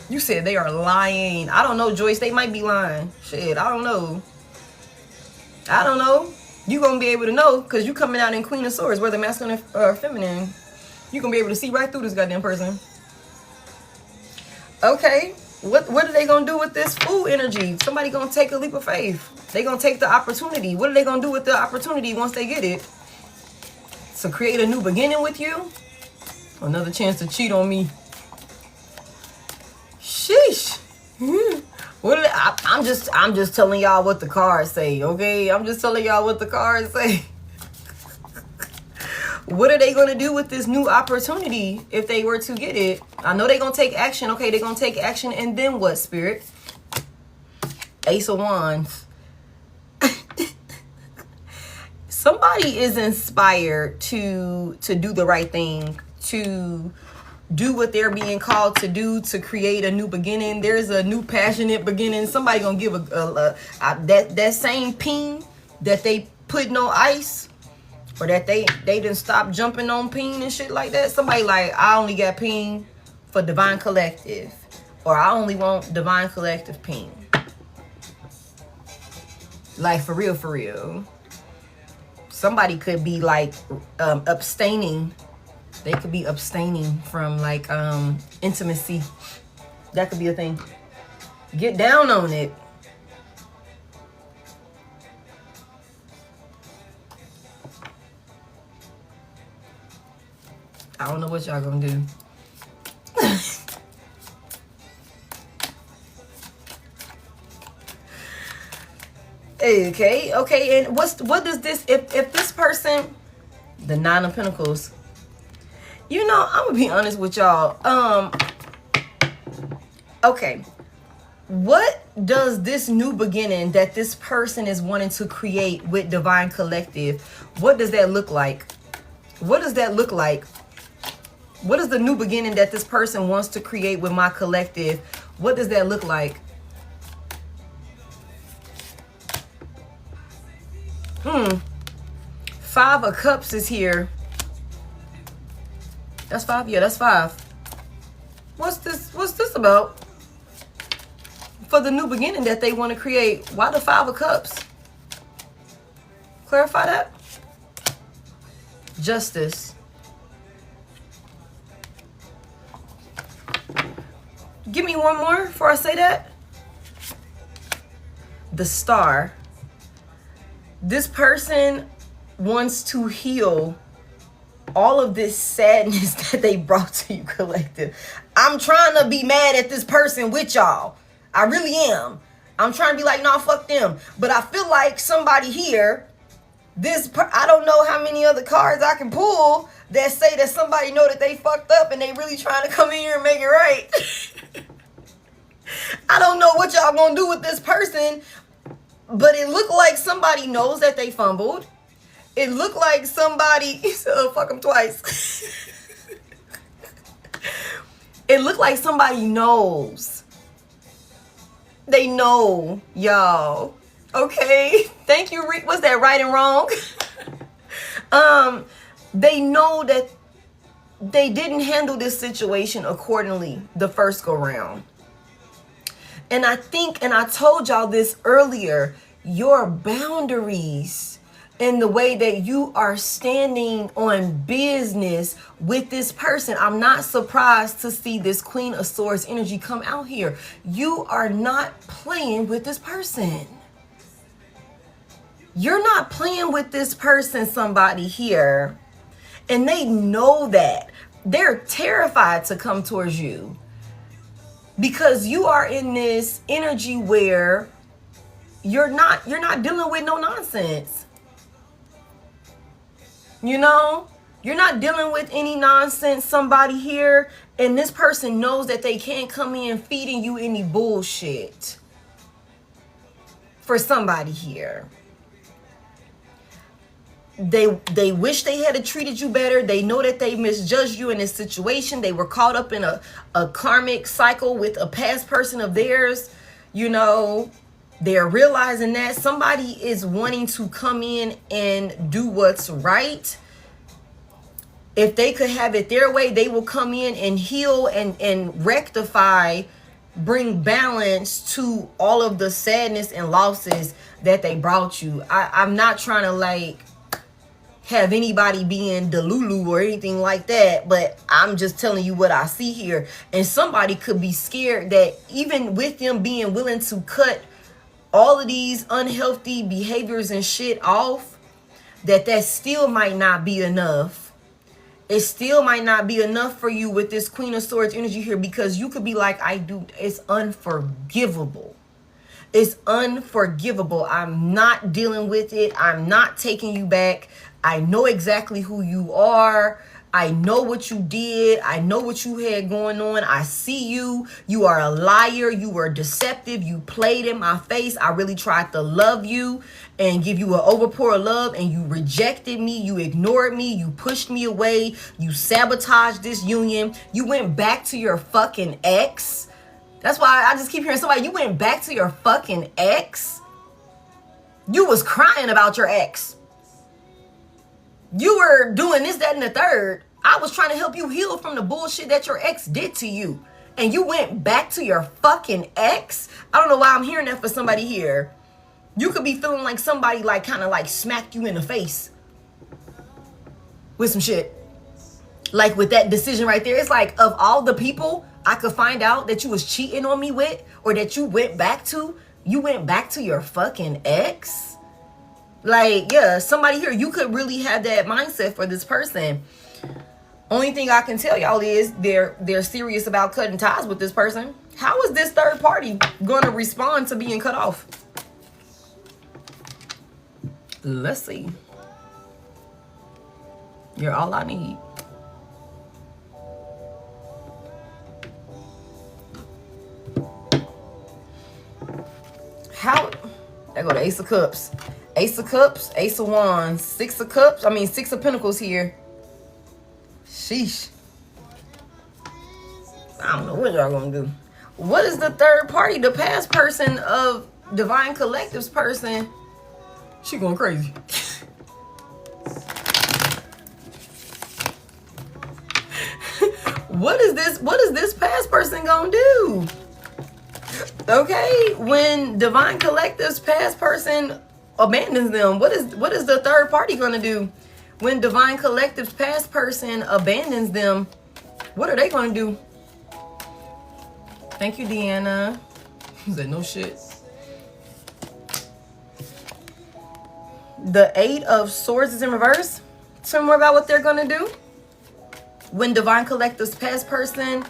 Speaker 1: You said they are lying. I don't know, Joyce. They might be lying. Shit, I don't know. I don't know. You gonna be able to know because you coming out in Queen of Swords, whether masculine or feminine. You gonna be able to see right through this goddamn person. Okay. What are they gonna do with this Fool energy? Somebody gonna take a leap of faith. They gonna take the opportunity. What are they gonna do with the opportunity once they get it? To create a new beginning with you? Another chance to cheat on me. Sheesh. What I'm just telling y'all what the cards say, okay? I'm just telling y'all what the cards say. What are they going to do with this new opportunity if they were to get it? I know they're going to take action. Okay, they're going to take action. And then what, Spirit? Ace of Wands. somebody is inspired to do the right thing, to do what they're being called to do, to create a new beginning. There's a new passionate beginning. Somebody gonna give that same ping that they putting on ice, or that they didn't stop jumping on ping and shit like that. Somebody like, I only got ping for Divine Collective, or I only want Divine Collective ping. Like, for real, for real. Somebody could be like abstaining. They could be abstaining from like intimacy. That could be a thing. Get down on it. I don't know what y'all gonna do. Okay, and what does this, if this person, the Nine of Pentacles, you know, I'm gonna be honest with y'all. Okay, what does this new beginning that this person is wanting to create with Divine Collective, what does that look like? What does that look like? What is the new beginning that this person wants to create with my collective? What does that look like? Five of Cups is here. That's five? Yeah, that's five. What's this about? For the new beginning that they want to create, why the Five of Cups? Clarify that. Justice. Give me one more before I say that. The Star. This person wants to heal all of this sadness that they brought to you, collective. I'm trying to be mad at this person with y'all. I really am. I'm trying to be like, nah, fuck them. But I feel like somebody here, I don't know how many other cards I can pull that say that somebody know that they fucked up and they really trying to come in here and make it right. I don't know what y'all gonna do with this person, but it looked like somebody knows that they fumbled. It looked like somebody, fuck them twice. It looked like somebody knows. They know, y'all. Okay? Thank you, what's that, right and wrong? They know that they didn't handle this situation accordingly the first go round. And I think, and I told y'all this earlier, your boundaries and the way that you are standing on business with this person. I'm not surprised to see this Queen of Swords energy come out here. You are not playing with this person. You're not playing with this person, somebody here. And they know that. They're terrified to come towards you. Because you are in this energy where you're not dealing with no nonsense. You know, you're not dealing with any nonsense, somebody here, and this person knows that they can't come in feeding you any bullshit. For somebody here. They wish they had treated you better. They know that they misjudged you in this situation. They were caught up in a karmic cycle with a past person of theirs. You know, they're realizing that somebody is wanting to come in and do what's right. If they could have it their way, they will come in and heal and rectify, bring balance to all of the sadness and losses that they brought you. I'm not trying to like have anybody being delulu or anything like that, but I'm just telling you what I see here. And somebody could be scared that even with them being willing to cut all of these unhealthy behaviors and shit off, that still might not be enough. It still might not be enough for you with this Queen of Swords energy here, because you could be like, it's unforgivable. It's unforgivable. I'm not dealing with it. I'm not taking you back. I know exactly who you are. I know what you did. I know what you had going on. I see you. You are a liar. You were deceptive. You played in my face. I really tried to love you and give you an overpour of love, and you rejected me. You ignored me. You pushed me away. You sabotaged this union. You went back to your fucking ex. That's why I just keep hearing somebody, you went back to your fucking ex. You was crying about your ex. You were doing this, that, and the third. I was trying to help you heal from the bullshit that your ex did to you. And you went back to your fucking ex? I don't know why I'm hearing that for somebody here. You could be feeling like somebody like kind of like smacked you in the face with some shit. Like with that decision right there. It's like, of all the people I could find out that you was cheating on me with, or that you went back to, you went back to your fucking ex? Like, yeah, somebody here, you could really have that mindset for this person. Only thing I can tell y'all is they're serious about cutting ties with this person. How is this third party going to respond to being cut off? Let's see. You're all I need. How? There go the Ace of Cups. Ace of Cups, Ace of Wands, Six of Cups. I mean, Six of Pentacles here. Sheesh. I don't know what y'all gonna do. What is the third party? The past person of Divine Collective's person. She going crazy. What is this past person gonna do? Okay, when Divine Collective's past person abandons them, what is the third party gonna do? When Divine Collective's past person abandons them, what are they gonna do? Thank you, Deanna. Said no shit. The Eight of Swords is in reverse. Tell me more about what they're gonna do when Divine Collective's past person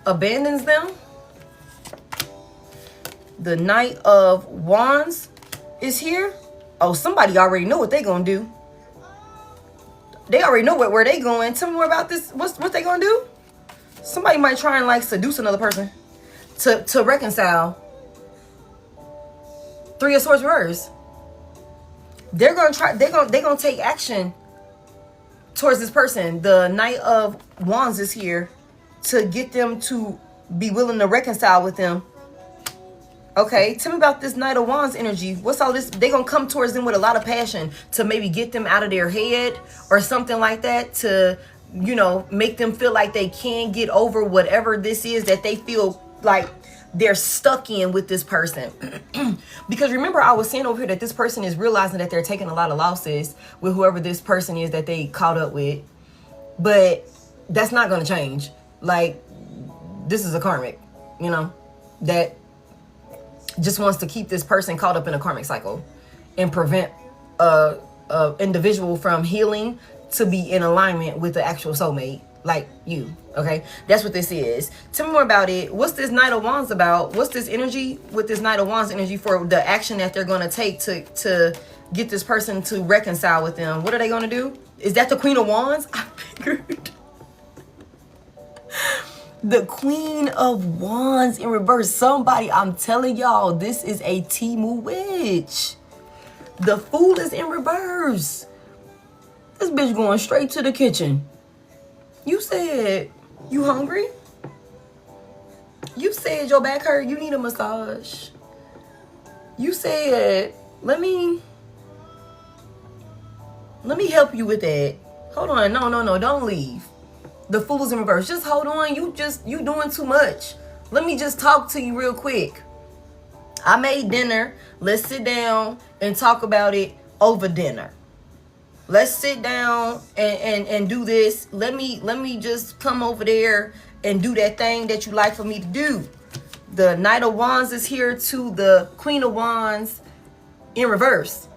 Speaker 1: abandons them. The Knight of Wands is here. Oh, somebody already know what they gonna do. They already know where they going. Tell me more about this. What they gonna do? Somebody might try and like seduce another person to reconcile. Three of Swords reverse. They're gonna try. They're gonna take action towards this person. The Knight of Wands is here to get them to be willing to reconcile with them. Okay, tell me about this Knight of Wands energy. What's all this? They're going to come towards them with a lot of passion to maybe get them out of their head or something like that, to, you know, make them feel like they can get over whatever this is that they feel like they're stuck in with this person. Because remember, I was saying over here that this person is realizing that they're taking a lot of losses with whoever this person is that they caught up with. But that's not going to change. Like, this is a karmic, you know, that just wants to keep this person caught up in a karmic cycle and prevent a individual from healing to be in alignment with the actual soulmate, like you. Okay, that's what this is. Tell me more about it. What's this Knight of Wands about? What's this energy with this Knight of Wands energy for the action that they're going to take to get this person to reconcile with them? What are they going to do? Is that the Queen of Wands? I figured. The Queen of Wands in reverse. Somebody, I'm telling y'all, this is a Temu witch. The Fool is in reverse. This bitch going straight to the kitchen. You said you hungry? You said your back hurt, you need a massage. You said, let me help you with that. Hold on, no, don't leave. The Fool is in reverse. Just hold on. You doing too much. Let me just talk to you real quick. I made dinner. Let's sit down and talk about it over dinner. Let's sit down and do this. Let me just come over there and do that thing that you like for me to do. The Knight of Wands is here to the Queen of Wands in reverse.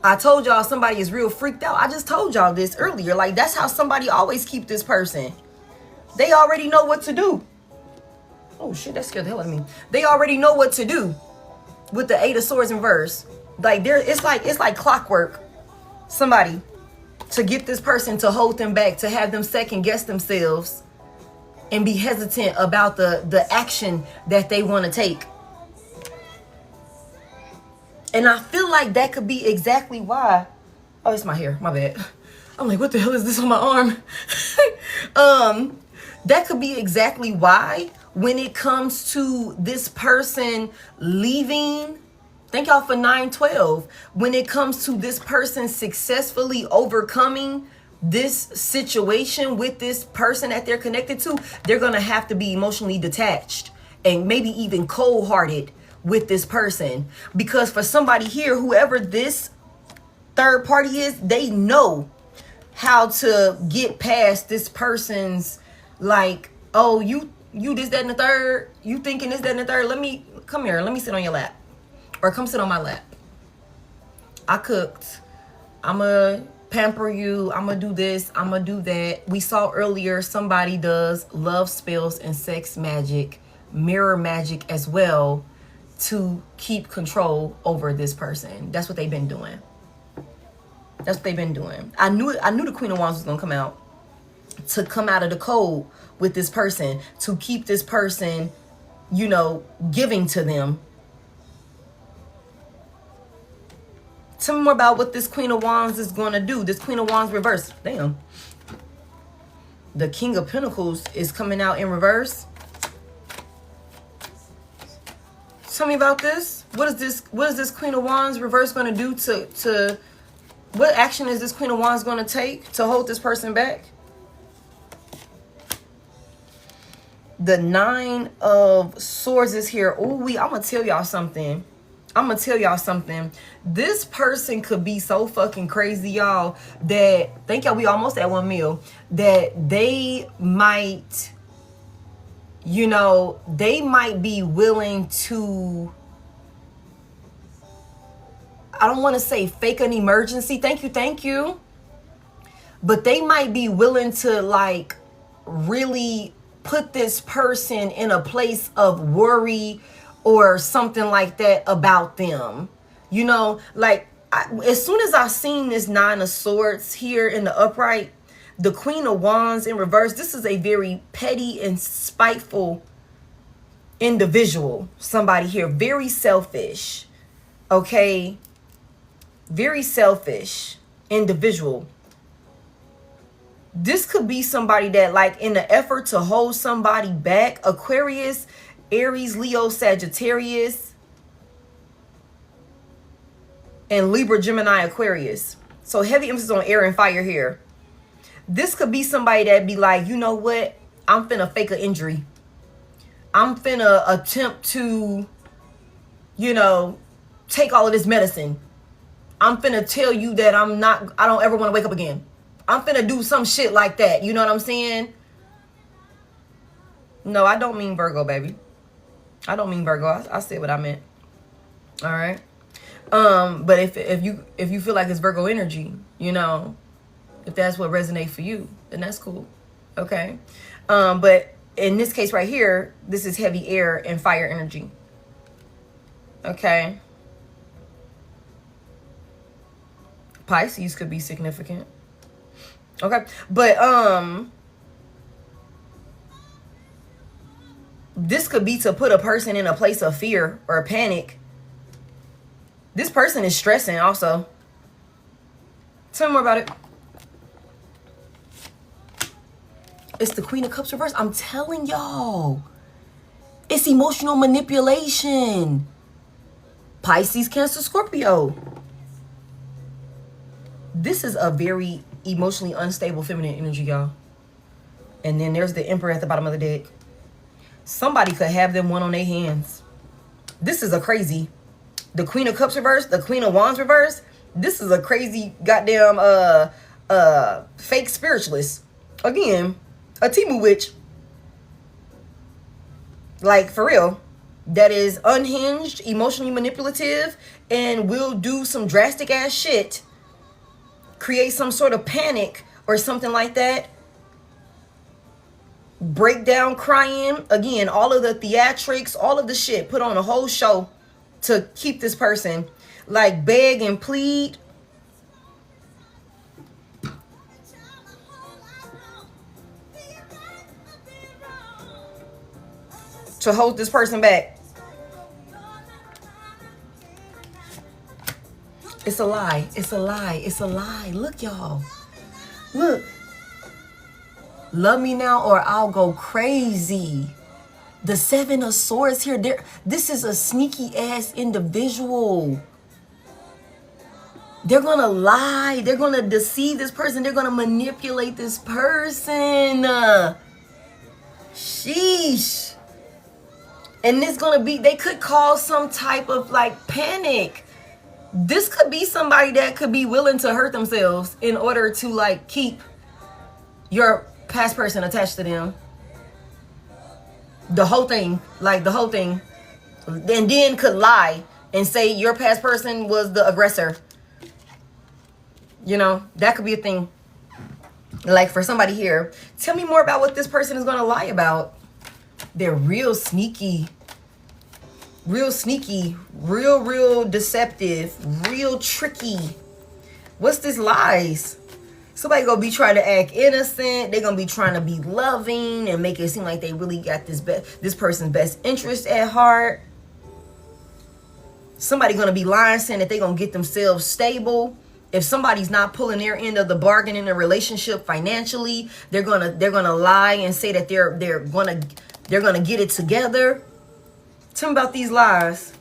Speaker 1: I told y'all somebody is real freaked out. I just told y'all this earlier. Like, that's how somebody always keep this person. They already know what to do. Oh shit, that scared the hell out of me. They already know what to do with the Eight of Swords in reverse. Like, it's like clockwork. Somebody to get this person to hold them back, to have them second guess themselves and be hesitant about the action that they want to take. And I feel like that could be exactly why. Oh, it's my hair. My bad. I'm like, what the hell is this on my arm? That could be exactly why when it comes to this person leaving, thank y'all for 912. When it comes to this person successfully overcoming this situation with this person that they're connected to, they're going to have to be emotionally detached and maybe even cold-hearted with this person. Because for somebody here, whoever this third party is, they know how to get past this person's like, oh, you this, that, and the third. You thinking this, that, and the third. Let me, come here. Let me sit on your lap. Or come sit on my lap. I cooked. I'm going to pamper you. I'm going to do this. I'm going to do that. We saw earlier somebody does love spells and sex magic, mirror magic as well, to keep control over this person. That's what they've been doing. That's what they've been doing. I knew the Queen of Wands was going to come out. To come out of the code with this person. To keep this person, you know, giving to them. Tell me more about what this Queen of Wands is going to do. This Queen of Wands reverse. Damn. The King of Pentacles is coming out in reverse. Tell me about this. What is this Queen of Wands reverse going to do to what action is this Queen of Wands going to take to hold this person back? The Nine of Swords is here. Ooh, I'm going to tell y'all something. This person could be so fucking crazy, y'all, that, thank y'all, we almost at 1 mil, that they might, you know, they might be willing to, I don't want to say fake an emergency. Thank you. But they might be willing to like really put this person in a place of worry or something like that about them. You know, like as soon as I seen this Nine of Swords here in the upright, the Queen of Wands in reverse, this is a very petty and spiteful individual. Somebody here, very selfish. Okay. Very selfish individual. This could be somebody that, like, in the effort to hold somebody back, Aquarius, Aries, Leo, Sagittarius, and Libra, Gemini, Aquarius. So heavy emphasis on air and fire here. This could be somebody that be like, you know what? I'm finna fake an injury. I'm finna attempt to, you know, take all of this medicine. I'm finna tell you that I don't ever want to wake up again. I'm finna do some shit like that. You know what I'm saying? No, I don't mean Virgo, baby. I don't mean Virgo. I said what I meant. All right. But if you feel like it's Virgo energy, you know, if that's what resonates for you, then that's cool. Okay. But in this case right here, this is heavy air and fire energy. Okay. Pisces could be significant. Okay. But this could be to put a person in a place of fear or panic. This person is stressing also. Tell me more about it. It's the Queen of Cups reverse. I'm telling y'all. It's emotional manipulation. Pisces, Cancer, Scorpio. This is a very emotionally unstable feminine energy, y'all. And then there's the Emperor at the bottom of the deck. Somebody could have them one on their hands. This is a crazy. The Queen of Cups reverse, the Queen of Wands reverse. This is a crazy goddamn fake spiritualist. Again, a Timu witch. Like, for real. That is unhinged, emotionally manipulative, and will do some drastic ass shit. Create some sort of panic or something like that. Breakdown, crying. Again, all of the theatrics, all of the shit. Put on a whole show to keep this person, like, beg and plead. to hold this person back. It's a lie. It's a lie. It's a lie. Look, y'all. Look. Love me now or I'll go crazy. The Seven of Swords here. This is a sneaky ass individual. They're going to lie. They're going to deceive this person. They're going to manipulate this person. Sheesh. And it's going to be, they could cause some type of like panic. This could be somebody that could be willing to hurt themselves in order to like keep your past person attached to them. The whole thing, like the whole thing. And then could lie and say your past person was the aggressor. You know, that could be a thing. Like for somebody here, tell me more about what this person is going to lie about. They're real sneaky. Real sneaky, real deceptive, real tricky. What's this lies? Somebody gonna be trying to act innocent. They're gonna be trying to be loving and make it seem like they really got this person's best interest at heart. Somebody gonna be lying, saying that they're gonna get themselves stable. If somebody's not pulling their end of the bargain in a relationship financially, they're gonna lie and say that they're gonna get it together. Tell me about these lies.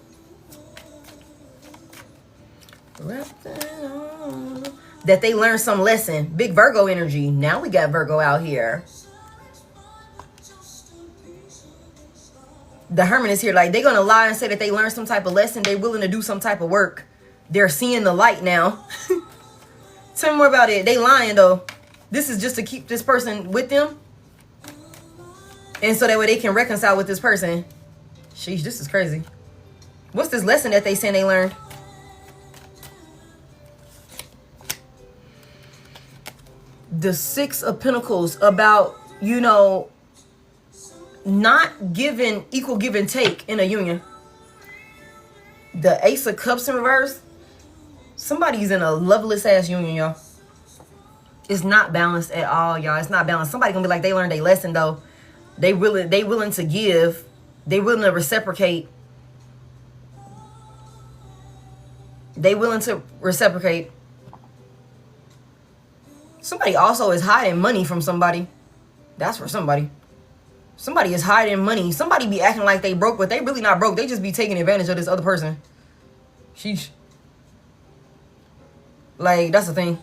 Speaker 1: That they learned some lesson. Big Virgo energy. Now we got Virgo out here. The Hermit is here. Like they're going to lie and say that they learned some type of lesson. They're willing to do some type of work. They're seeing the light now. Tell me more about it. They lying though. This is just to keep this person with them. And so that way they can reconcile with this person. Sheesh, this is crazy. What's this lesson that they saying they learned? The Six of Pentacles about, you know, not giving equal give and take in a union. The Ace of Cups in reverse. Somebody's in a loveless ass union, y'all. It's not balanced at all, y'all. It's not balanced. Somebody gonna be like, they learned a lesson though. They willing to give. They willing to reciprocate. They willing to reciprocate. Somebody also is hiding money from somebody. That's for somebody. Somebody is hiding money. Somebody be acting like they broke, but they really not broke. They just be taking advantage of this other person. Sheesh. Like, that's the thing.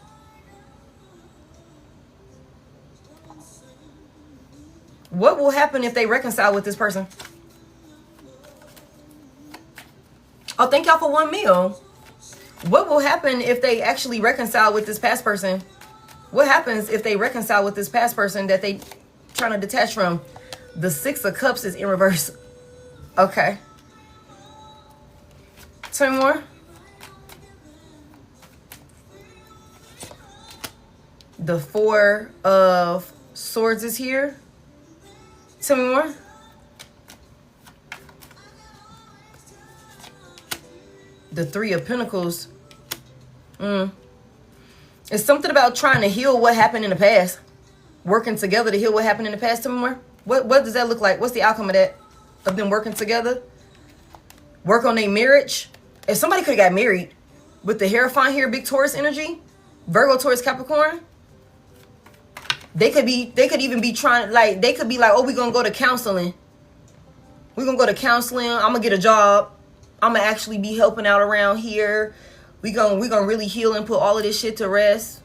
Speaker 1: What will happen if they reconcile with this person? Oh, thank y'all for 1 meal. What will happen if they actually reconcile with this past person? What happens if they reconcile with this past person that they trying to detach from? The Six of Cups is in reverse. Okay. Tell me more. The Four of Swords is here. Tell me more. The Three of Pentacles. It's something about trying to heal what happened in the past. Working together to heal what happened in the past. Tell me more. What does that look like? What's the outcome of that? Of them working together? Work on their marriage? If somebody could have got married with the Hierophant here, big Taurus energy, Virgo, Taurus, Capricorn, they could even be trying, like, they could be like, oh, we're going to go to counseling. We're going to go to counseling. I'm going to get a job. I'm going to actually be helping out around here. We're gonna really heal and put all of this shit to rest.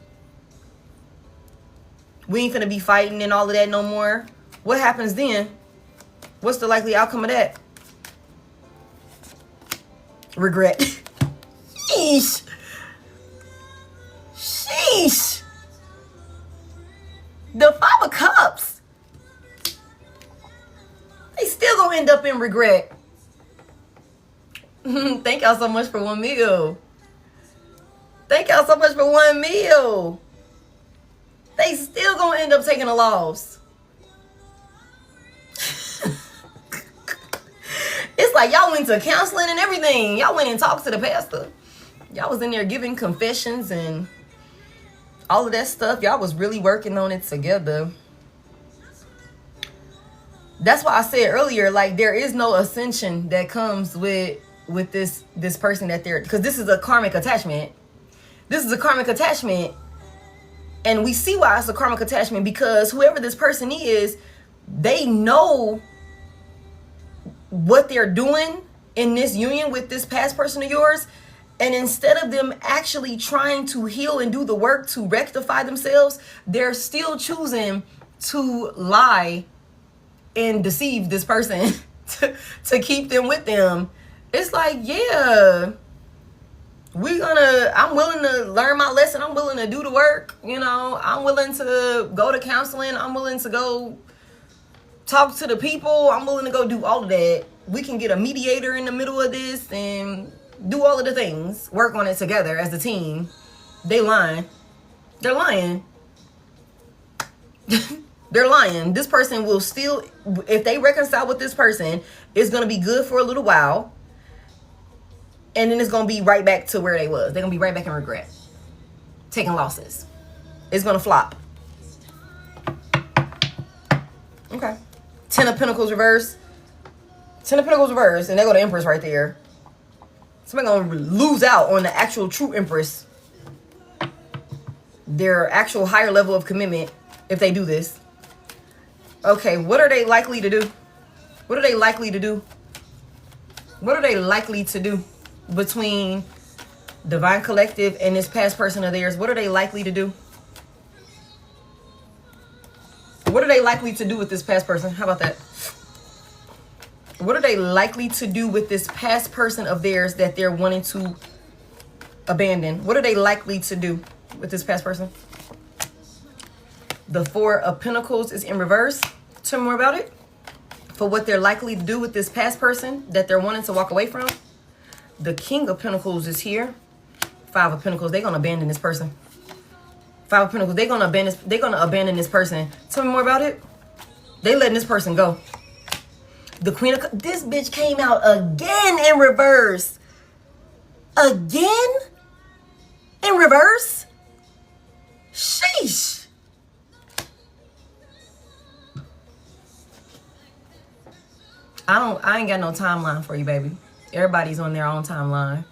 Speaker 1: We ain't gonna be fighting and all of that no more. What happens then? What's the likely outcome of that? Regret. Sheesh. Sheesh. The Five of Cups. They still gonna end up in regret. Thank y'all so much for 1 meal. Thank y'all so much for 1 meal. They still gonna end up taking a loss. It's like y'all went to counseling and everything. Y'all went and talked to the pastor. Y'all was in there giving confessions and all of that stuff. Y'all was really working on it together. That's why I said earlier, like, there is no ascension that comes with this person that they're, because this is a karmic attachment. This is a karmic attachment. And we see why it's a karmic attachment, because whoever this person is, they know what they're doing in this union with this past person of yours. And instead of them actually trying to heal and do the work to rectify themselves, they're still choosing to lie and deceive this person to keep them with them. It's like, yeah, I'm willing to learn my lesson. I'm willing to do the work. You know, I'm willing to go to counseling. I'm willing to go talk to the people. I'm willing to go do all of that. We can get a mediator in the middle of this and do all of the things. Work on it together as a team. They lying. They're lying. They're lying. This person will still, if they reconcile with this person, it's going to be good for a little while. And then it's going to be right back to where they was. They're going to be right back in regret. Taking losses. It's going to flop. Okay. 10 of Pentacles reverse. 10 of Pentacles reverse. And there go the Empress right there. Somebody going to lose out on the actual true Empress. Their actual higher level of commitment if they do this. Okay, what are they likely to do? What are they likely to do? What are they likely to do between Divine Collective and this past person of theirs? What are they likely to do? What are they likely to do with this past person? How about that? What are they likely to do with this past person of theirs that they're wanting to abandon? What are they likely to do with this past person? The 4 of Pentacles is in reverse. Tell me more about it. For what they're likely to do with this past person that they're wanting to walk away from. The King of Pentacles is here. 5 of Pentacles. They're going to abandon this person. 5 of Pentacles. They're going to abandon this person. Tell me more about it. They letting this person go. The Queen of... This bitch came out again in reverse. Again? In reverse? Sheesh. I ain't got no timeline for you, baby. Everybody's on their own timeline.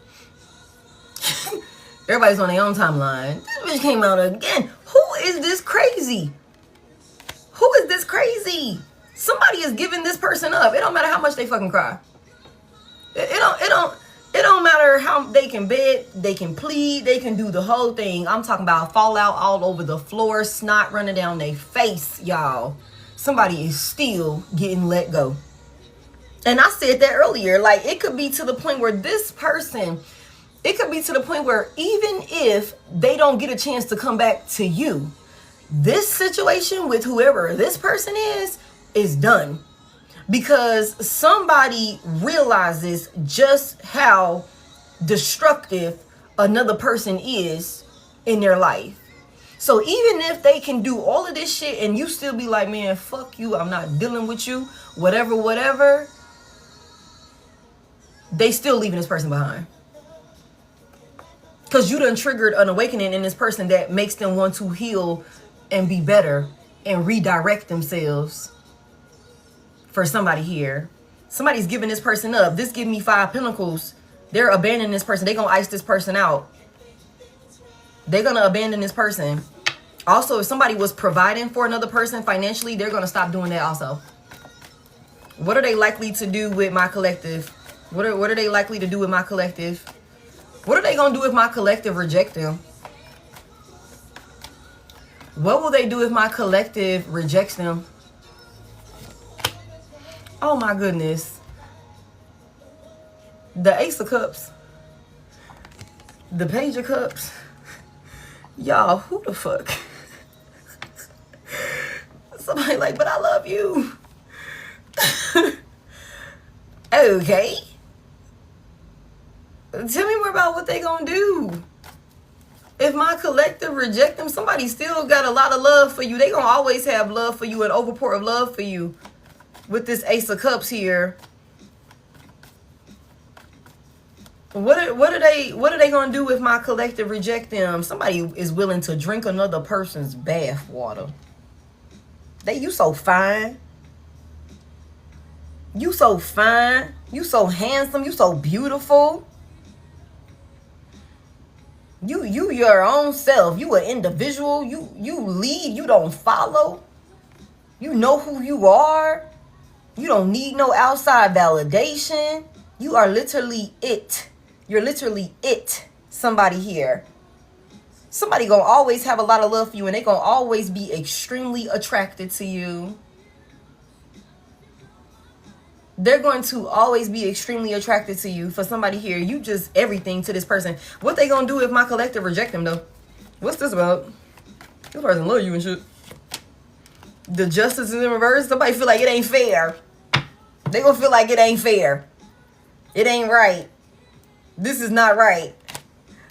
Speaker 1: Everybody's on their own timeline. This bitch came out again. Who is this crazy? Who is this crazy? Somebody is giving this person up. It don't matter how much they fucking cry. It don't matter how they can beg, they can plead, they can do the whole thing. I'm talking about fallout all over the floor, snot running down their face, y'all. Somebody is still getting let go. And I said that earlier, like, it could be to the point where this person, it could be to the point where even if they don't get a chance to come back to you, this situation with whoever this person is done. Because somebody realizes just how destructive another person is in their life. So even if they can do all of this shit and you still be like, man, fuck you, I'm not dealing with you, whatever, they still leaving this person behind. Because you done triggered an awakening in this person that makes them want to heal and be better and redirect themselves for somebody here. Somebody's giving this person up. This give me 5 Pentacles. They're abandoning this person. They're going to ice this person out. They're going to abandon this person. Also, if somebody was providing for another person financially, they're going to stop doing that also. What are they likely to do with my collective? What are they likely to do with my collective? What are they going to do if my collective reject them? What will they do if my collective rejects them? Oh my goodness. The Ace of Cups. The Page of Cups. Y'all, who the fuck? Somebody like, but I love you. Okay. Tell me more about what they gonna do. If my collective reject them, somebody still got a lot of love for you. They gonna always have love for you, an overpour of love for you. With this Ace of Cups here. What are they gonna do if my collective reject them? Somebody is willing to drink another person's bath water. You so fine. You so fine. You so handsome. You so beautiful. You your own self. You an individual. You lead. You don't follow. You know who you are. You don't need no outside validation. You are literally it. You're literally it. Somebody here. Somebody gonna always have a lot of love for you, and they gonna always be extremely attracted to you. They're going to always be extremely attracted to you. For somebody here, you just everything to this person. What they gonna do if my collective reject them though? What's this about? This person love you and shit. The justice is in reverse. Somebody feel like it ain't fair. They gonna feel like it ain't fair. It ain't right. This is not right.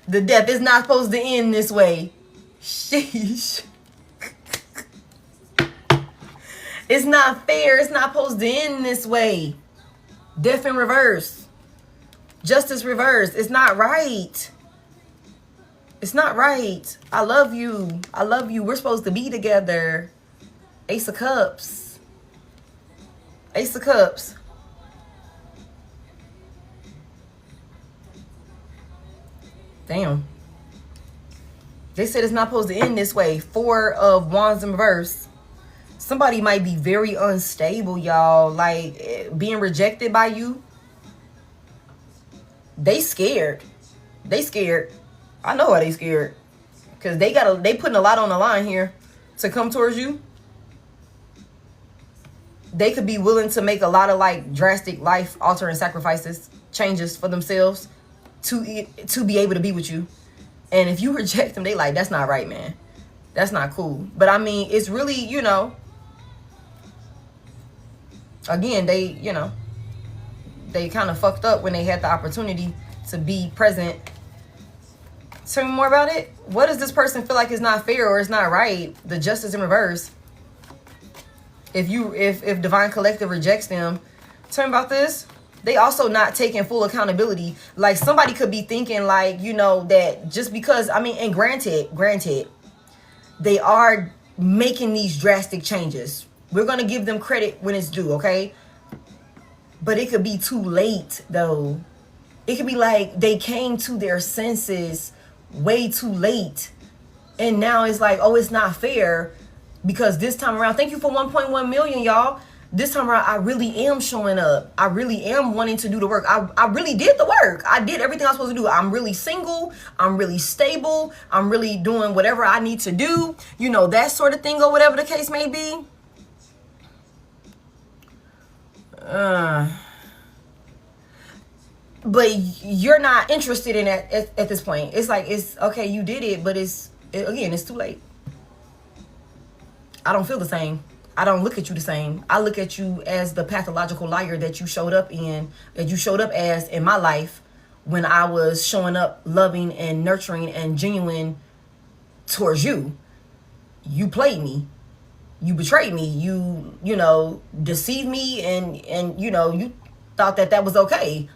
Speaker 1: The death is not supposed to end this way. Sheesh. It's not fair. It's not supposed to end this way. Death in reverse. Justice reversed. It's not right. It's not right. I love you. I love you. We're supposed to be together. Ace of Cups. Ace of Cups. Damn. They said it's not supposed to end this way. 4 of Wands in reverse. Somebody might be very unstable, y'all. Like, being rejected by you. They scared. They scared. I know why they scared. Because they putting a lot on the line here to come towards you. They could be willing to make a lot of like drastic life altering sacrifices, changes for themselves to be able to be with you. And if you reject them, they like, that's not right, man. That's not cool. But I mean, it's really, you know, again, they kind of fucked up when they had the opportunity to be present. Tell me more about it. What does this person feel like is not fair or is not right? The justice in reverse. If Divine Collective rejects them, tell me about this. They also not taking full accountability. Like, somebody could be thinking like, you know, that just because, I mean, and granted, they are making these drastic changes. We're going to give them credit when it's due, okay? But it could be too late, though. It could be like they came to their senses way too late. And now it's like, oh, it's not fair. Because this time around, thank you for 1.1 million, y'all. This time around, I really am showing up. I really am wanting to do the work. I really did the work. I did everything I was supposed to do. I'm really single. I'm really stable. I'm really doing whatever I need to do. You know, that sort of thing or whatever the case may be. But you're not interested in that at this point. It's like, it's okay, you did it, but again, it's too late. I don't feel the same. I don't look at you the same. I look at you as the pathological liar that you showed up as in my life when I was showing up loving and nurturing and genuine towards you. You played me. You betrayed me. You know, deceived me and you know, you thought that was okay.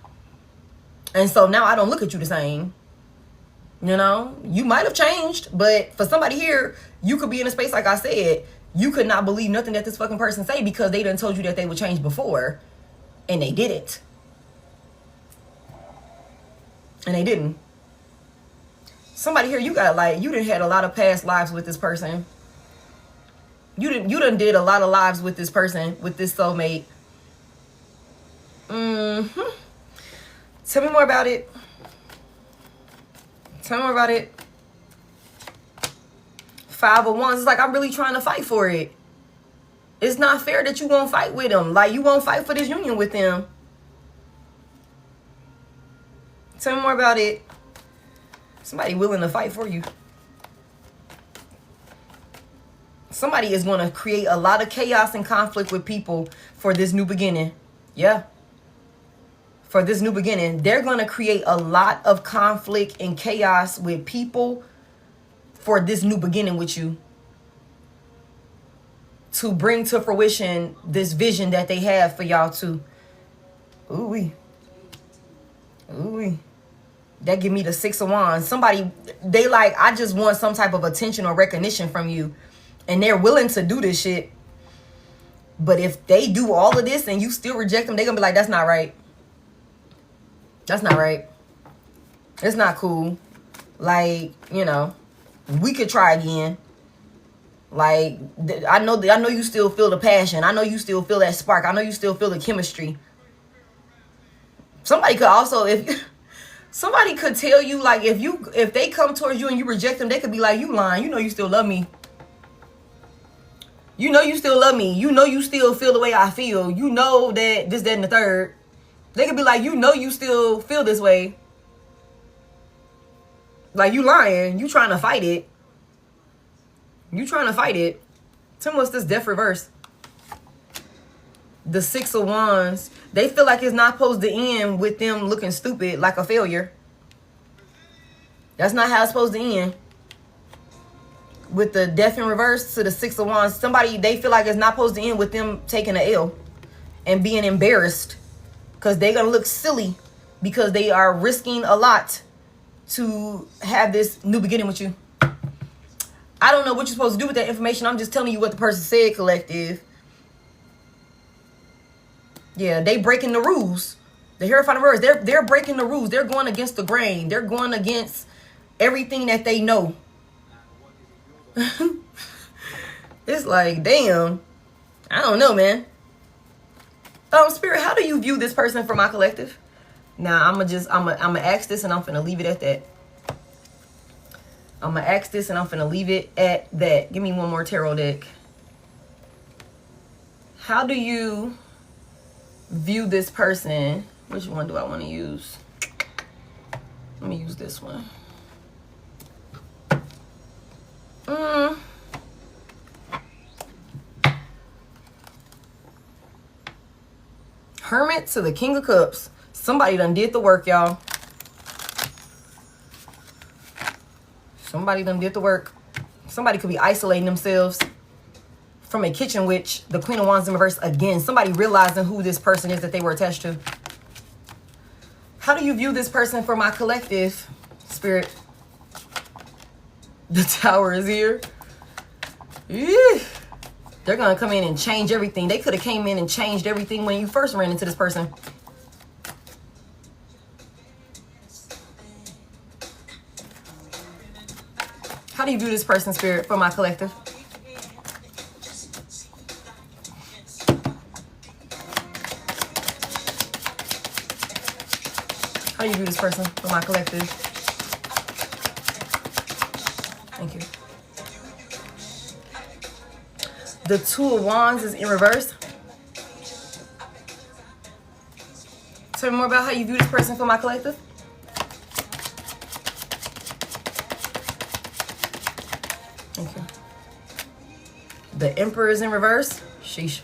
Speaker 1: And so now I don't look at you the same. You know, you might have changed, but for somebody here, you could be in a space, like I said, you could not believe nothing that this fucking person say because they done told you that they would change before, and they didn't. And they didn't. Somebody here, you got like, you done had a lot of past lives with this person. You done did a lot of lives with this person, with this soulmate. Tell me more about it. Tell me more about it. 5 of Wands. It's like, I'm really trying to fight for it. It's not fair that you won't fight with them. Like, you won't fight for this union with them. Tell me more about it. Somebody willing to fight for you. Somebody is going to create a lot of chaos and conflict with people for this new beginning. Yeah. For this new beginning. They're going to create a lot of conflict and chaos with people for this new beginning with you, to bring to fruition this vision that they have for y'all too. Ooh-wee. Ooh-wee. That give me the 6 of Wands. Somebody, they like, I just want some type of attention or recognition from you. And they're willing to do this shit. But if they do all of this and you still reject them, they're going to be like, that's not right. That's not right. It's not cool. Like, you know, we could try again. Like, I know you still feel the passion. I know you still feel that spark. I know you still feel the chemistry. Somebody could also, if somebody could tell you, like, if they come towards you and you reject them, they could be like, you lying. You know you still love me. You know you still love me. You know you still feel the way I feel. You know that this, that, and the third. They could be like, you know you still feel this way. Like, you lying. You trying to fight it. You trying to fight it. Tell me what's this death reverse. The 6 of Wands. They feel like it's not supposed to end with them looking stupid like a failure. That's not how it's supposed to end. With the death in reverse to the 6 of Wands. Somebody, they feel like it's not supposed to end with them taking an L and being embarrassed. Because they're going to look silly. Because they are risking a lot to have this new beginning with you. I don't know what you're supposed to do with that information. I'm just telling you what the person said, collective. Yeah, they breaking the rules. The Hierophant words, they're breaking the rules. They're going against the grain. They're going against everything that they know. It's like, damn. I don't know, man. Spirit, how do you view this person for my collective? Now, I'm gonna ask this and I'm finna leave it at that. I'm gonna ask this and I'm finna leave it at that. Give me one more tarot deck. How do you view this person? Which one do I want to use? Let me use this one. Hermit to the King of Cups. Somebody done did the work, y'all. Somebody done did the work. Somebody could be isolating themselves from a kitchen witch. The Queen of Wands in reverse again. Somebody realizing who this person is that they were attached to. How do you view this person for my collective, Spirit? The Tower is here. Yeah. They're going to come in and change everything. They could have came in and changed everything when you first ran into this person. How do you view this person, Spirit, for my collective? How do you view this person for my collective? Thank you. The 2 of Wands is in reverse. Tell me more about how you view this person for my collective. Thank you. The Emperor is in reverse. Sheesh.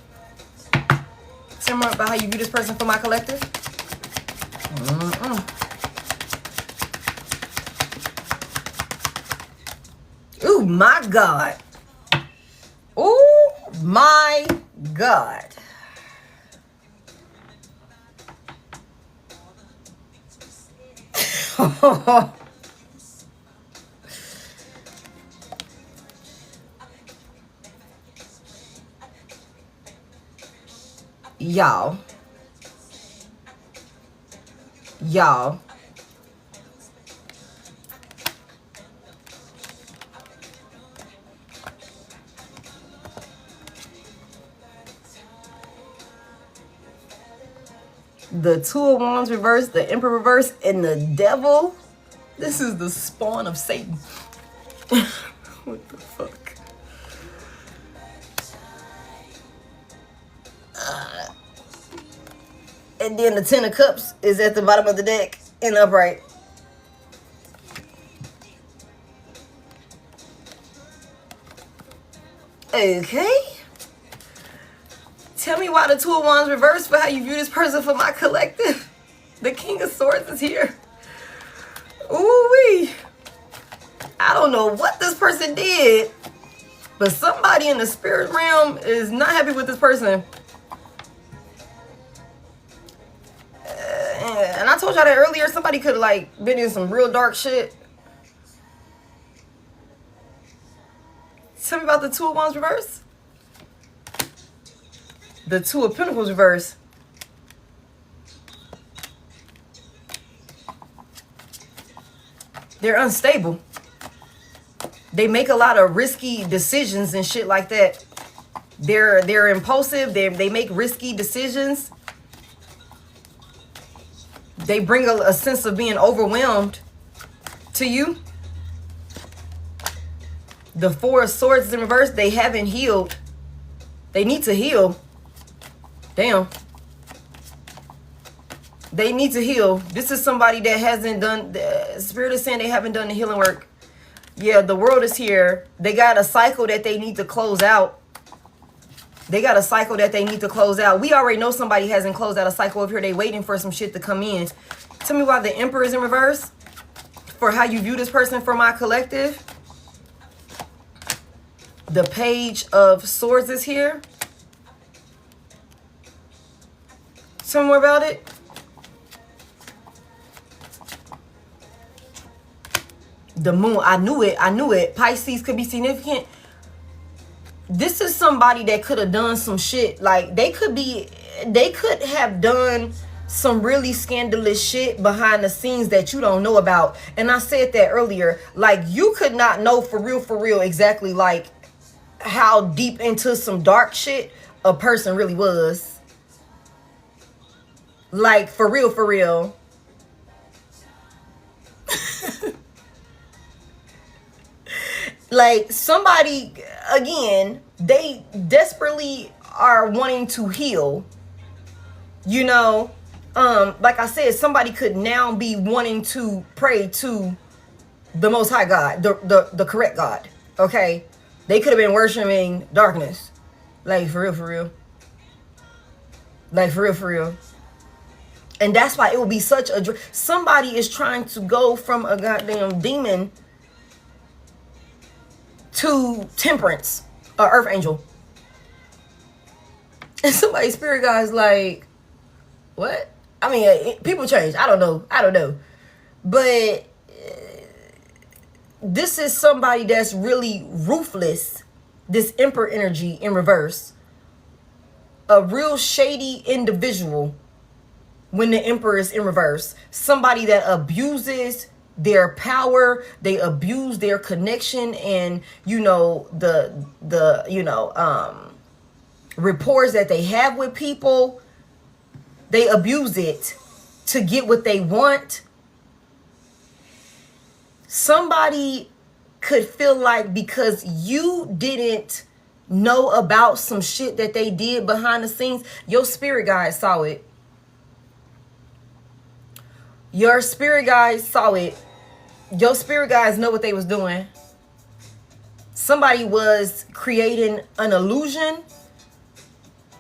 Speaker 1: Tell me more about how you view this person for my collective. Ooh, my God. Ooh, my God. Y'all. The 2 of Wands reverse, the Emperor reverse, and the Devil. This is the spawn of Satan. What the fuck? And then the 10 of Cups is at the bottom of the deck in upright. Okay. Tell me why the 2 of Wands reversed for how you view this person for my collective. The King of Swords is here. Ooh-wee. I don't know what this person did, but somebody in the spirit realm is not happy with this person. And I told y'all that earlier. Somebody could have like been in some real dark shit. Tell me about the 2 of Wands reverse. The Two of Pentacles reverse. They're unstable. They make a lot of risky decisions and shit like that. They're impulsive. They make risky decisions. They bring a sense of being overwhelmed to you. The Four of Swords is in reverse. They haven't healed. They need to heal. Damn. They need to heal. This is somebody that hasn't done, the Spirit is saying they haven't done the healing work. Yeah, the world is here. They got a cycle that they need to close out. They got a cycle that they need to close out. We already know somebody hasn't closed out a cycle over here. They waiting for some shit to come in. Tell me why the Emperor is in reverse. For how you view this person for my collective. The Page of Swords is here. Tell me more about it. The Moon. I knew it. I knew it. Pisces could be significant. This is somebody that could have done some shit. Like, they could have done some really scandalous shit behind the scenes that you don't know about. And I said that earlier. Like, you could not know for real, exactly like how deep into some dark shit a person really was. Like, for real. Like, somebody, again, they desperately are wanting to heal. You know, like I said, somebody could now be wanting to pray to the Most High God, the correct God, okay? They could have been worshiping darkness. Like, for real. Like, for real. And that's why it would be such a... Somebody is trying to go from a goddamn demon to temperance, or earth angel. And somebody's spirit guy is like, what? I mean, people change. I don't know. But this is somebody that's really ruthless. This Emperor energy in reverse. A real shady individual when the Emperor is in reverse. Somebody that abuses their power, they abuse their connection and, you know, the rapport that they have with people. They abuse it to get what they want. Somebody could feel like because you didn't know about some shit that they did behind the scenes, your spirit guides saw it. Your spirit guides saw it. Your spirit guides know what they was doing. Somebody was creating an illusion.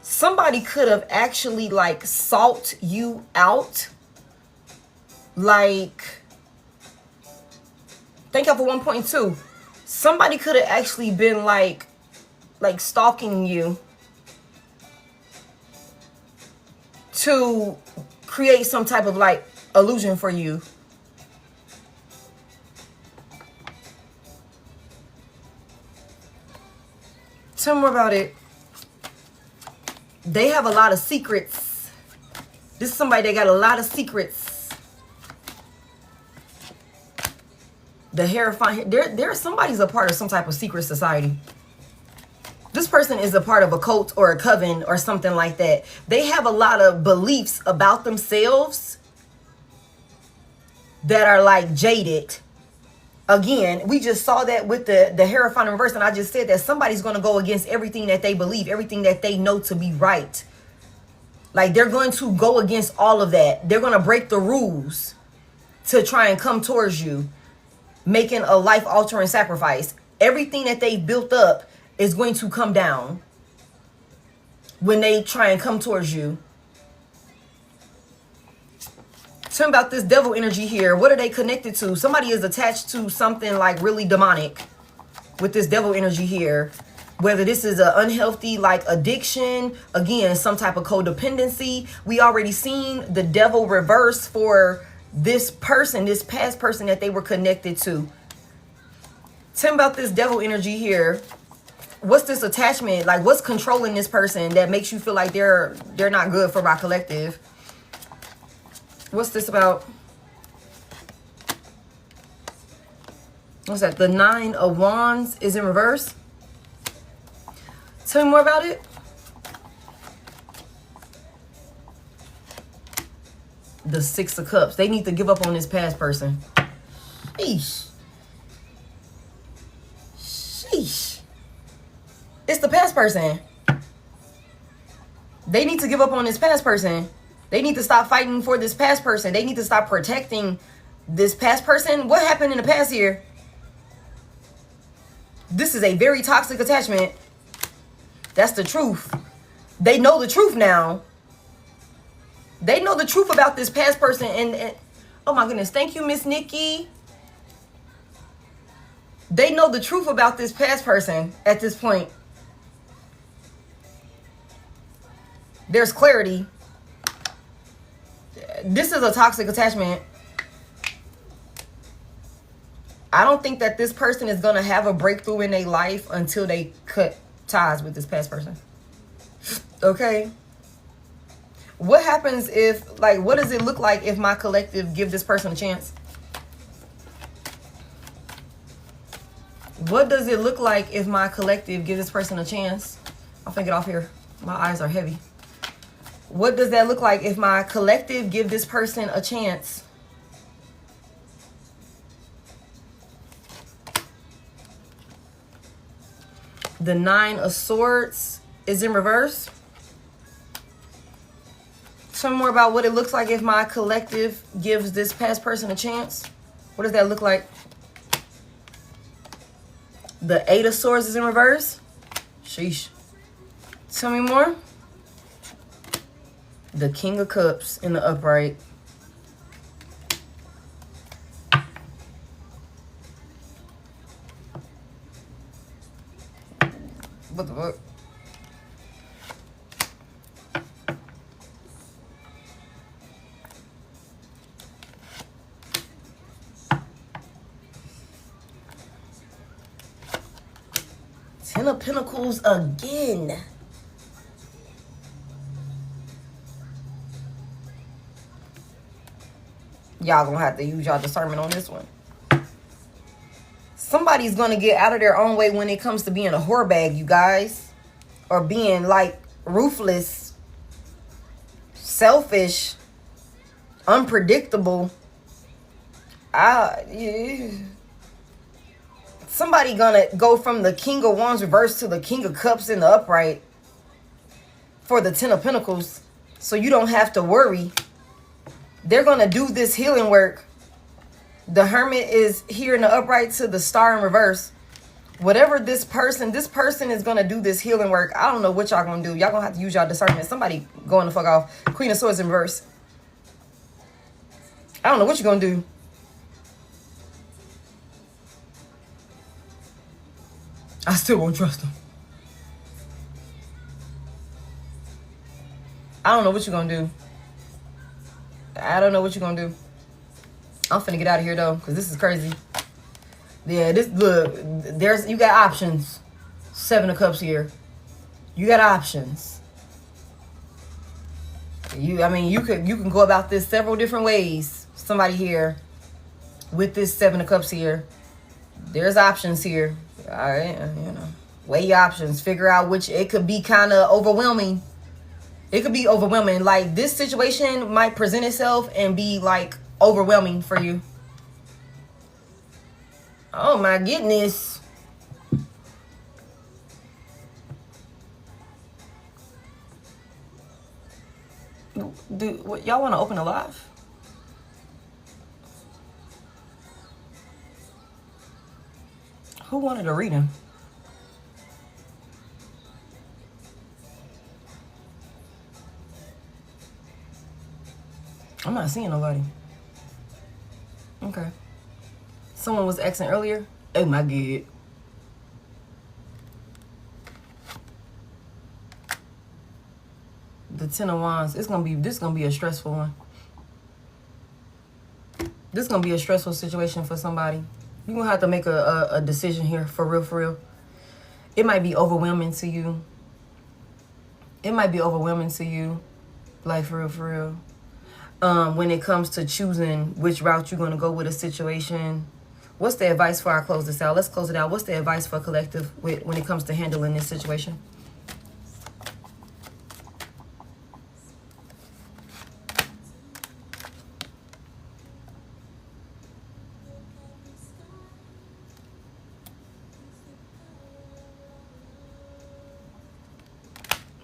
Speaker 1: Somebody could have actually like sought you out. Like, think of a 1.2. Somebody could have actually been like stalking you to create some type of like illusion for you. Tell me more about it. They have a lot of secrets. This is somebody that got a lot of secrets. The Hierophant. There's somebody's a part of some type of secret society. This person is a part of a cult or a coven or something like that. They have a lot of beliefs about themselves that are like jaded. Again, we just saw that with the Hierophant in reverse, and I just said that somebody's going to go against everything that they believe, everything that they know to be right. Like, they're going to go against all of that. They're going to break the rules to try and come towards you, making a life-altering sacrifice. Everything that they built up is going to come down when they try and come towards you. Tell me about this devil energy here. What are they connected to? Somebody is attached to something like really demonic with this devil energy here. Whether this is an unhealthy like addiction, again, some type of codependency. We already seen the devil reverse for this person, this past person that they were connected to. Tell me about this devil energy here. What's this attachment? Like, what's controlling this person that makes you feel like they're not good for my collective? What's this about? What's that? The 9 of Wands is in reverse. Tell me more about it. The 6 of Cups. They need to give up on this past person. Sheesh. Sheesh. It's the past person. They need to give up on this past person. They need to stop fighting for this past person. They need to stop protecting this past person. What happened in the past year? This is a very toxic attachment. That's the truth. They know the truth now. They know the truth about this past person. And oh my goodness. Thank you, Miss Nikki. They know the truth about this past person at this point. There's clarity. This is a toxic attachment. I don't think that this person is going to have a breakthrough in their life until they cut ties with this past person. Okay? What happens if, like, what does it look like if my collective give this person a chance? What does it look like if my collective give this person a chance? I'll get off here. My eyes are heavy. What does that look like if my collective give this person a chance? The 9 of Swords is in reverse. Tell me more about what it looks like if my collective gives this past person a chance. What does that look like? The 8 of Swords is in reverse. Sheesh. Tell me more. The King of Cups in the upright. What the fuck? Ten of Pentacles again. Y'all gonna have to use y'all discernment on this one. Somebody's gonna get out of their own way when it comes to being a whore bag, you guys. Or being, like, ruthless, selfish, unpredictable. Somebody gonna go from the King of Wands reverse to the King of Cups in the upright for the 10 of Pentacles. So you don't have to worry. They're going to do this healing work. The Hermit is here in the upright to the Star in reverse. Whatever this person is going to do this healing work. I don't know what y'all going to do. Y'all going to have to use y'all discernment. Somebody going the fuck off. Queen of Swords in reverse. I don't know what you're going to do. I still won't trust them. I don't know what you're going to do. I don't know what you're gonna do. I'm finna get out of here though, because this is crazy. Yeah, this, look, you got options. 7 of Cups here. You got options. You can go about this several different ways. Somebody here with this 7 of Cups here. There's options here. All right, weigh your options. Figure out which. It could be kind of overwhelming. It could be overwhelming. Like, this situation might present itself and be, like, overwhelming for you. Oh, my goodness. Y'all want to open a live? Who wanted a reading? I'm not seeing nobody. Okay. Someone was asking earlier. Oh my God. The 10 of Wands. This is gonna be a stressful one. This is gonna be a stressful situation for somebody. You're gonna have to make a decision here, for real, for real. It might be overwhelming to you. It might be overwhelming to you. Like, for real, for real. When it comes to choosing which route you're going to go with a situation. What's the advice for I close this out? Let's close it out. What's the advice for collective when it comes to handling this situation?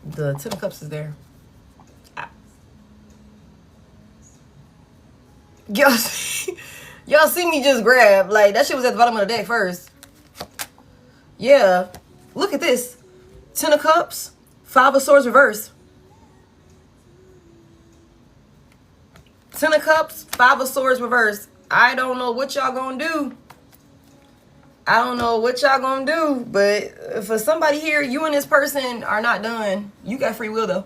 Speaker 1: The Ten of Cups is there. Y'all see me just grab. Like, that shit was at the bottom of the deck first. Yeah. Look at this. Ten of Cups. Five of Swords reverse. Ten of Cups. Five of Swords reverse. I don't know what y'all gonna do. I don't know what y'all gonna do. But for somebody here, you and this person are not done. You got free will, though.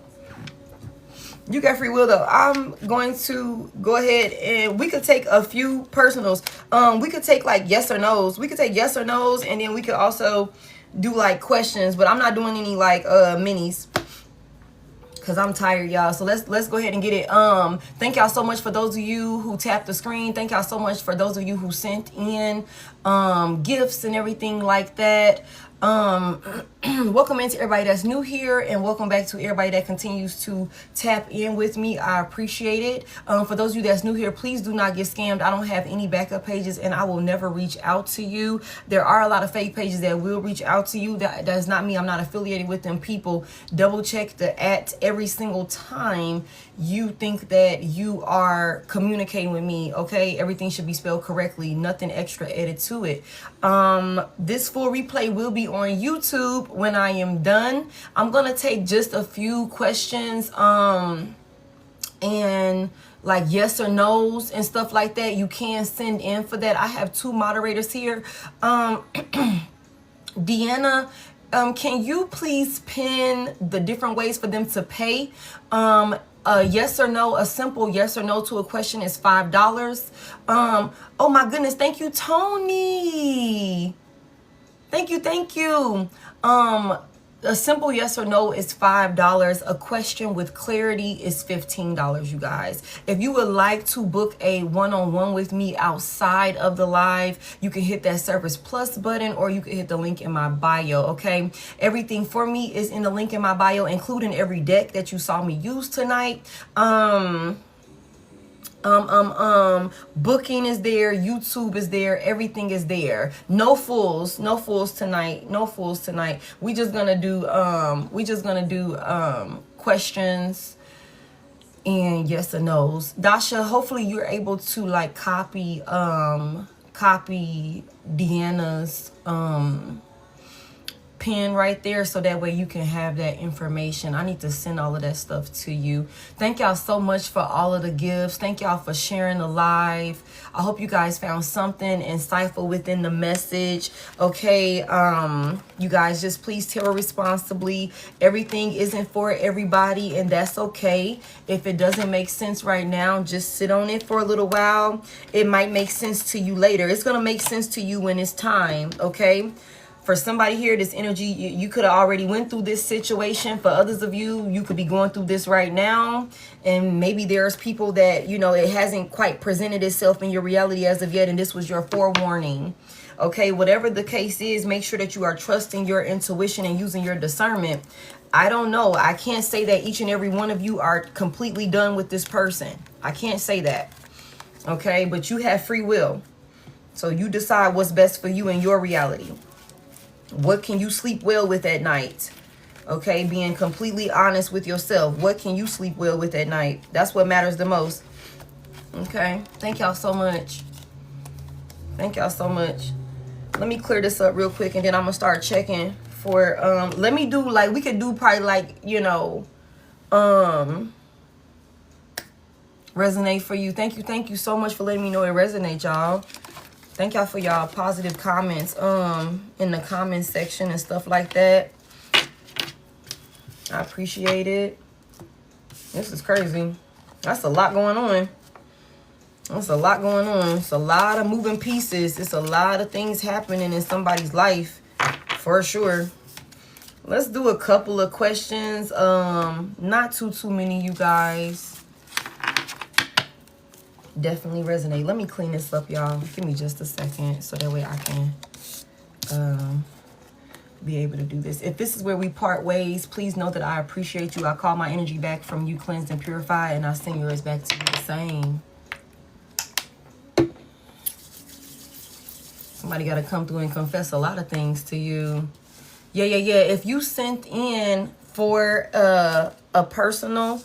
Speaker 1: You got free will, though. I'm going to go ahead and we could take a few personals. We could take like yes or no's. We could take yes or no's, and then we could also do like questions. But I'm not doing any like minis because I'm tired, y'all. So let's go ahead and get it. Thank y'all so much for those of you who tapped the screen. Thank y'all so much for those of you who sent in gifts and everything like that. Welcome into everybody that's new here, and welcome back to everybody that continues to tap in with me. I appreciate it. For those of you that's new here, please do not get scammed. I don't have any backup pages, and I will never reach out to you. There are a lot of fake pages that will reach out to you. That does not mean I'm not affiliated with them people. Double check the @ every single time you think that you are communicating with me. Okay, everything should be spelled correctly, nothing extra added to it. This full replay will be on YouTube when I am done. I'm gonna take just a few questions and like yes or no's and stuff like that. You can send in for that. I have two moderators here. Deanna, can you please pin the different ways for them to pay? A yes or no, a simple yes or no to a question is $5. Oh my goodness, thank you, Tony. Thank you. A simple yes or no is $5. A question with clarity is $15, you guys. If you would like to book a one-on-one with me outside of the live, you can hit that Service Plus button, or you can hit the link in my bio, okay? Everything for me is in the link in my bio, including every deck that you saw me use tonight. Booking is there, YouTube is there, everything is there. No fools tonight. We just gonna do questions and yes or no's. Dasha, hopefully you're able to like copy Deanna's pin right there, so that way you can have that information. I need to send all of that stuff to you. Thank y'all so much for all of the gifts. Thank y'all for sharing the live. I hope you guys found something insightful within the message. Okay, you guys, just please tarot responsibly. Everything isn't for everybody, and that's okay. If it doesn't make sense right now, just sit on it for a little while. It might make sense to you later. It's gonna make sense to you when it's time, okay? For somebody here, this energy, you could have already went through this situation. For others of you, you could be going through this right now. And maybe there's people that, you know, it hasn't quite presented itself in your reality as of yet, and this was your forewarning. Okay, whatever the case is, make sure that you are trusting your intuition and using your discernment. I don't know. I can't say that each and every one of you are completely done with this person. I can't say that. Okay, but you have free will. So you decide what's best for you in your reality. What can you sleep well with at night? Okay, being completely honest with yourself. What can you sleep well with at night? That's what matters the most. Okay, thank y'all so much. Thank y'all so much. Let me clear this up real quick, and then I'm gonna start checking for let me do like, we could do probably like, you know, resonate for you. Thank you so much for letting me know it resonates, y'all. Thank y'all for y'all positive comments in the comment section and stuff like that. I appreciate it. This is crazy. That's a lot going on. That's a lot going on. It's a lot of moving pieces. It's a lot of things happening in somebody's life, for sure. Let's do a couple of questions. Not too many, you guys. Definitely resonate. Let me clean this up, y'all. Give me just a second so that way I can be able to do this. If this is where we part ways, please know that I appreciate you. I call my energy back from you, cleansed and purified, and I send yours back to you the same. Somebody got to come through and confess a lot of things to you. Yeah. If you sent in for a personal,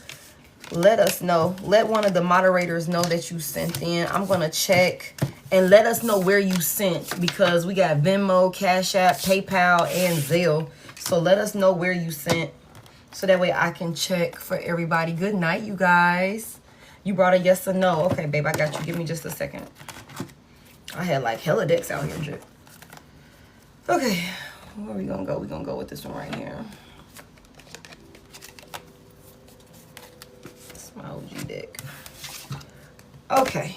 Speaker 1: let us know. Let one of the moderators know that you sent in. I'm going to check and let us know where you sent, because we got Venmo, CashApp, PayPal, and Zelle. So let us know where you sent so that way I can check for everybody. Good night, you guys. You brought a yes or no. Okay, babe, I got you. Give me just a second. I had like hella decks out here and shit. Okay, where we gonna go? We gonna go with this one right here. It's my OG deck. Okay.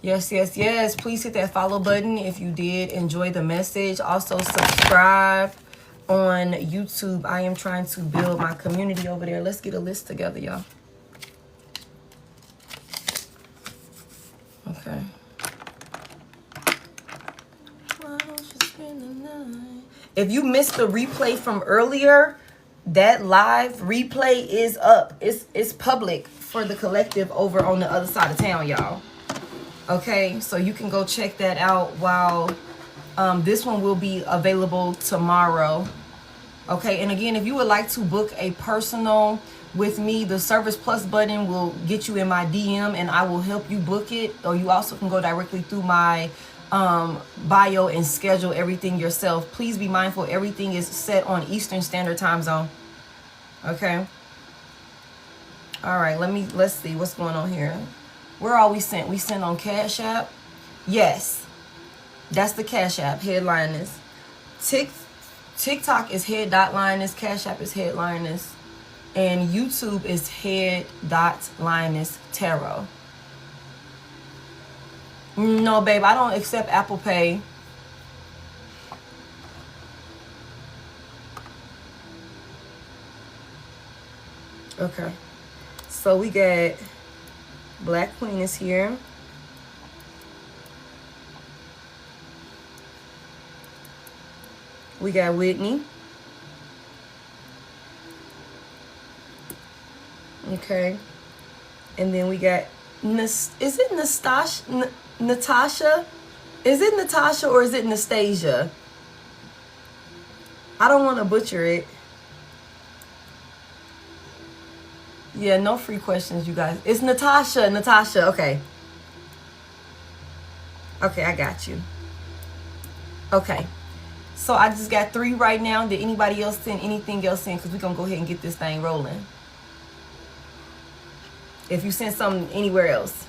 Speaker 1: Yes. Please hit that follow button if you did enjoy the message. Also subscribe on YouTube. I am trying to build my community over there. Let's get a list together, y'all. Okay. If you missed the replay from earlier, that live replay is up. It's public for the collective over on the other side of town, y'all. Okay, so you can go check that out while this one will be available tomorrow. Okay, and again, if you would like to book a personal with me, the Service Plus button will get you in my DM and I will help you book it. Or you also can go directly through my bio and schedule everything yourself. Please be mindful, everything is set on Eastern Standard Time Zone. Okay. All right, let's see what's going on here. Where are we sent? We sent on Cash App. Yes, that's the Cash App, Head.Lioness. TikTok is Head.Lioness. Cash App is Head.Lioness. And YouTube is Head.Lioness Tarot. No, babe, I don't accept Apple Pay. Okay. So we got Black Queen is here. We got Whitney. Okay. And then we got, is it Natasha? Is it Natasha or is it Nastasia? I don't want to butcher it. Yeah, no free questions, you guys. It's Natasha. Natasha, okay. Okay, I got you. Okay. So I just got 3 right now. Did anybody else send anything else in? Because we're going to go ahead and get this thing rolling. If you send something anywhere else.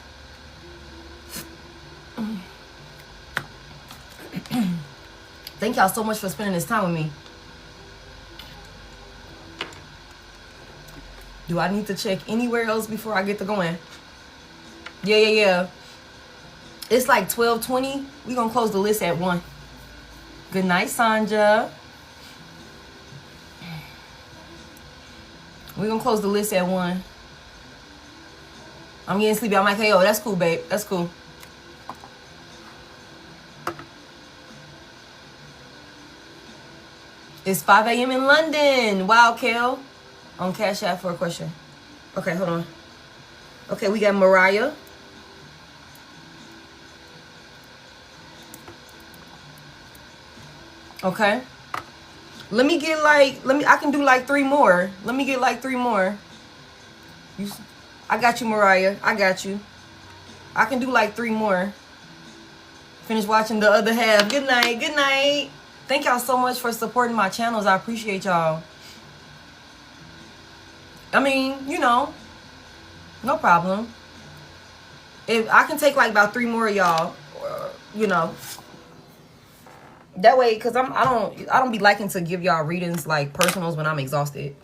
Speaker 1: Thank y'all so much for spending this time with me. Do I need to check anywhere else before I get to going? Yeah. It's like 12:20. We're going to close the list at 1. Good night, Sanja. We're going to close the list at 1. I'm getting sleepy. I'm like, hey, yo, that's cool, babe. That's cool. It's 5 a.m. in London. Wow, Kel. On Cash App for a question. Okay, hold on. Okay, we got Mariah. Okay. Let me get like, I can do like 3 more. Let me get like 3 more. I got you, Mariah. I got you. I can do like 3 more. Finish watching the other half. Good night. Good night. Thank y'all so much for supporting my channels. I appreciate y'all. I mean, you know, no problem. If I can take like about 3 more of y'all, you know. That way, cause I don't be liking to give y'all readings like personals when I'm exhausted.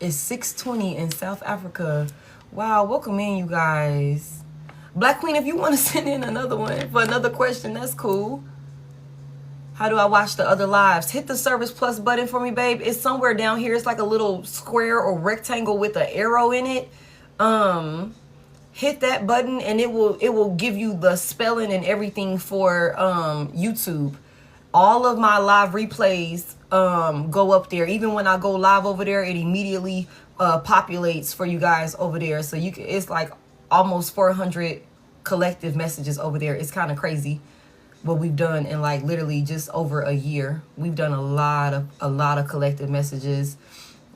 Speaker 1: It's 6:20 in South Africa. Wow, welcome in, you guys. Black Queen, if you want to send in another one for another question, that's cool. How do I watch the other lives? Hit the Service Plus button for me, babe. It's somewhere down here. It's like a little square or rectangle with an arrow in it. Hit that button and it will give you the spelling and everything for YouTube. All of my live replays go up there. Even when I go live over there, it immediately populates for you guys over there. So you can, it's like almost 400 collective messages over there. It's kind of crazy what we've done in like literally just over a year. We've done a lot of collective messages.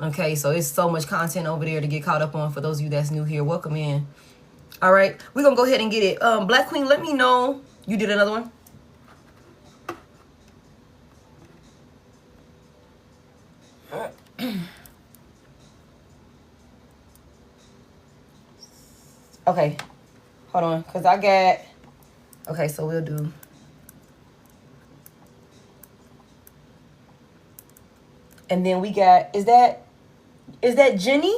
Speaker 1: Okay, so it's so much content over there to get caught up on. For those of you that's new here, welcome in. All right, we're gonna go ahead and get it. Black Queen, let me know. You did another one? Okay, hold on, because I got... Okay, so we'll do... And then we got... Is that Jenny?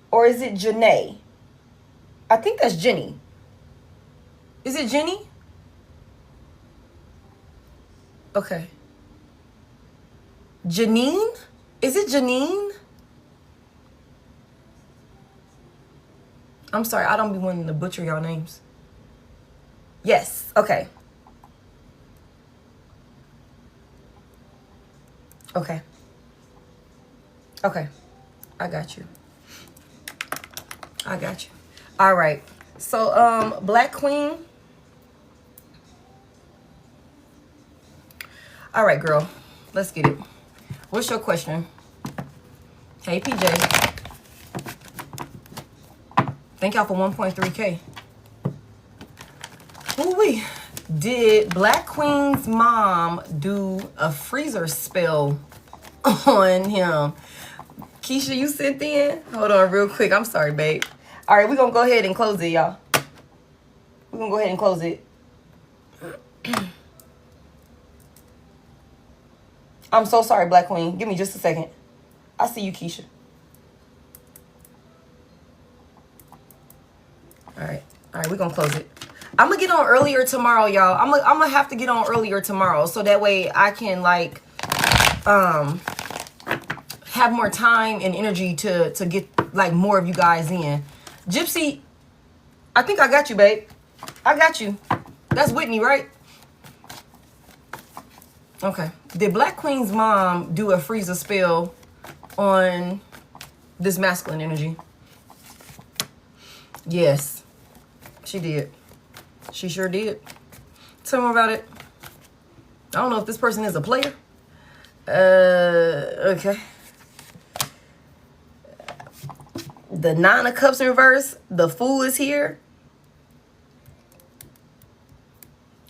Speaker 1: Or is it Janae? I think that's Jenny. Is it Jenny? Okay. Janine? Is it Janine? I'm sorry, I don't be wanting to butcher y'all names. Yes, okay. Okay. Okay. I got you. I got you. All right. So, Black Queen. All right, girl. Let's get it. What's your question? Hey, PJ. Thank y'all for 1.3K. Ooh-wee. Did Black Queen's mom do a freezer spell on him? Keisha, you sent in? Hold on real quick. I'm sorry, babe. All right, we're going to go ahead and close it, y'all. We're going to go ahead and close it. I'm so sorry, Black Queen. Give me just a second. I see you, Keisha. All right, we're going to close it. I'm going to get on earlier tomorrow, y'all. I'm going to have to get on earlier tomorrow so that way I can, like, have more time and energy to get, like, more of you guys in. Gypsy, I think I got you, babe. I got you. That's Whitney, right? Okay. Did Black Queen's mom do a freezer spell on this masculine energy? Yes, she did. She sure did. Tell me about it. I don't know if this person is a player. Okay. The Nine of Cups in reverse. The Fool is here.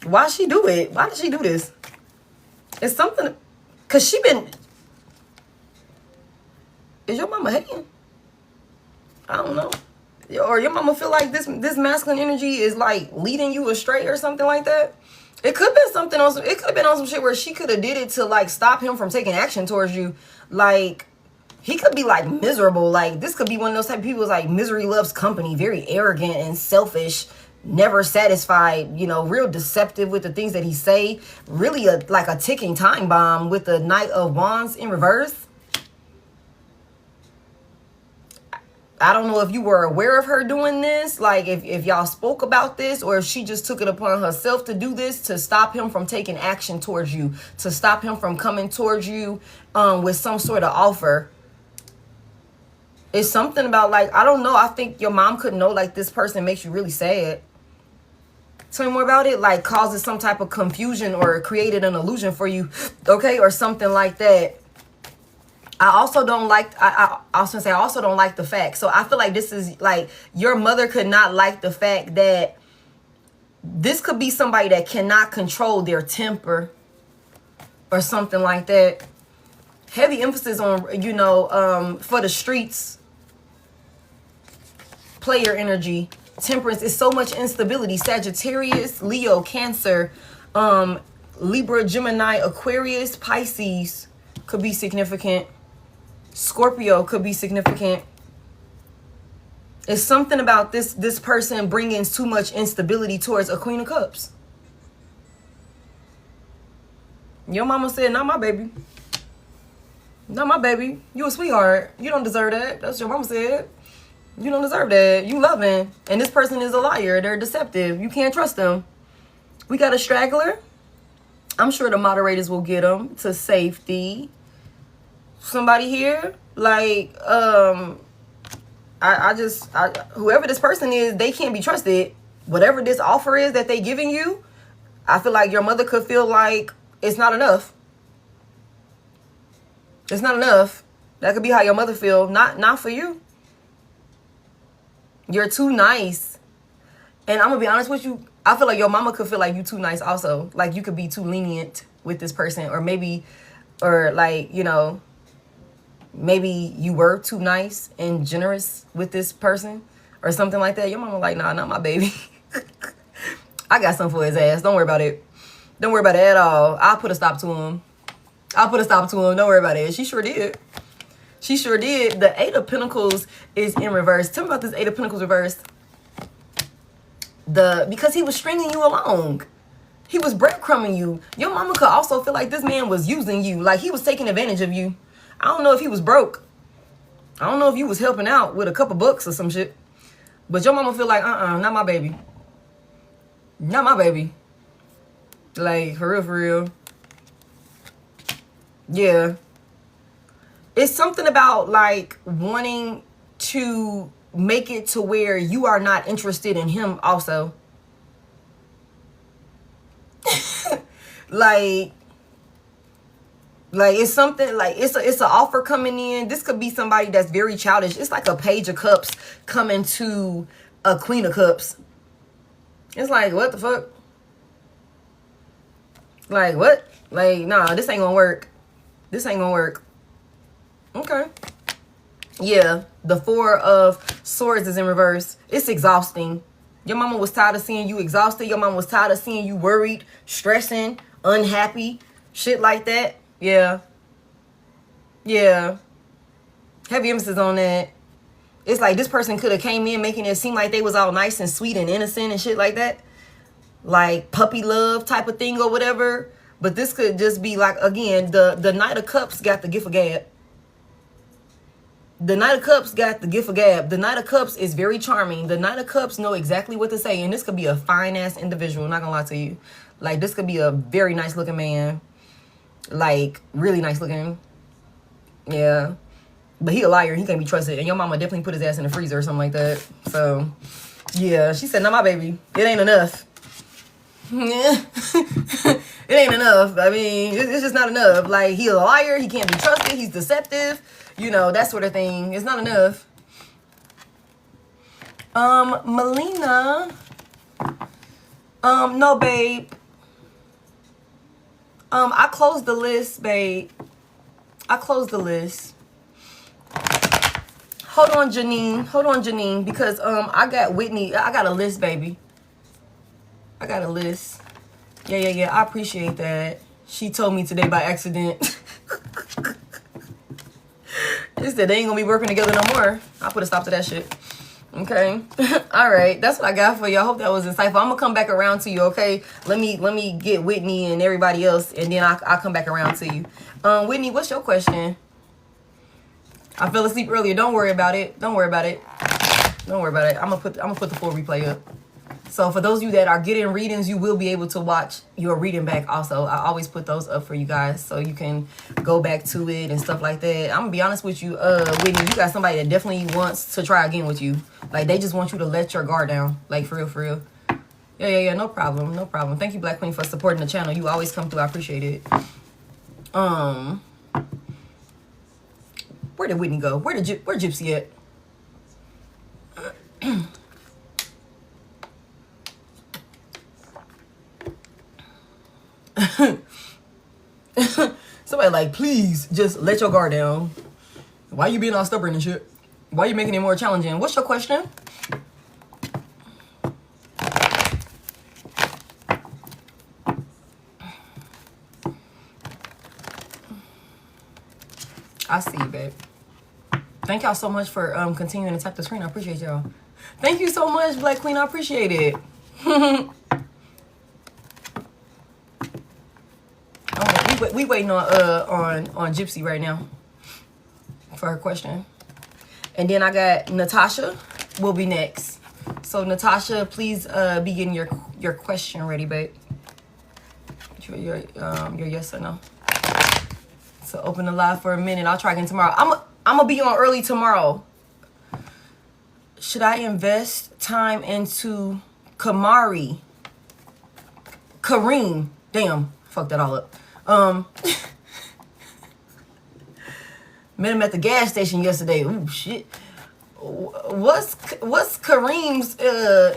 Speaker 1: Why she do it? Why did she do this? It's something, cause she been. Is your mama hating? I don't know. Or your mama feel like this masculine energy is like leading you astray or something like that. It could have been something else. It could have been on some shit where she could have did it to like stop him from taking action towards you. Like he could be like miserable. Like this could be one of those type of people like misery loves company, very arrogant and selfish. Never satisfied, you know, real deceptive with the things that he say. Really like a ticking time bomb with the Knight of Wands in reverse. I don't know if you were aware of her doing this, like if y'all spoke about this, or if she just took it upon herself to do this to stop him from taking action towards you, to stop him from coming towards you with some sort of offer. It's something about like, I don't know, I think your mom could know like this person makes you really sad. Tell me more about it, like causes some type of confusion or created an illusion for you, okay, or something like that. I also don't like, I was gonna say, I also don't like the fact. So I feel like this is like, your mother could not like the fact that this could be somebody that cannot control their temper or something like that. Heavy emphasis on, you know, for the streets, player energy. Temperance is so much instability. Sagittarius, Leo, Cancer, Libra, Gemini, Aquarius, Pisces could be significant. Scorpio could be significant. It's something about this person bringing too much instability towards a Queen of Cups. Your mama said, not my baby. Not my baby. You a sweetheart. You don't deserve that. That's what your mama said. You don't deserve that. You loving. And this person is a liar. They're deceptive. You can't trust them. We got a straggler. I'm sure the moderators will get them to safety. Somebody here, like, whoever this person is, they can't be trusted. Whatever this offer is that they giving you, I feel like your mother could feel like it's not enough. It's not enough. That could be how your mother feel. Not for you. You're too nice. And I'm gonna be honest with you, I feel like your mama could feel like you too nice also. Like you could be too lenient with this person, or maybe, or like, you know, maybe you were too nice and generous with this person or something like that. Your mama like, nah, not my baby. I got something for his ass. Don't worry about it. Don't worry about it at all. I'll put a stop to him. I'll put a stop to him. Don't worry about it. She sure did. She sure did. The Eight of Pentacles is in reverse. Tell me about this Eight of Pentacles reversed. Because he was stringing you along. He was breadcrumbing you. Your mama could also feel like this man was using you. Like he was taking advantage of you. I don't know if he was broke. I don't know if you was helping out with a couple bucks or some shit. But your mama feel like, not my baby. Not my baby. Like, for real, for real. Yeah. It's something about, like, wanting to make it to where you are not interested in him also. like it's something like it's an offer coming in. This could be somebody that's very childish. It's like a Page of Cups coming to a Queen of Cups. It's like, what the fuck? Like, what? Like, nah, this ain't gonna work. This ain't gonna work. Okay. Yeah, the Four of Swords is in reverse. It's exhausting. Your mama was tired of seeing you exhausted. Your mama was tired of seeing you worried, stressing, unhappy, shit like that. Yeah. Yeah. Heavy emphasis on that. It's like this person could have came in making it seem like they was all nice and sweet and innocent and shit like that. Like puppy love type of thing or whatever. But this could just be like, again, the Knight of Cups got the gift of gab. The Knight of Cups got the gift of gab. The Knight of Cups is very charming. The Knight of Cups know exactly what to say. And this could be a fine-ass individual. Not gonna lie to you. Like, this could be a very nice-looking man. Like, really nice-looking. Yeah. But he a liar. He can't be trusted. And your mama definitely put his ass in the freezer or something like that. So, yeah. She said, not my baby. It ain't enough. Yeah. It ain't enough. I mean, it's just not enough. Like, he a liar. He can't be trusted. He's deceptive. You know, that sort of thing. It's not enough. Melina. No, babe. I closed the list, babe. I closed the list. Hold on, Janine. Hold on, Janine. Because, I got Whitney. I got a list, baby. I got a list. Yeah. I appreciate that. She told me today by accident. She said they ain't gonna be working together no more. I'll put a stop to that shit. Okay. All right. That's what I got for you. I hope that was insightful. I'm gonna come back around to you, okay? Let me get Whitney and everybody else, and then I'll come back around to you. Whitney, what's your question? I fell asleep earlier. Don't worry about it. Don't worry about it. Don't worry about it. I'm gonna put the full replay up. So for those of you that are getting readings, you will be able to watch your reading back also. I always put those up for you guys so you can go back to it and stuff like that. I'm gonna be honest with you, Whitney, you got somebody that definitely wants to try again with you. Like, they just want you to let your guard down. Like, for real, for real. Yeah, no problem, no problem. Thank you, Black Queen, for supporting the channel. You always come through. I appreciate it. Where did Whitney go? Where Gypsy at? Somebody like, please just let your guard down. Why you being all stubborn and shit? Why you making it more challenging? What's your question? I see you, babe. Thank y'all so much for continuing to tap the screen. I appreciate y'all. Thank you so much, Black Queen. I appreciate it. We waiting on Gypsy right now for her question. And then I got Natasha will be next. So Natasha, please be getting your question ready, babe. Your yes or no. So open the live for a minute. I'll try again tomorrow. I'm gonna be on early tomorrow. Should I invest time into Kareem? Damn, fucked that all up. Met him at the gas station yesterday. Ooh, shit. What's Kareem's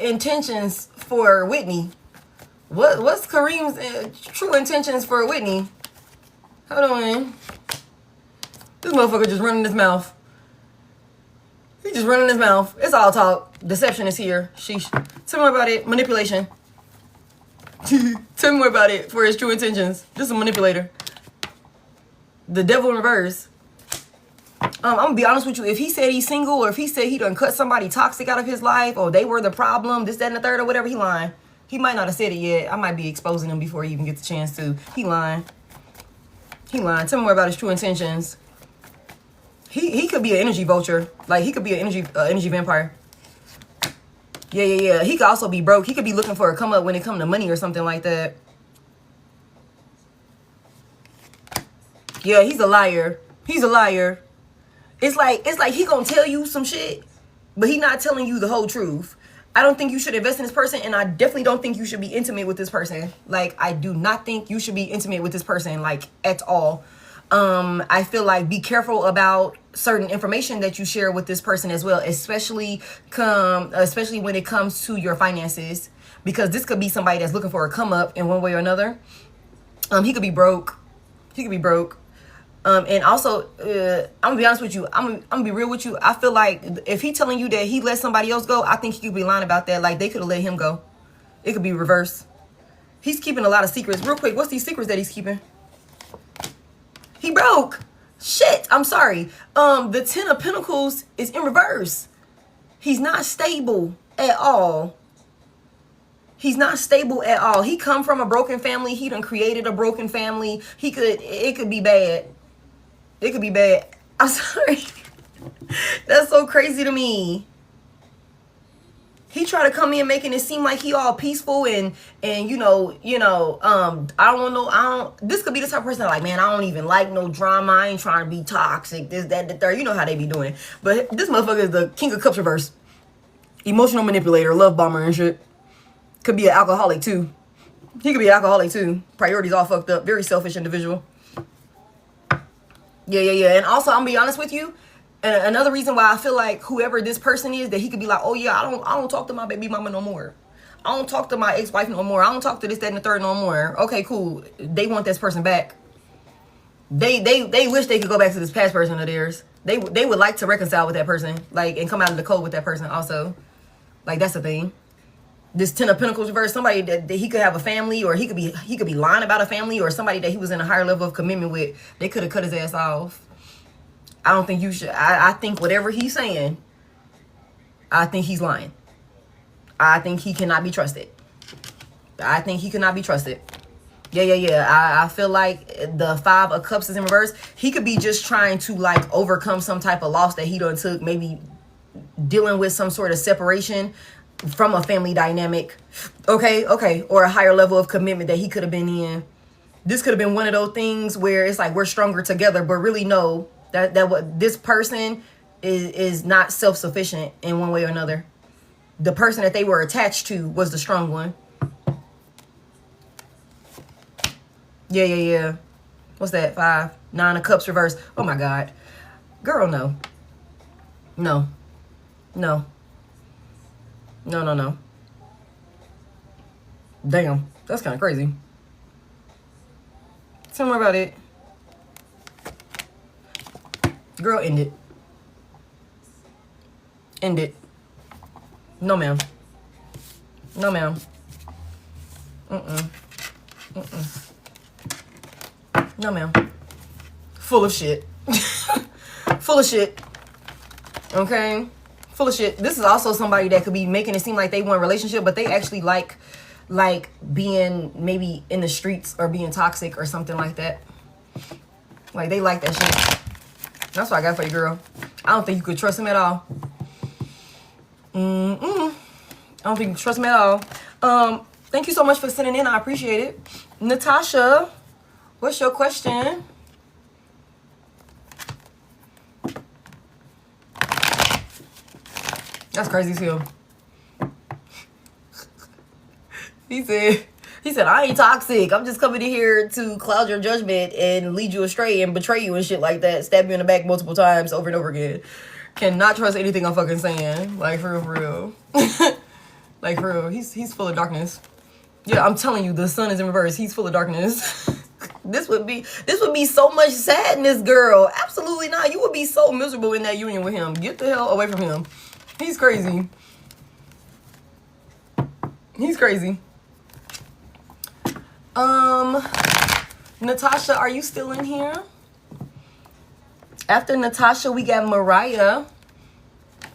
Speaker 1: intentions for Whitney? What's Kareem's true intentions for Whitney? Hold on. This motherfucker just running his mouth. He just running his mouth. It's all talk. Deception is here. Sheesh. Tell me about it. Manipulation. Tell me more about it for his true intentions. Just a manipulator. The devil in reverse. I'm gonna be honest with you. If he said he's single, or if he said he done cut somebody toxic out of his life, or they were the problem, this, that, and the third, or whatever, he lying. He might not have said it yet. I might be exposing him before he even gets a chance to. He lying. He lying. Tell me more about his true intentions. He could be an energy vulture. Like, he could be an energy vampire. Yeah. He could also be broke. He could be looking for a come up when it comes to money or something like that. Yeah, he's a liar. He's a liar. It's like he gonna tell you some shit, but he not telling you the whole truth. I don't think you should invest in this person, and I definitely don't think you should be intimate with this person. Like, I do not think you should be intimate with this person, like, at all. I feel like be careful about certain information that you share with this person as well, especially when it comes to your finances, because this could be somebody that's looking for a come up in one way or another. He could be broke. And also, I'm gonna be honest with you. I'm gonna be real with you. I feel like if he telling you that he let somebody else go, I think he could be lying about that. Like, they could have let him go. It could be reverse. He's keeping a lot of secrets. Real quick, what's these secrets that he's keeping? He broke. Shit, I'm sorry. The Ten of Pentacles is in reverse. He's not stable at all. He's not stable at all. He come from a broken family. He done created a broken family. It could be bad. It could be bad. I'm sorry. That's so crazy to me. He tried to come in making it seem like he all peaceful and I don't know. This could be the type of person like, man, I don't even like no drama. I ain't trying to be toxic. This, that, the third. You know how they be doing. But this motherfucker is the King of Cups reverse. Emotional manipulator, love bomber and shit. Could be an alcoholic too. He could be an alcoholic too. Priorities all fucked up. Very selfish individual. Yeah. And also, I'm gonna be honest with you. And another reason why I feel like whoever this person is, that he could be like, oh yeah, I don't talk to my baby mama no more. I don't talk to my ex-wife no more. I don't talk to this, that, and the third no more. Okay, cool. They want this person back. They wish they could go back to this past person of theirs. They would like to reconcile with that person, like, and come out of the code with that person also. Like, that's the thing. This Ten of Pentacles reverse, somebody that he could have a family, or he could be lying about a family, or somebody that he was in a higher level of commitment with. They could have cut his ass off. I don't think you should. I think whatever he's saying, I think he's lying. I think he cannot be trusted. Yeah. I feel like the Five of Cups is in reverse. He could be just trying to, like, overcome some type of loss that he done took. Maybe dealing with some sort of separation from a family dynamic. Okay. Or a higher level of commitment that he could have been in. This could have been one of those things where it's like, we're stronger together, but really no. That what this person is not self-sufficient in one way or another. The person that they were attached to was the strong one. Yeah. What's that? 5, 9 of Cups reverse. Oh my God. Girl, no. No. Damn. That's kind of crazy. Tell me more about it. Girl, end it. No, ma'am. No, ma'am. Full of shit. Okay? Full of shit. This is also somebody that could be making it seem like they want a relationship, but they actually like being maybe in the streets or being toxic or something like that. Like, they like that shit. That's what I got for you, girl. I don't think you could trust him at all. I don't think you can trust him at all. Thank you so much for sending in. I appreciate it. Natasha, what's your question? That's crazy as hell. He said, I ain't toxic. I'm just coming in here to cloud your judgment and lead you astray and betray you and shit like that. Stab you in the back multiple times over and over again. Cannot trust anything I'm fucking saying. Like, for real. Like, for real. He's full of darkness. Yeah, I'm telling you, the sun is in reverse. He's full of darkness. This would be so much sadness, girl. Absolutely not. You would be so miserable in that union with him. Get the hell away from him. He's crazy. He's crazy. Natasha, are you still in here? After Natasha, we got Mariah.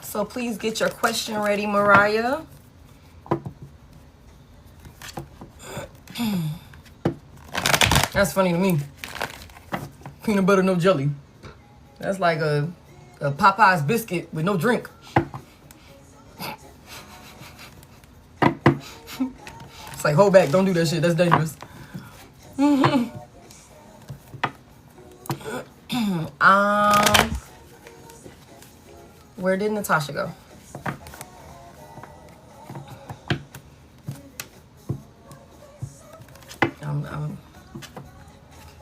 Speaker 1: So please get your question ready, Mariah. That's funny to me. Peanut butter, no jelly. That's like a Popeye's biscuit with no drink. It's like, hold back, don't do that shit. That's dangerous. Where did Natasha go?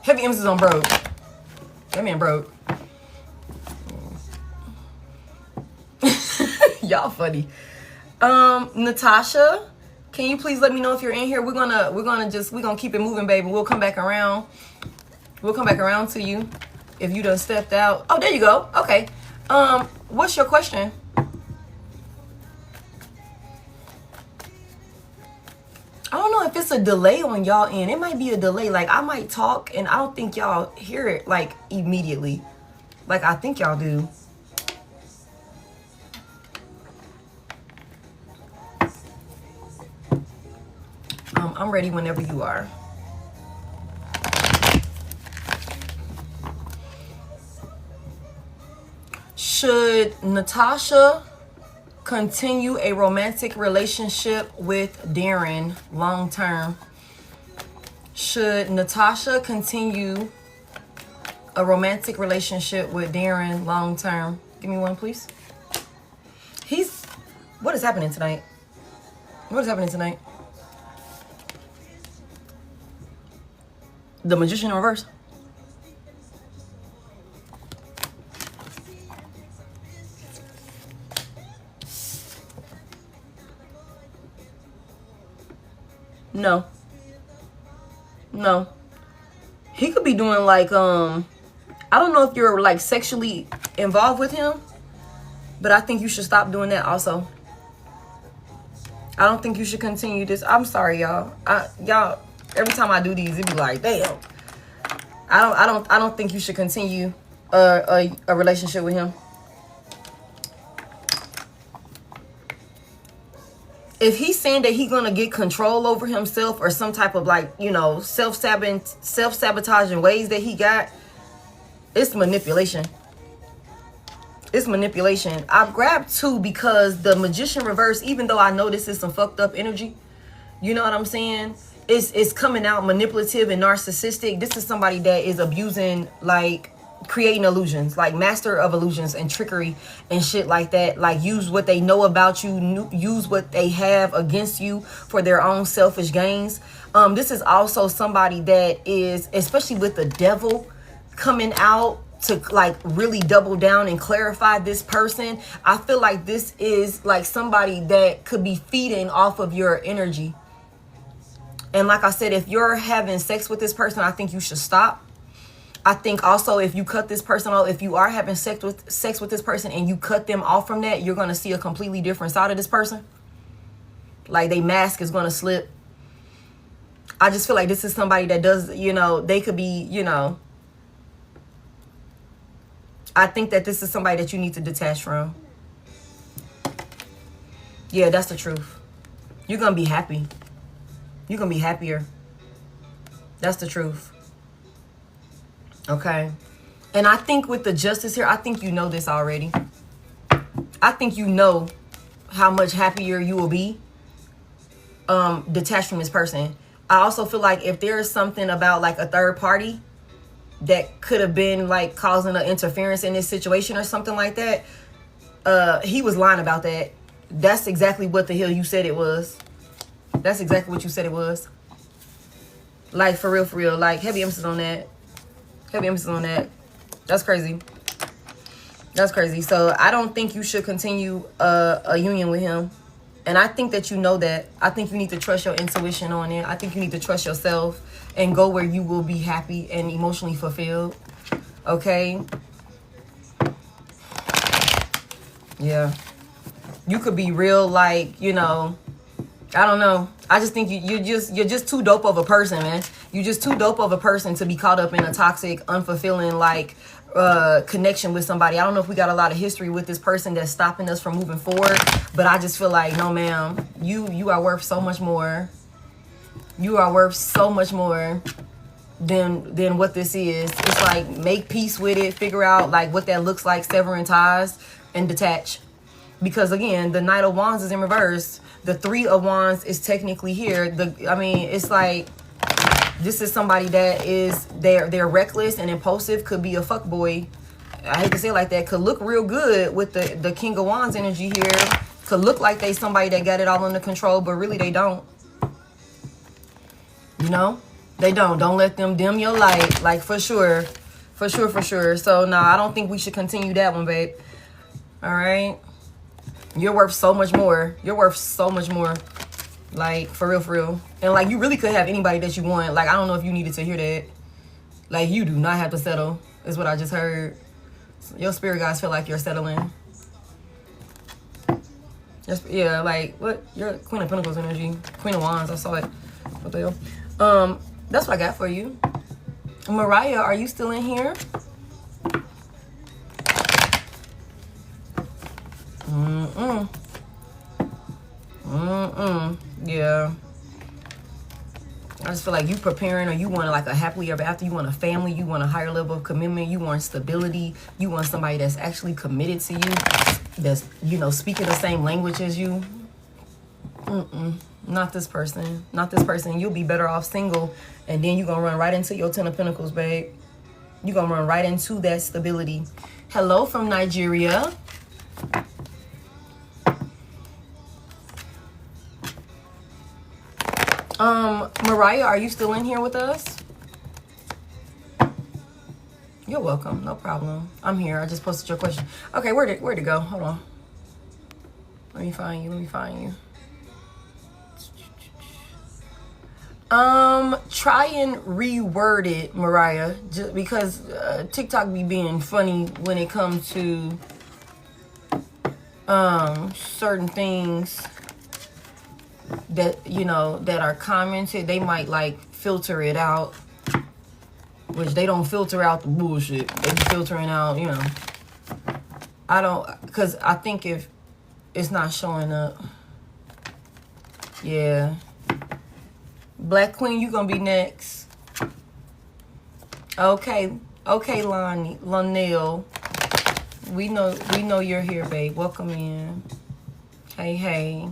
Speaker 1: Heavy emphasis on broke. That man broke. Y'all funny. Natasha, can you please let me know if you're in here? We're gonna keep it moving, baby. We'll come back around. We'll come back around to you if you done stepped out. Oh, there you go. Okay. What's your question? I don't know if it's a delay on y'all end. It might be a delay. Like, I might talk and I don't think y'all hear it like immediately. Like, I think y'all do. I'm ready whenever you are. Should Natasha continue a romantic relationship with Darren long term? Should Natasha continue a romantic relationship with Darren long term? Give me one, please. What is happening tonight? What is happening tonight? The Magician in reverse. No. He could be doing like, I don't know if you're like sexually involved with him, but I think you should stop doing that also. I don't think you should continue this. I'm sorry, y'all. Y'all, every time I do these, it be like, damn. I don't think you should continue a relationship with him. If he's saying that he's gonna get control over himself or some type of like, you know, self-sabotaging ways that he got, it's manipulation. It's manipulation. I grabbed two because the Magician reverse, even though I know this is some fucked up energy, you know what I'm saying? It's coming out manipulative and narcissistic. This is somebody that is abusing, like, creating illusions, like master of illusions and trickery and shit like that. Like, use what they know about you, use what they have against you for their own selfish gains. This is also somebody that is, especially with the devil coming out to like really double down and clarify this person. I feel like this is like somebody that could be feeding off of your energy. And like I said, if you're having sex with this person, I think you should stop. I think also if you cut this person off, if you are having sex with this person and you cut them off from that, you're going to see a completely different side of this person. Like, they mask is going to slip. I just feel like this is somebody that does, you know, they could be, you know, I think that this is somebody that you need to detach from. Yeah, that's the truth. You're going to be happy. You're going to be happier. That's the truth. Okay. And I think with the justice here, I think you know this already. I think you know how much happier you will be detached from this person. I also feel like if there is something about like a third party that could have been like causing an interference in this situation or something like that, he was lying about that. That's exactly what the hell you said it was. That's exactly what you said it was. Like, for real. Like, heavy emphasis on that. Heavy emphasis on that. That's crazy. That's crazy. So, I don't think you should continue a union with him. And I think that you know that. I think you need to trust your intuition on it. I think you need to trust yourself and go where you will be happy and emotionally fulfilled. Okay? Yeah. You could be real, like, you know, I don't know. I just think you're just too dope of a person, man. You're just too dope of a person to be caught up in a toxic, unfulfilling, like, connection with somebody. I don't know if we got a lot of history with this person that's stopping us from moving forward, but I just feel like, no, ma'am, you are worth so much more. You are worth so much more than what this is. It's like, make peace with it, figure out like what that looks like, severing ties, and detach. Because again, the Knight of Wands is in reverse. The Three of Wands is technically here. I mean, it's like, this is somebody that is, they're reckless and impulsive, could be a fuckboy. I hate to say it like that. Could look real good with the King of Wands energy here. Could look like they somebody that got it all under control, but really they don't. You know? They don't. Don't let them dim your light. Like, for sure. For sure. So, no, I don't think we should continue that one, babe. All right? You're worth so much more. You're worth so much more. Like, for real. And, like, you really could have anybody that you want. Like, I don't know if you needed to hear that. Like, you do not have to settle, is what I just heard. Your spirit guys feel like you're settling. Yeah, like, what? You're Queen of Pentacles energy. Queen of Wands, I saw it. What the hell? That's what I got for you. Mariah, are you still in here? Yeah. I just feel like you preparing, or you want like a happily ever after. You want a family. You want a higher level of commitment. You want stability. You want somebody that's actually committed to you. That's, you know, speaking the same language as you. Not this person. Not this person. You'll be better off single. And then you're going to run right into your Ten of Pentacles, babe. You're going to run right into that stability. Hello from Nigeria. Mariah, are you still in here with us? You're welcome. No problem. I'm here. I just posted your question. Okay, where'd it go? Hold on. Let me find you. Try and reword it, Mariah, just because TikTok be being funny when it comes to certain things that, you know, that are commented. They might like filter it out, which they don't filter out the bullshit. They be filtering out, you know. I don't, because I think if it's not showing up. Yeah. Black Queen, you gonna be next. Okay, Lonell. We know you're here, babe. Welcome in. Hey.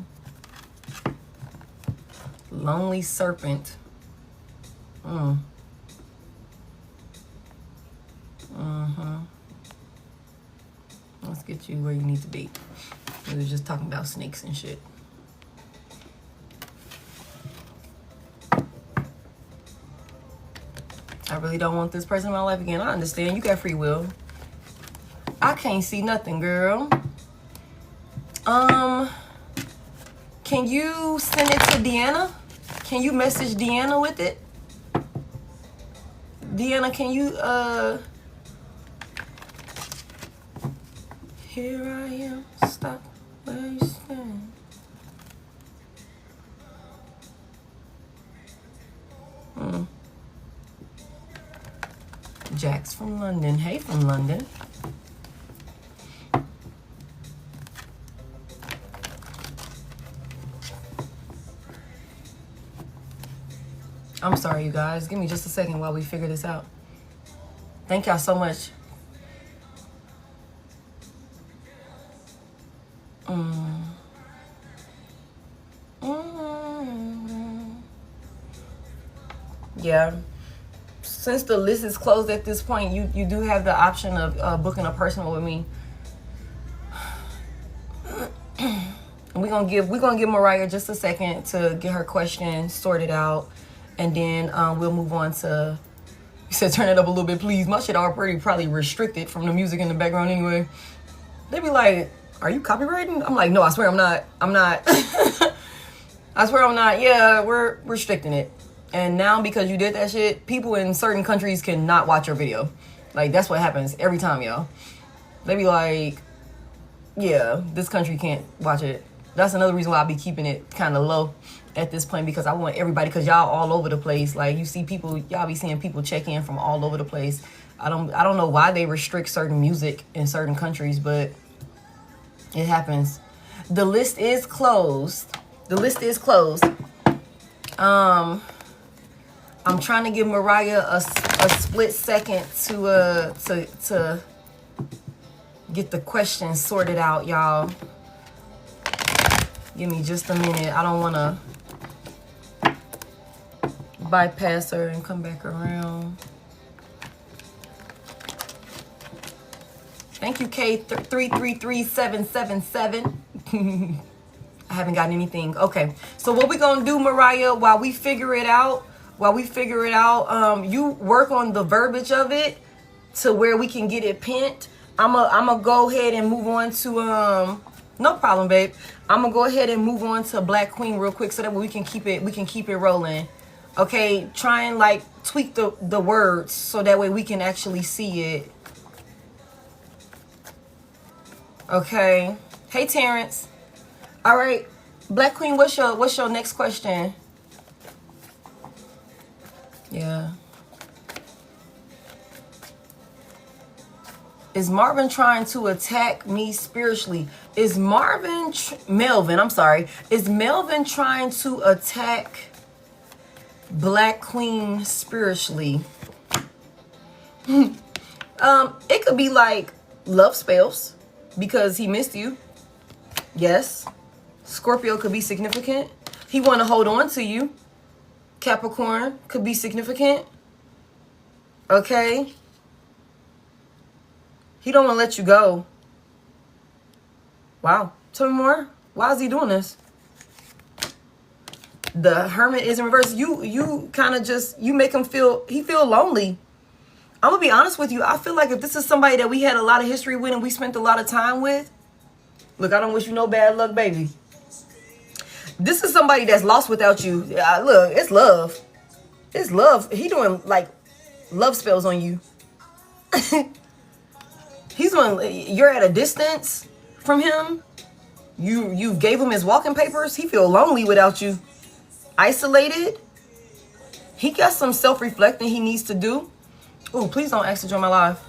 Speaker 1: Lonely Serpent. Let's get you where you need to be. We were just talking about snakes and shit. I really don't want this person in my life again. I understand. You got free will. I can't see nothing, girl. Can you send it to Deanna? Can you message Deanna with it? Deanna, can you, here I am, stop where you stand. Jack's from London. Hey, from London. I'm sorry, you guys. Give me just a second while we figure this out. Thank y'all so much. Yeah. Since the list is closed at this point, you do have the option of booking a personal with me. We're gonna give Mariah just a second to get her question sorted out, and then we'll move on to. You said turn it up a little bit, please. My shit already probably restricted from the music in the background anyway. They be like, "Are you copywriting?" I'm like, "No, I swear I'm not. I'm not. I swear I'm not. Yeah, we're restricting it." And now because you did that shit, people in certain countries cannot watch your video. Like, that's what happens every time, y'all. They be like, "Yeah, this country can't watch it." That's another reason why I be keeping it kind of low at this point, because I want everybody, because y'all all over the place. Like, you see people, y'all be seeing people check in from all over the place. I don't know why they restrict certain music in certain countries, but it happens. The list is closed. The list is closed. I'm trying to give Mariah a split second to get the questions sorted out, y'all. Give me just a minute. I don't want to bypass her and come back around. Thank you, K333777. I haven't gotten anything. Okay, so what we gonna do, Mariah, while we figure it out, you work on the verbiage of it to where we can get it pinned. I'm a go ahead and move on to no problem, babe. I'm gonna go ahead and move on to Black Queen real quick so that we can keep it rolling. Okay, try and like tweak the words so that way we can actually see it. Okay. Hey, Terrence. All right, Black Queen, what's your next question? Yeah. Is Marvin trying to attack me spiritually? Is Melvin trying to attack Black Queen spiritually? It could be like love spells because he missed you. Yes. Scorpio could be significant. He want to hold on to you. Capricorn could be significant. Okay. He don't want to let you go. Wow. Tell me more. Why is he doing this? The Hermit is in reverse. You kind of just, you make him feel lonely. I'm going to be honest with you. I feel like if this is somebody that we had a lot of history with and we spent a lot of time with, look, I don't wish you no bad luck, baby. This is somebody that's lost without you. Look, it's love. It's love. He doing like love spells on you. He's doing, you're at a distance from him. You gave him his walking papers. He feel lonely without you. Isolated. He got some self-reflecting he needs to do. Oh, please don't exit join my live.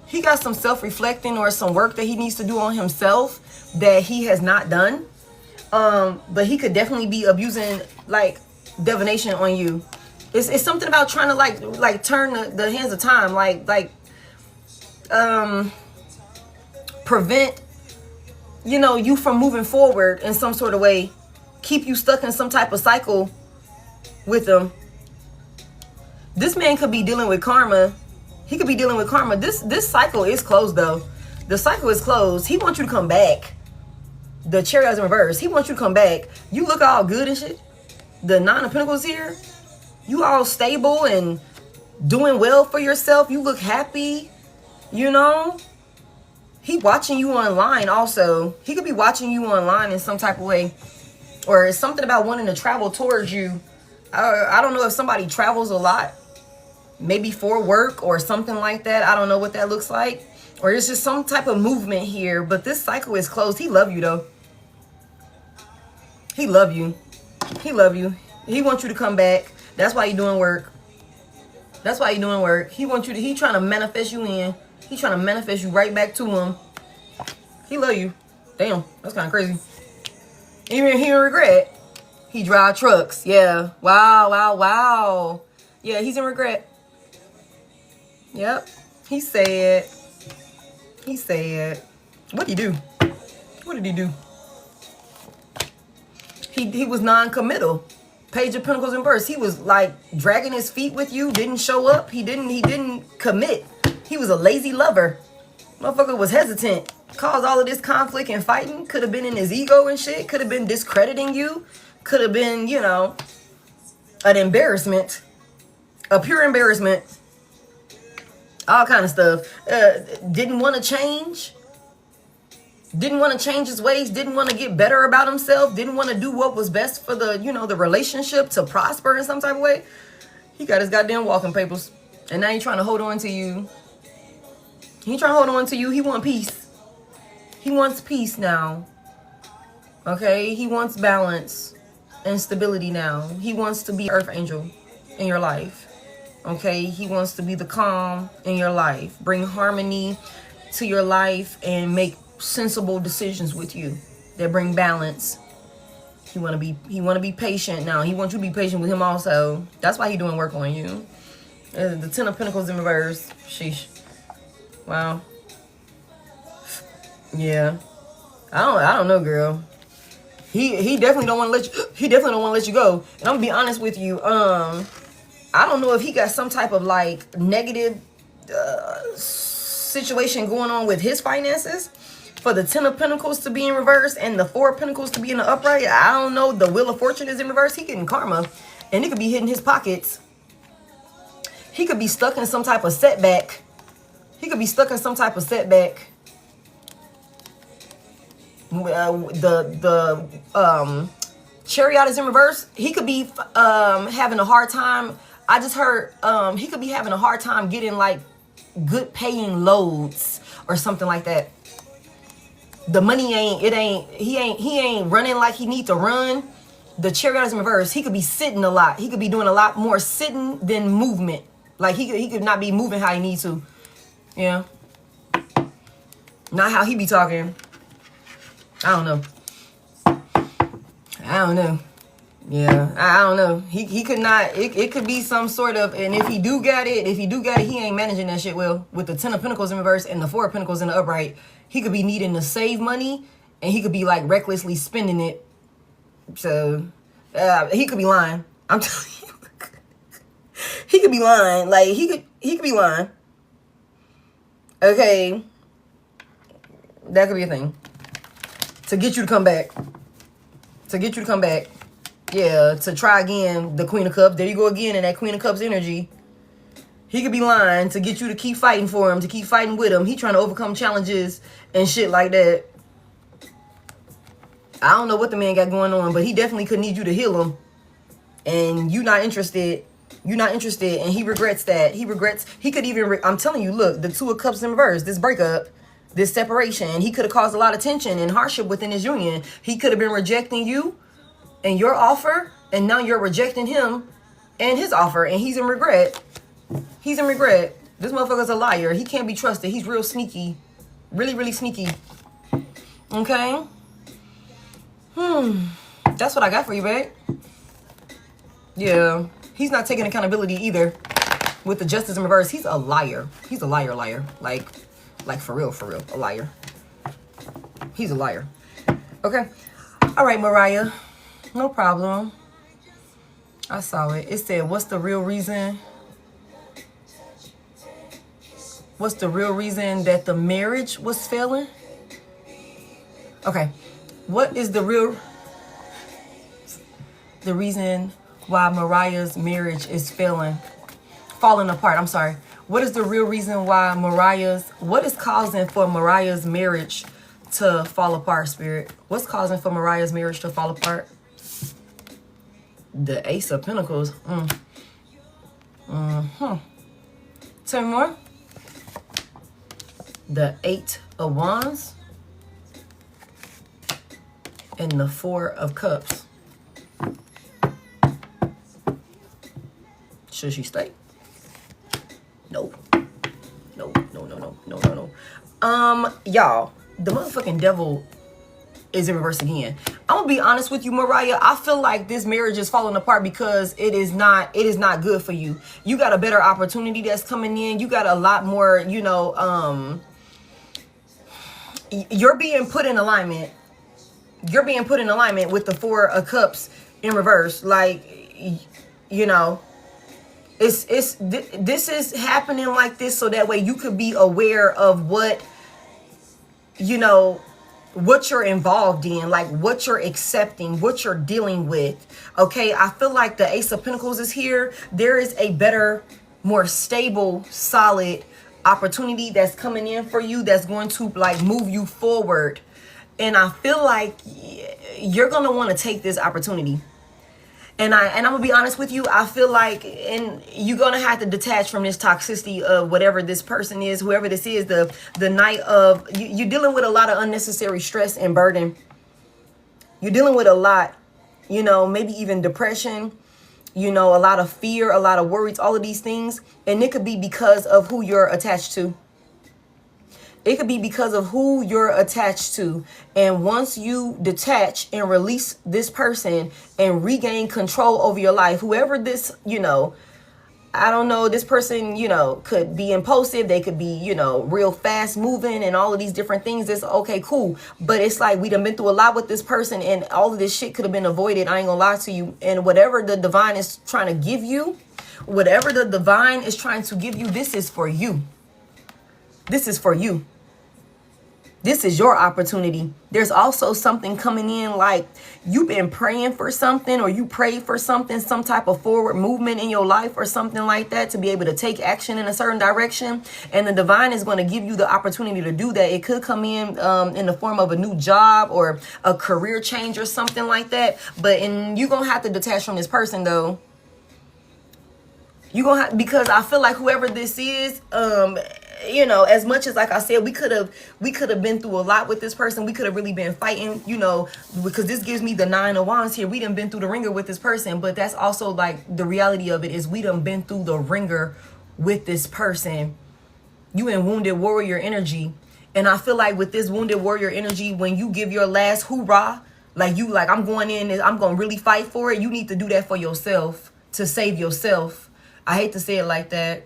Speaker 1: He got some self-reflecting or some work that he needs to do on himself that he has not done. But he could definitely be abusing like divination on you. It's something about trying to like turn the hands of time, like prevent, you know, you from moving forward in some sort of way, keep you stuck in some type of cycle with them. This man could be dealing with karma. He could be dealing with karma. This cycle is closed though. The cycle is closed. He wants you to come back. The Chariot is in reverse. He wants you to come back. You look all good and shit. The Nine of Pentacles here. You all stable and doing well for yourself. You look happy. You know. He watching you online also. He could be watching you online in some type of way. Or it's something about wanting to travel towards you. I don't know if somebody travels a lot. Maybe for work or something like that. I don't know what that looks like. Or it's just some type of movement here. But this cycle is closed. He love you though. He love you. He love you. He wants you to come back. That's why he doing work. That's why he doing work. He wants you to, he trying to manifest you in. He trying to manifest you right back to him. He love you. Damn, that's kind of crazy. Even he don't regret. He drive trucks. Yeah. Wow, wow, wow. Yeah, he's in regret. Yep. He said, what did he do? What did he do? He was non-committal. Page of Pentacles in reverse. He was like dragging his feet with you, didn't show up. He didn't commit. He was a lazy lover. Motherfucker was hesitant. Caused all of this conflict and fighting. Could have been in his ego and shit. Could have been discrediting you. Could have been, you know, an embarrassment. A pure embarrassment. All kind of stuff. Didn't want to change. Didn't want to change his ways. Didn't want to get better about himself. Didn't want to do what was best for the, you know, the relationship to prosper in some type of way. He got his goddamn walking papers. And now he's trying to hold on to you. He trying to hold on to you. He wants peace. He wants peace now. Okay? He wants balance and stability now. He wants to be Earth Angel in your life. Okay? He wants to be the calm in your life. Bring harmony to your life and make sensible decisions with you that bring balance. He want to be patient now. He wants you to be patient with him also. That's why he doing work on you. The Ten of Pentacles in reverse. Sheesh. Wow. Yeah. I don't know, girl. He definitely don't want to let you. He definitely don't want to let you go. And I'm gonna be honest with you. I don't know if he got some type of like negative situation going on with his finances. For the Ten of Pentacles to be in reverse and the Four of Pentacles to be in the upright, I don't know. The Wheel of Fortune is in reverse. He getting karma, and it could be hitting his pockets. He could be stuck in some type of setback. He could be stuck in some type of setback. The Chariot is in reverse. He could be having a hard time. I just heard he could be having a hard time getting like good paying loads or something like that. The money he ain't running like he need to run. The Chariot is in reverse. He could be sitting a lot. He could be doing a lot more sitting than movement. Like he could not be moving how he needs to. Yeah. Not how he be talking. I don't know. Yeah, I don't know. He could not. It could be some sort of. And if he do got it, he ain't managing that shit well. With the Ten of Pentacles in reverse and the Four of Pentacles in the upright, he could be needing to save money, and he could be like recklessly spending it. So he could be lying. I'm telling you, he could be lying. Like he could be lying. Okay, that could be a thing to get you to come back. Yeah, to try again. The Queen of Cups. There you go again in that Queen of Cups energy. He could be lying to get you to keep fighting for him, to keep fighting with him. He trying to overcome challenges and shit like that. I don't know what the man got going on, but he definitely could need you to heal him. And you not interested. You're not interested, and he regrets that. He could even, I'm telling you, look, the Two of Cups in reverse, this breakup, this separation, he could have caused a lot of tension and hardship within his union. He could have been rejecting you and your offer, and now you're rejecting him and his offer, and he's in regret. He's in regret. This motherfucker's a liar. He can't be trusted. He's real sneaky. Really, really sneaky. Okay? That's what I got for you, babe. Yeah. He's not taking accountability either. With the Justice in reverse, he's a liar. He's a liar. Like for real, a liar. He's a liar. Okay. All right, Mariah. No problem. I saw it. It said, what's the real reason? What's the real reason that the marriage was failing? Okay. What is the reason why Mariah's marriage is falling apart? I'm sorry. What is the real reason why what is causing for Mariah's marriage to fall apart, Spirit? What's causing for Mariah's marriage to fall apart? The Ace of Pentacles. Tell me more. The Eight of Wands. And the Four of Cups. Should she stay? No. No. Y'all, the motherfucking devil is in reverse again. I'm gonna be honest with you, Mariah. I feel like this marriage is falling apart because it is not good for you. You got a better opportunity that's coming in. You got a lot more, you know, you're being put in alignment. You're being put in alignment with the Four of Cups in reverse. Like, you know, this is happening like this so that way you could be aware of what, you know, what you're involved in, like what you're accepting, what you're dealing with. Okay, I feel like the Ace of Pentacles is here. There is a better, more stable, solid opportunity that's coming in for you that's going to like move you forward. And I feel like you're going to want to take this opportunity. And I'm gonna be honest with you, I feel like you're gonna have to detach from this toxicity of whatever this person is, whoever this is. The night of you're dealing with a lot of unnecessary stress and burden. You're dealing with a lot, you know, maybe even depression, you know, a lot of fear, a lot of worries, all of these things. And it could be because of who you're attached to. It could be because of who you're attached to. And once you detach and release this person and regain control over your life, whoever this, you know, I don't know, this person, you know, could be impulsive. They could be, you know, real fast moving and all of these different things. It's okay, cool. But it's like we done been through a lot with this person and all of this shit could have been avoided. I ain't gonna lie to you. And whatever the divine is trying to give you, whatever the divine is trying to give you, this is for you. This is for you. This is your opportunity. There's also something coming in like you've been praying for something or you prayed for something, some type of forward movement in your life or something like that to be able to take action in a certain direction. And the divine is going to give you the opportunity to do that. It could come in the form of a new job or a career change or something like that. But you're going to have to detach from this person though. You're going to have, because I feel like whoever this is, you know, as much as like I said, we could have been through a lot with this person. We could have really been fighting, you know, because this gives me the 9 of Wands here. We done been through the ringer with this person, but that's also like the reality of it is we done been through the ringer with this person. You in wounded warrior energy. And I feel like with this wounded warrior energy, when you give your last hoorah, like you like, I'm going in and I'm going to really fight for it. You need to do that for yourself to save yourself. I hate to say it like that.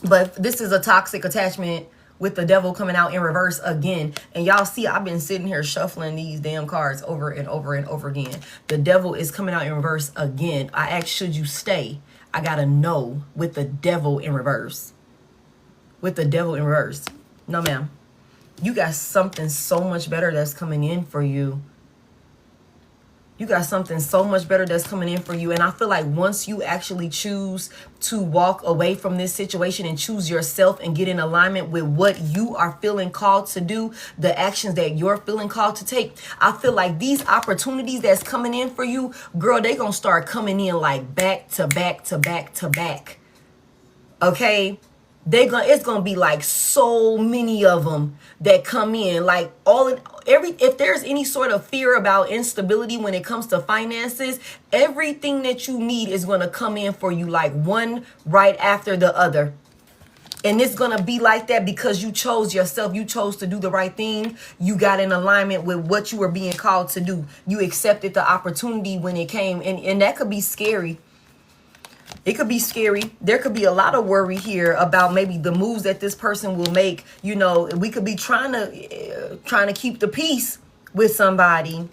Speaker 1: But this is a toxic attachment with the devil coming out in reverse again. And y'all see, I've been sitting here shuffling these damn cards over and over and over again. The devil is coming out in reverse again. I asked, should you stay? I got a no with the devil in reverse. With the devil in reverse. No, ma'am. You got something so much better that's coming in for you. You got something so much better that's coming in for you. And I feel like once you actually choose to walk away from this situation and choose yourself and get in alignment with what you are feeling called to do, the actions that you're feeling called to take, I feel like these opportunities that's coming in for you, girl, they gonna start coming in like back to back to back to back. Okay? It's gonna be like so many of them that come in, like if there's any sort of fear about instability when it comes to finances, everything that you need is gonna come in for you like one right after the other. And it's gonna be like that because you chose yourself. You chose to do the right thing. You got in alignment with what you were being called to do. You accepted the opportunity when it came, and that could be scary. It could be scary. There could be a lot of worry here about maybe the moves that this person will make. You know, we could be trying to keep the peace with somebody.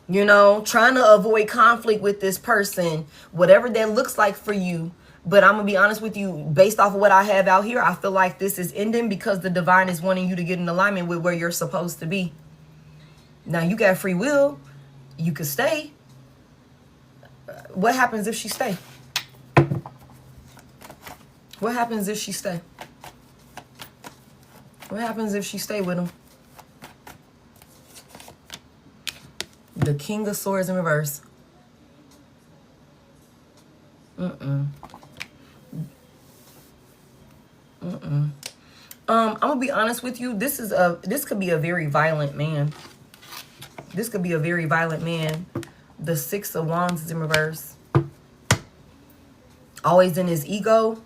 Speaker 1: You know, trying to avoid conflict with this person, whatever that looks like for you. But I'm going to be honest with you, based off of what I have out here, I feel like this is ending because the divine is wanting you to get in alignment with where you're supposed to be. Now, you got free will. You could stay. What happens if she stay? What happens if she stay? What happens if she stay with him? The King of Swords in reverse. I'm gonna be honest with you. This could be a very violent man. This could be a very violent man. The 6 of Wands is in reverse. Always in his ego.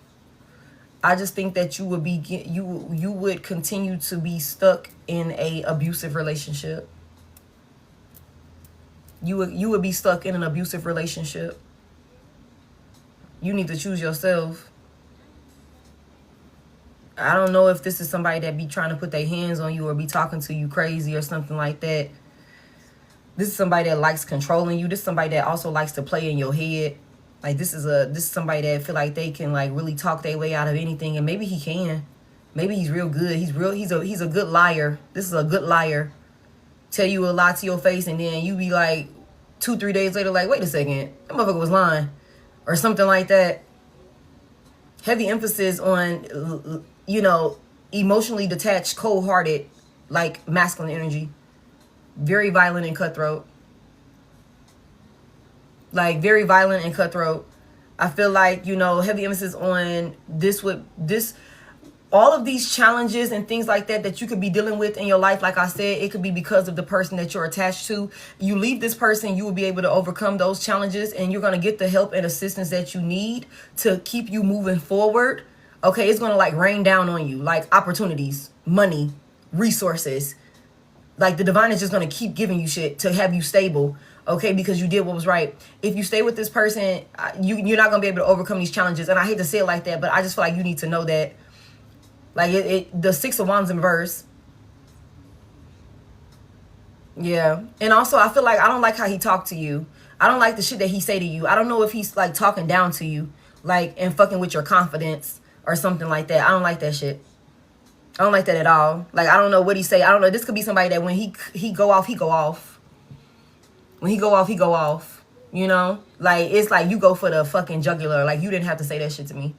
Speaker 1: I just think that you would continue to be stuck in a abusive relationship. You would be stuck in an abusive relationship. You need to choose yourself. I don't know if this is somebody that be trying to put their hands on you or be talking to you crazy or something like that. This is somebody that likes controlling you. This is somebody that also likes to play in your head. Like this is somebody that feel like they can like really talk their way out of anything, and maybe he can. Maybe he's real good. He's a good liar. This is a good liar. Tell you a lie to your face, and then you be like 2-3 days later like, wait a second, that motherfucker was lying. Or something like that. Heavy emphasis on, you know, emotionally detached, cold-hearted, like masculine energy. Very violent and cutthroat. Like very violent and cutthroat. I feel like, you know, heavy emphasis on all of these challenges and things like that you could be dealing with in your life. Like I said, it could be because of the person that you're attached to. You leave this person, you will be able to overcome those challenges, and you're going to get the help and assistance that you need to keep you moving forward. Okay, it's going to like rain down on you, like opportunities, money, resources. Like the divine is just going to keep giving you shit to have you stable. Okay, because you did what was right. If you stay with this person, you're not going to be able to overcome these challenges. And I hate to say it like that, but I just feel like you need to know that. Like the 6 of Wands in reverse. Yeah. And also I feel like I don't like how he talked to you. I don't like the shit that he say to you. I don't know if he's like talking down to you, like, and fucking with your confidence or something like that. I don't like that shit. I don't like that at all. Like, I don't know what he say. I don't know. This could be somebody that when he go off, he go off. When he go off, he go off. You know? Like, it's like you go for the fucking jugular. Like, you didn't have to say that shit to me.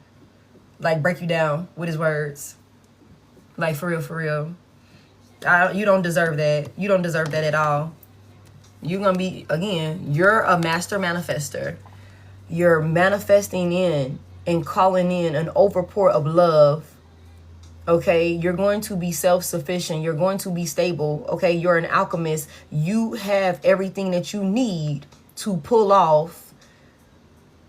Speaker 1: Like, break you down with his words. Like, for real, for real. You don't deserve that. You don't deserve that at all. You're going to be, again, you're a master manifester. You're manifesting in and calling in an overpour of love. Okay, you're going to be self-sufficient. You're going to be stable. Okay, you're an alchemist. You have everything that you need to pull off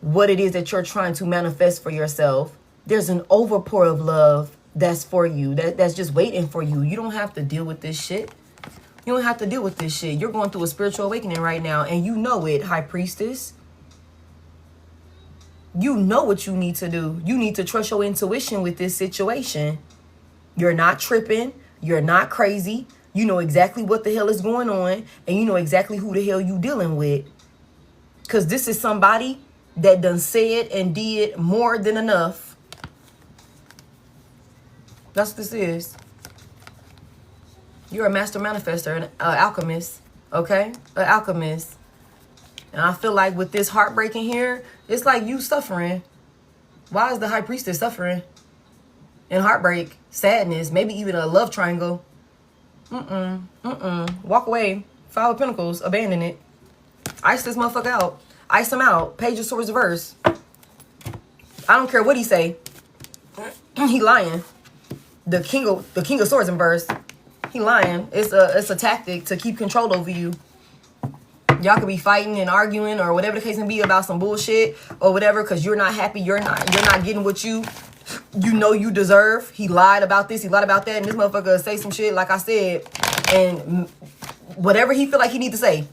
Speaker 1: what it is that you're trying to manifest for yourself. There's an overpour of love that's for you, that's just waiting for you. You don't have to deal with this shit. You don't have to deal with this shit. You're going through a spiritual awakening right now, and you know it, High Priestess. You know what you need to do. You need to trust your intuition with this situation. You're not tripping. You're not crazy. You know exactly what the hell is going on, and you know exactly who the hell you dealing with. Because this is somebody that done said and did more than enough. That's what this is. You're a master manifester, an alchemist, okay? An alchemist. And I feel like with this heartbreaking here, it's like you suffering. Why is the High Priestess suffering? And heartbreak, sadness, maybe even a love triangle. Walk away. 5 of Pentacles, abandon it. Ice this motherfucker out. Ice him out. Page of Swords reverse. I don't care what he say. He lying. The king of Swords in verse. He lying. It's a tactic to keep control over you. Y'all could be fighting and arguing or whatever the case may be about some bullshit or whatever because you're not happy. You're not getting what you know you deserve. He lied about this. He lied about that. And this motherfucker say some shit like I said. And whatever he feel like he need to say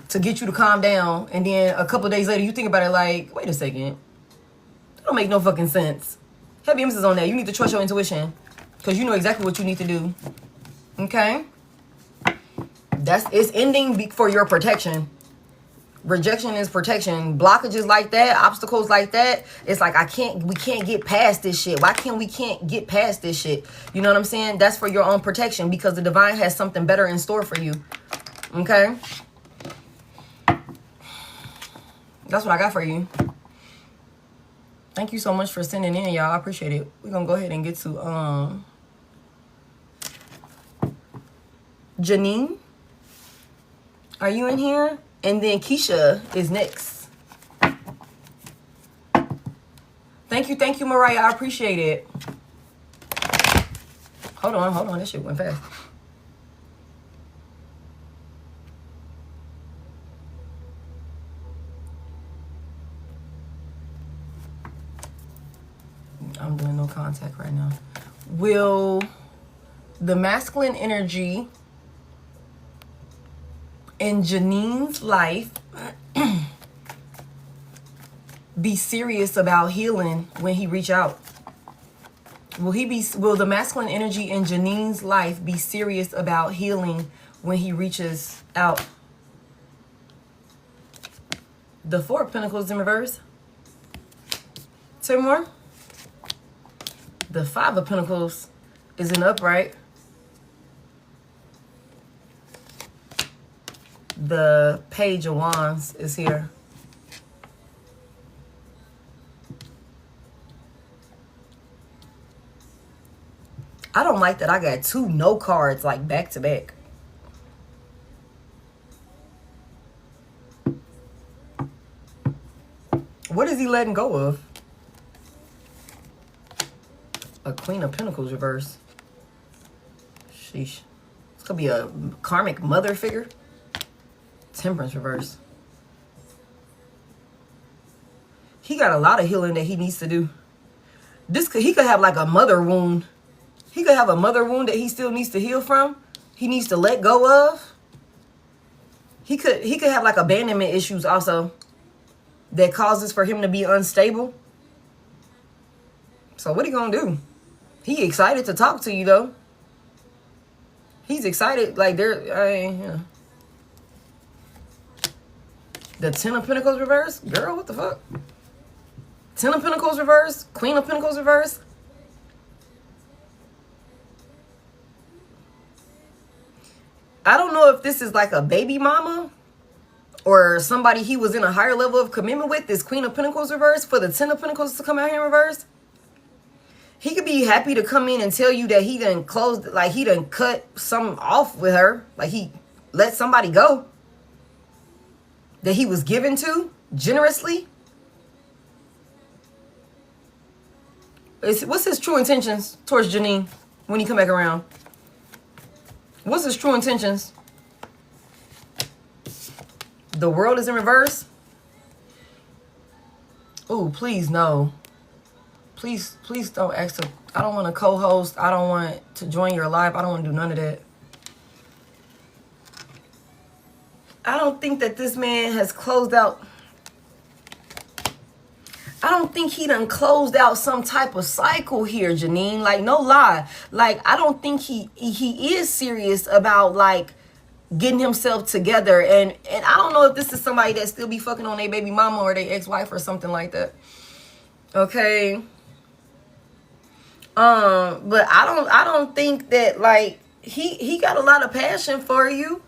Speaker 1: to get you to calm down. And then a couple of days later you think about it like, wait a second. That don't make no fucking sense. Heavy emphasis on that. You need to trust your intuition. Because you know exactly what you need to do. Okay? It's ending for your protection. Rejection is protection. Blockages like that, obstacles like that. It's like we can't get past this shit. Why can't we get past this shit? You know what I'm saying? That's for your own protection because the divine has something better in store for you. Okay? That's what I got for you. Thank you so much for sending in, y'all. I appreciate it. We're gonna go ahead and get to Janine. Are you in here? And then Keisha is next. Thank you, Mariah. I appreciate it. Hold on. That shit went fast. I'm doing no contact right now. Will the masculine energy in Janine's life be serious about healing when he reach out? Will the masculine energy in Janine's life be serious about healing when he reaches out? The Four of Pentacles in reverse. Two more. The Five of Pentacles is in upright. The Page of Wands is here. I don't like that I got two no cards like back to back. What is he letting go of? A Queen of Pentacles reverse. Sheesh. It's gonna be a karmic mother figure. Temperance reverse. He got a lot of healing that he needs to do. He could have like a mother wound. He could have a mother wound that he still needs to heal from. He needs to let go of. He could have like abandonment issues also that causes for him to be unstable. So what he gonna do? He excited to talk to you though. He's excited like The Ten of Pentacles reverse? Girl, what the fuck? Ten of Pentacles reverse? Queen of Pentacles reverse? I don't know if this is like a baby mama or somebody he was in a higher level of commitment with, this Queen of Pentacles reverse, for the Ten of Pentacles to come out here in reverse. He could be happy to come in and tell you that he done closed, like he done cut something off with her. Like he let somebody go that he was given to generously. What's his true intentions towards Janine when he come back around? What's his true intentions? The World is in reverse. Oh, please no. Please don't ask to. I don't want to co-host. I don't want to join your live. I don't want to do none of that. I don't think that this man has closed out. I don't think he done closed out some type of cycle here, Janine. Like, no lie. Like, I don't think he is serious about, like, getting himself together. And I don't know if this is somebody that still be fucking on their baby mama or their ex-wife or something like that. Okay. But I don't think that, like, he got a lot of passion for you.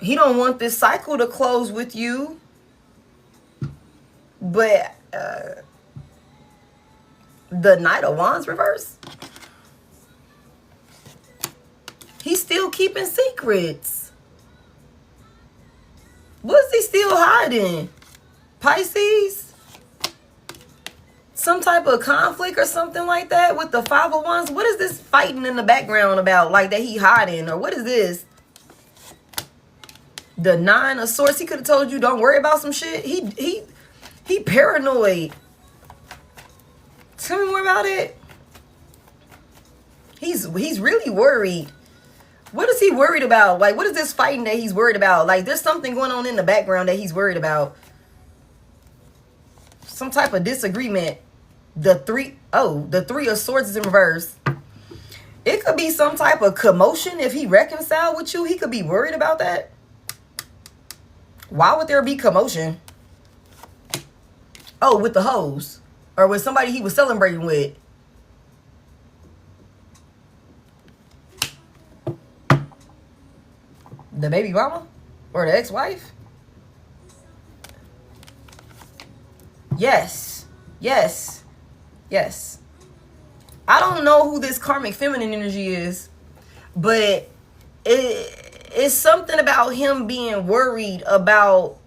Speaker 1: He don't want this cycle to close with you. But the Knight of Wands reverse, he's still keeping secrets. What's he still hiding? Pisces? Some type of conflict or something like that with the Five of Wands? What is this fighting in the background about, like, that he hiding? Or what is this? The Nine of Swords. He could have told you don't worry about some shit. He paranoid. Tell me more about it. He's really worried. What is he worried about? Like, what is this fighting that he's worried about? Like, there's something going on in the background that he's worried about. Some type of disagreement. The Three of Swords is in reverse. It could be some type of commotion if he reconciled with you. He could be worried about that. Why would there be commotion? Oh, with the hoes. Or with somebody he was celebrating with. The baby mama? Or the ex-wife? Yes. Yes. Yes. I don't know who this karmic feminine energy is. But it's something about him being worried about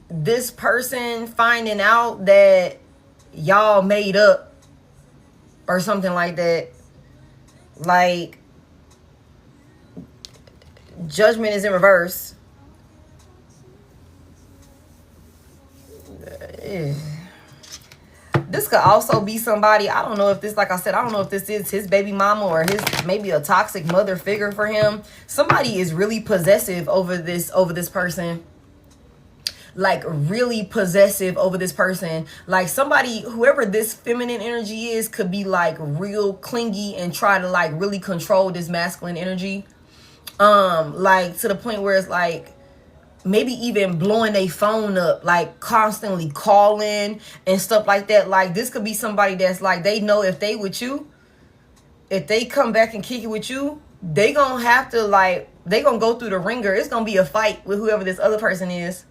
Speaker 1: this person finding out that y'all made up or something like that. Like, Judgment is in reverse. This this could also be somebody, I don't know if this, like I said, I don't know if this is his baby mama or his, maybe a toxic mother figure for him. Somebody is really possessive over this person. Like really possessive over this person. Like somebody, whoever this feminine energy is, could be like real clingy and try to like really control this masculine energy. Like to the point where it's like maybe even blowing their phone up, like constantly calling and stuff like that. Like this could be somebody that's like, they know if they with you, if they come back and kick it with you, they gonna have to like, they gonna go through the ringer. It's gonna be a fight with whoever this other person is.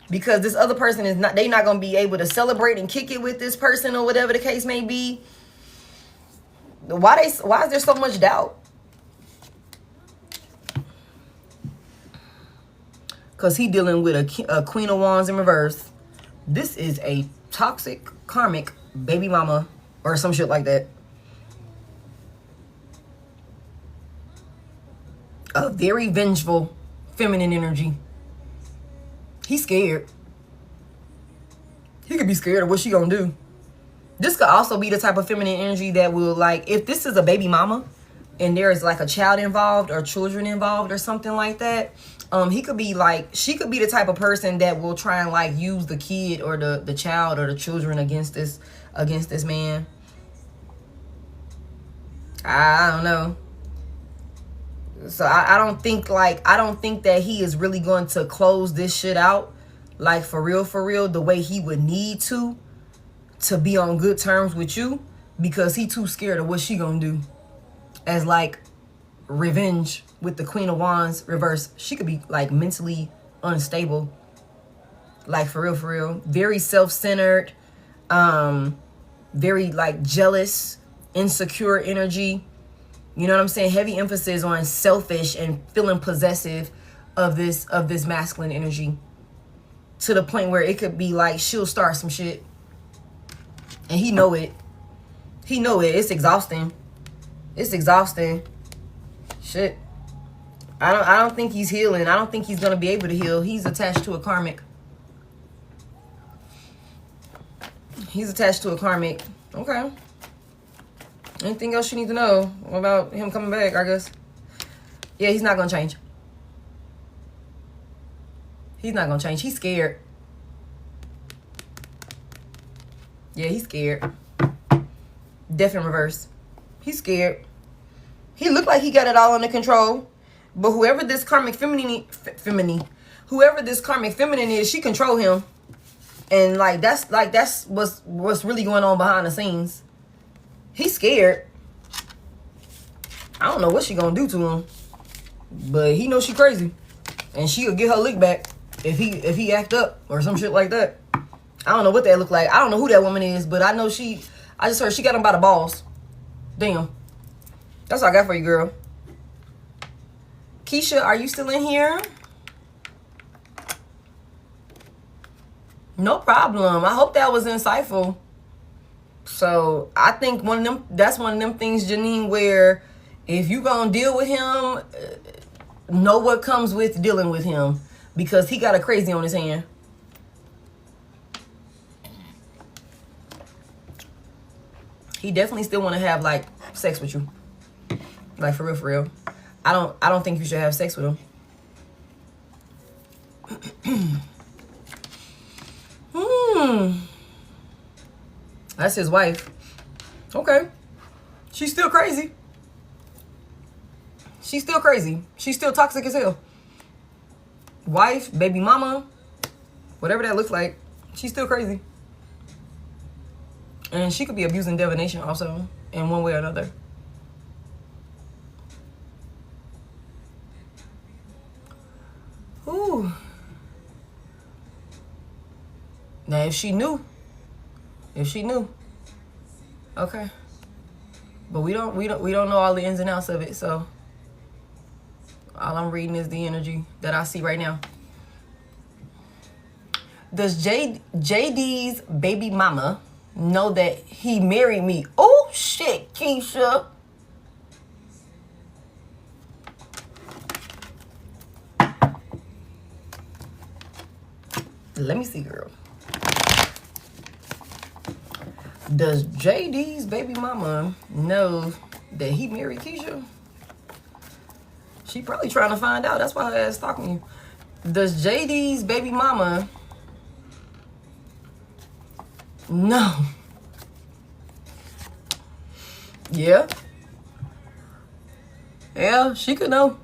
Speaker 1: Because this other person is not, they not going to be able to celebrate and kick it with this person or whatever the case may be. Why is there so much doubt? Because he dealing with a Queen of Wands in reverse. This is a toxic, karmic baby mama or some shit like that. A very vengeful feminine energy. He's scared. He could be scared of what she gonna do. This could also be the type of feminine energy that will, like, if this is a baby mama and there is like a child involved or children involved or something like that, he could be like, she could be the type of person that will try and like use the kid or the child or the children against this man. I don't know. So I don't think that he is really going to close this shit out, like for real, the way he would need to be on good terms with you, because he too scared of what she gonna do as like revenge with the Queen of Wands reverse. She could be like mentally unstable, like for real. Very self-centered, very like jealous, insecure energy. You know what I'm saying? Heavy emphasis on selfish and feeling possessive of this masculine energy, to the point where it could be like she'll start some shit and he know it. It's exhausting. Shit. I don't think he's healing. I don't think he's gonna be able to heal. He's attached to a karmic. Okay. Anything else you need to know about him coming back, I guess? Yeah, he's not going to change. He's scared. Yeah, he's scared. Death in reverse. He's scared. He looked like he got it all under control. But whoever this karmic feminine is, she control him. And that's what's really going on behind the scenes. He's scared. I don't know what she gonna do to him, but he knows she crazy, and she'll get her lick back if he act up or some shit like that. I don't know what that look like. I don't know who that woman is, but I know I just heard she got him by the balls. Damn. That's all I got for you, girl. Keisha, are you still in here? No problem. I hope that was insightful. So I think that's one of them things, Janine, where if you gonna deal with him, know what comes with dealing with him, because he got a crazy on his hand. He definitely still want to have like sex with you, like for real. I don't think you should have sex with him. That's his wife. Okay. She's still crazy. She's still toxic as hell. Wife, baby mama, whatever that looks like, she's still crazy. And she could be abusing divination also, in one way or another. Ooh. Now if she knew, okay, but we don't know all the ins and outs of it. So all I'm reading is the energy that I see right now. Does JD's baby mama know that he married me? Oh shit, Keisha. Let me see, girl. Does JD's baby mama know that he married Keisha? She probably trying to find out. That's why her ass talking to you. Does JD's baby mama know? Yeah. Yeah, she could know.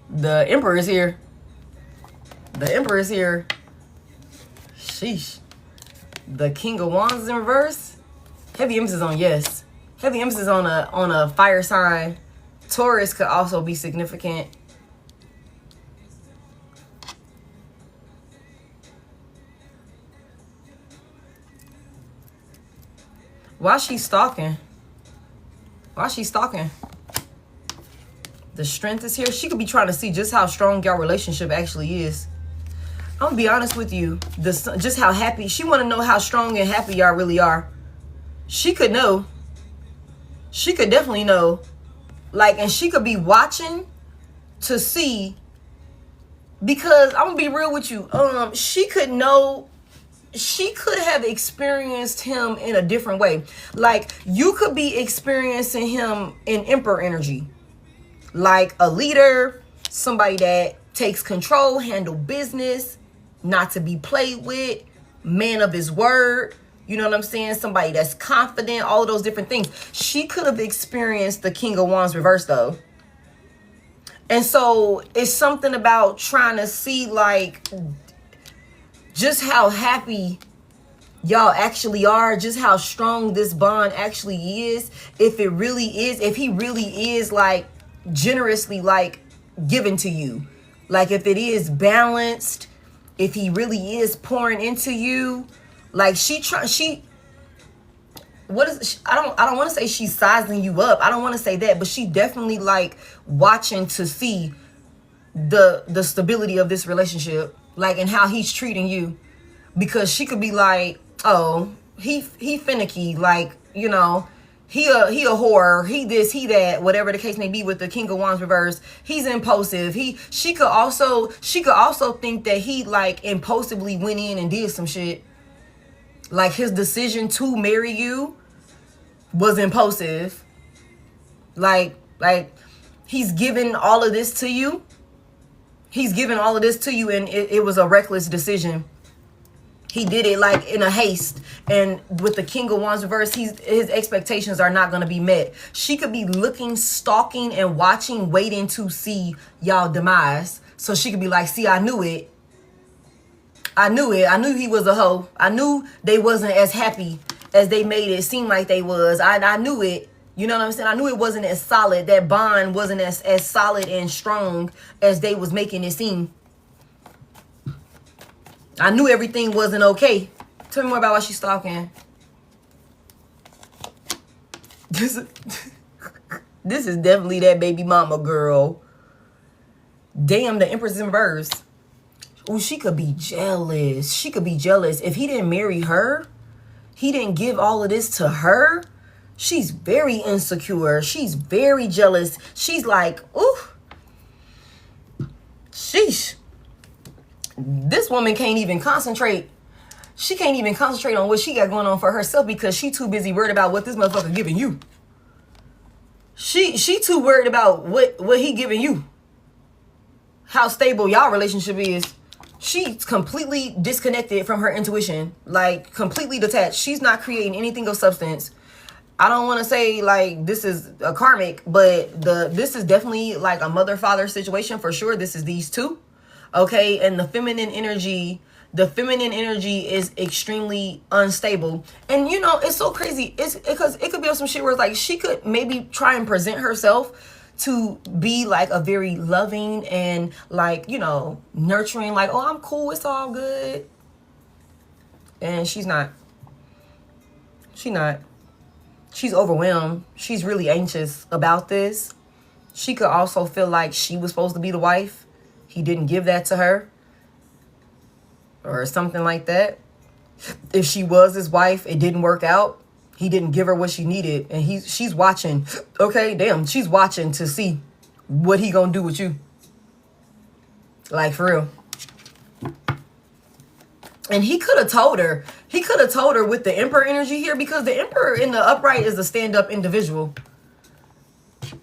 Speaker 1: The Emperor is here. The Emperor is here. Sheesh. The King of Wands in reverse. Heavy emphasis on yes. Heavy emphasis on a fire sign. Taurus could also be significant. Why she stalking? Why she stalking? The Strength is here. She could be trying to see just how strong your relationship actually is. I'm gonna be honest with you. Just how happy. She want to know how strong and happy y'all really are. She could know. She could definitely know. Like, and she could be watching to see. Because I'm gonna be real with you. She could know. She could have experienced him in a different way. Like, you could be experiencing him in Emperor energy. Like a leader, somebody that takes control, handle business, not to be played with, man of his word. You know what I'm saying? Somebody that's confident, all of those different things. She could have experienced the King of Wands reverse though. And so it's something about trying to see like just how happy y'all actually are, just how strong this bond actually is. If it really is, if he really is like generously like given to you, like if it is balanced, if he really is pouring into you, like I don't want to say she's sizing you up. I don't want to say that, but she definitely like watching to see the stability of this relationship, like, and how he's treating you, because she could be like, oh, he finicky, like, you know, he a whore, he this, he that, whatever the case may be with the King of Wands reverse. He's impulsive. She could also think that he like impulsively went in and did some shit. Like his decision to marry you was impulsive. Like he's giving all of this to you. He's giving all of this to you, and it was a reckless decision. He did it like in a haste. And with the King of Wands reverse, his expectations are not going to be met. She could be looking, stalking, and watching, waiting to see y'all demise. So she could be like, see, I knew it. I knew it. I knew he was a hoe. I knew they wasn't as happy as they made it seem like they was. I knew it. You know what I'm saying? I knew it wasn't as solid. That bond wasn't as solid and strong as they was making it seem. I knew everything wasn't okay. Tell me more about why she's stalking. This is definitely that baby mama girl. Damn, the Empress in reverse. Oh, she could be jealous. She could be jealous. If he didn't marry her, he didn't give all of this to her. She's very insecure. She's very jealous. She's like, ooh, sheesh. This woman can't even concentrate. She can't even concentrate on what she got going on for herself because she too busy worried about what this motherfucker giving you. She too worried about what he giving you. How stable y'all relationship is. She's completely disconnected from her intuition. Like completely detached. She's not creating anything of substance. I don't want to say like this is a karmic, but this is definitely like a mother-father situation for sure. This is these two. Okay, and the feminine energy is extremely unstable. And you know, it's so crazy. It's because it could be on some shit where it's like she could maybe try and present herself to be like a very loving and like, you know, nurturing, like, oh, I'm cool, it's all good. And she's not. She's overwhelmed. She's really anxious about this. She could also feel like she was supposed to be the wife. He didn't give that to her. Or something like that. If she was his wife, it didn't work out. He didn't give her what she needed. And she's watching. Okay, damn. She's watching to see what he gonna do with you. Like, for real. And he could have told her. He could have told her with the Emperor energy here, because the Emperor in the upright is a stand-up individual.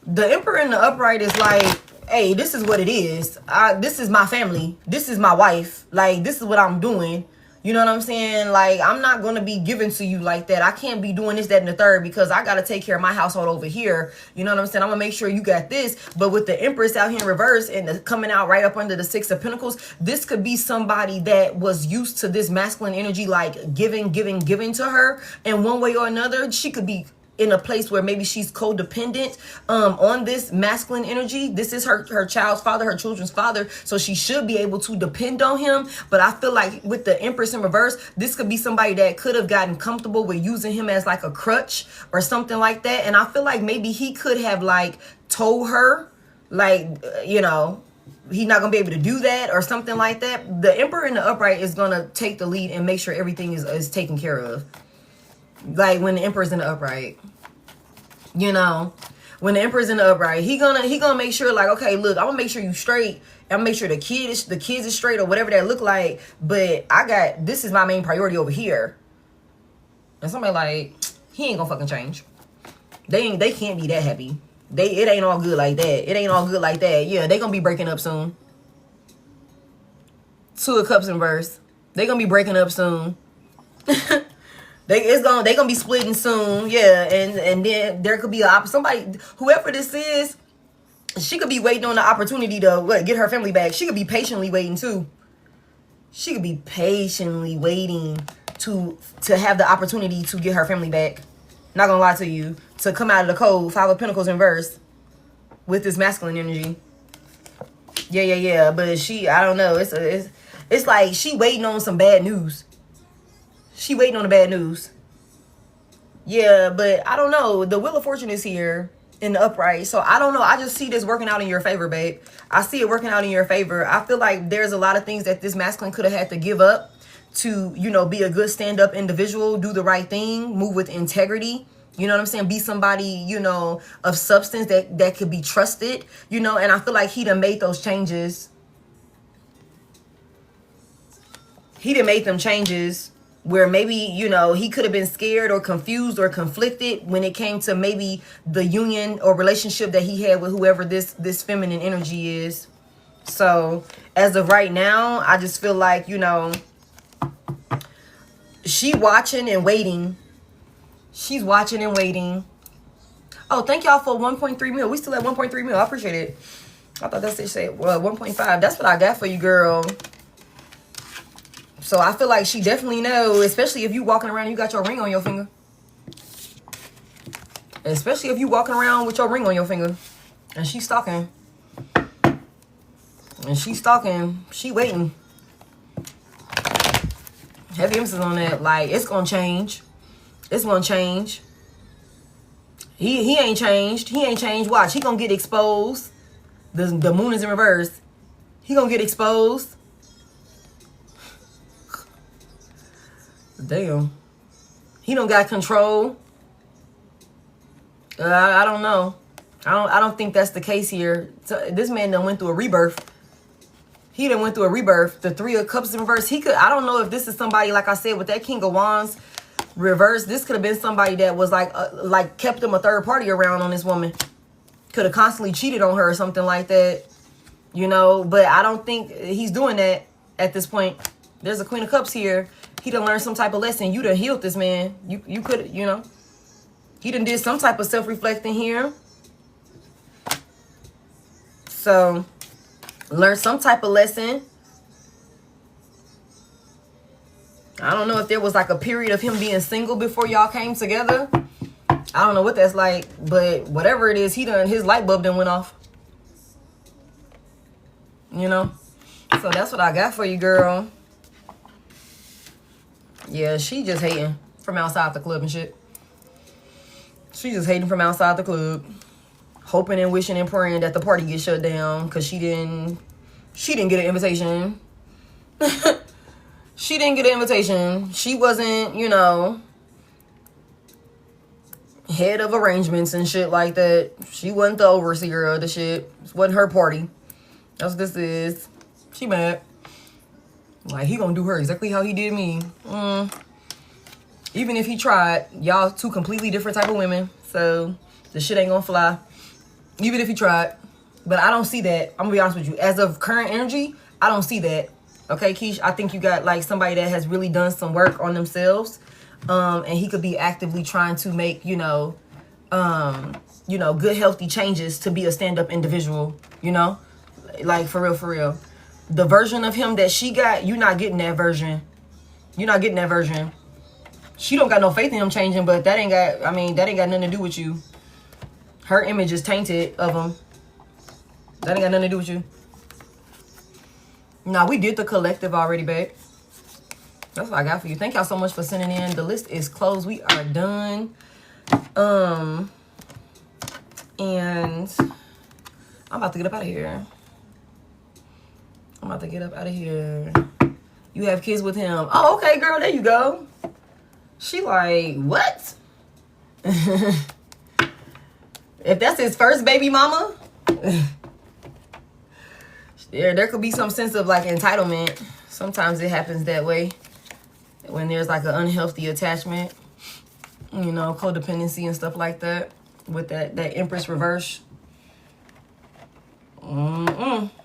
Speaker 1: The Emperor in the upright is like, hey, this is what it is. This is my family. This is my wife. Like, this is what I'm doing. You know what I'm saying? Like, I'm not going to be given to you like that. I can't be doing this, that, and the third, because I got to take care of my household over here. You know what I'm saying? I'm going to make sure you got this. But with the Empress out here in reverse and coming out right up under the Six of Pentacles, this could be somebody that was used to this masculine energy, like giving to her. And one way or another, she could be in a place where maybe she's codependent on this masculine energy. This is her child's father, her children's father, so she should be able to depend on him. But I feel like with the Empress in reverse, this could be somebody that could have gotten comfortable with using him as like a crutch or something like that. And I feel like maybe he could have like told her, like, you know, he's not gonna be able to do that or something like that. The Emperor in the upright is gonna take the lead and make sure everything is taken care of. Like when the Emperor's in the upright, you know, when the Emperor's in the upright, he gonna make sure, like, okay, look, I'm gonna make sure you straight. I'm gonna make sure the kids is straight or whatever that look like. But this is my main priority over here. And somebody like, he ain't gonna fucking change. They can't be that happy. It ain't all good like that. It ain't all good like that. Yeah, they gonna be breaking up soon. Two of Cups in reverse. They gonna be breaking up soon. They gonna be splitting soon, yeah, and then there could be somebody, whoever this is, she could be waiting on the opportunity to get her family back. She could be patiently waiting too. She could be patiently waiting to have the opportunity to get her family back. Not gonna lie to you, to come out of the cold, Five of Pentacles in reverse with this masculine energy. Yeah. But I don't know. It's like she waiting on some bad news. She waiting on the bad news. Yeah, but I don't know. The Wheel of Fortune is here in the upright. So I don't know. I just see this working out in your favor, babe. I see it working out in your favor. I feel like there's a lot of things that this masculine could have had to give up to, you know, be a good stand-up individual, do the right thing, move with integrity. You know what I'm saying? Be somebody, you know, of substance that could be trusted, you know, and I feel like he done made those changes. He done made them changes where maybe, you know, he could have been scared or confused or conflicted when it came to maybe the union or relationship that he had with whoever this feminine energy is. So as of right now, I just feel like, you know, she watching and waiting. She's watching and waiting. Oh, thank y'all for 1.3 mil. We still at 1.3 mil. I appreciate it. I thought that's it. Say, well, 1.5. That's what I got for you, girl. So I feel like she definitely knows, especially if you walking around and you got your ring on your finger. Especially if you walking around with your ring on your finger. And she's stalking. And she's stalking. She waiting. Heavy emphasis on that. Like, it's going to change. It's going to change. He ain't changed. He ain't changed. Watch. He going to get exposed. The moon is in reverse. He going to get exposed. Damn. He don't got control. I don't know. I don't think that's the case here. So this man done went through a rebirth. He done went through a rebirth. The Three of Cups in reverse. I don't know if this is somebody, like I said, with that King of Wands reverse. This could have been somebody that was like kept him a third party around on this woman. Could have constantly cheated on her or something like that. You know, but I don't think he's doing that at this point. There's a Queen of Cups here. He done learned some type of lesson. You done healed this man. You could, you know. He done did some type of self-reflecting here. So, learn some type of lesson. I don't know if there was like a period of him being single before y'all came together. I don't know what that's like, but whatever it is, his light bulb done went off. You know? So that's what I got for you, girl. Yeah, she just hating from outside the club and shit. She just hating from outside the club. Hoping and wishing and praying that the party gets shut down because she didn't get an invitation. She didn't get an invitation. She wasn't, you know, head of arrangements and shit like that. She wasn't the overseer of the shit. It wasn't her party. That's what this is. She mad. Like, he gonna do her exactly how he did me. Even if he tried, y'all two completely different type of women. So the shit ain't gonna fly. Even if he tried. But I don't see that. I'm gonna be honest with you. As of current energy, I don't see that. Okay, Keish, I think you got like somebody that has really done some work on themselves. And he could be actively trying to make, good healthy changes to be a stand-up individual, like for real. The version of him that she got, you're not getting that version. You're not getting that version. She don't got no faith in him changing, but that ain't got nothing to do with you. Her image is tainted of him. That ain't got nothing to do with you. Nah, we did the collective already, babe. That's what I got for you. Thank y'all so much for sending in. The list is closed. We are done. And I'm about to get up out of here. You have kids with him. Oh, okay, girl. There you go. She like, what? If that's his first baby mama, there could be some sense of like entitlement. Sometimes it happens that way when there's like an unhealthy attachment, codependency and stuff like that with that Empress reverse.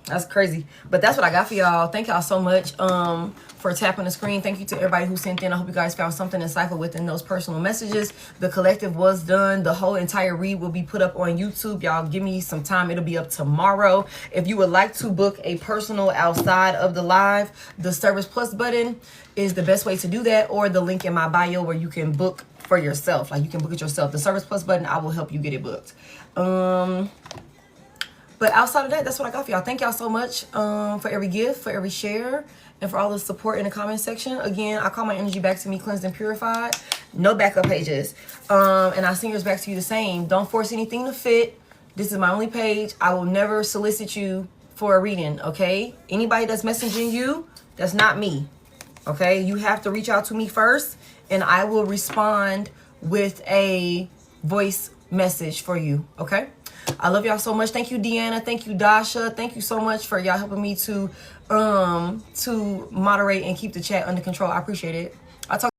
Speaker 1: That's crazy. But that's what I got for y'all. Thank y'all so much for tapping the screen. Thank you to everybody who sent in. I hope you guys found something insightful within those personal messages. The collective was done. The whole entire read will be put up on YouTube. Y'all give me some time. It'll be up tomorrow. If you would like to book a personal outside of the live, the Service Plus button is the best way to do that, or the link in my bio where you can book for yourself. Like you can book it yourself. The Service Plus button, I will help you get it booked. But outside of that, that's what I got for y'all. Thank y'all so much for every gift, for every share, and for all the support in the comment section. Again, I call my energy back to me, cleansed and purified. No backup pages. And I send yours back to you the same. Don't force anything to fit. This is my only page. I will never solicit you for a reading, okay? Anybody that's messaging you, that's not me, okay? You have to reach out to me first, and I will respond with a voice message for you, okay? I love y'all so much. Thank you, Deanna. Thank you, Dasha. Thank you so much for y'all helping me to moderate and keep the chat under control. I appreciate it. I'll talk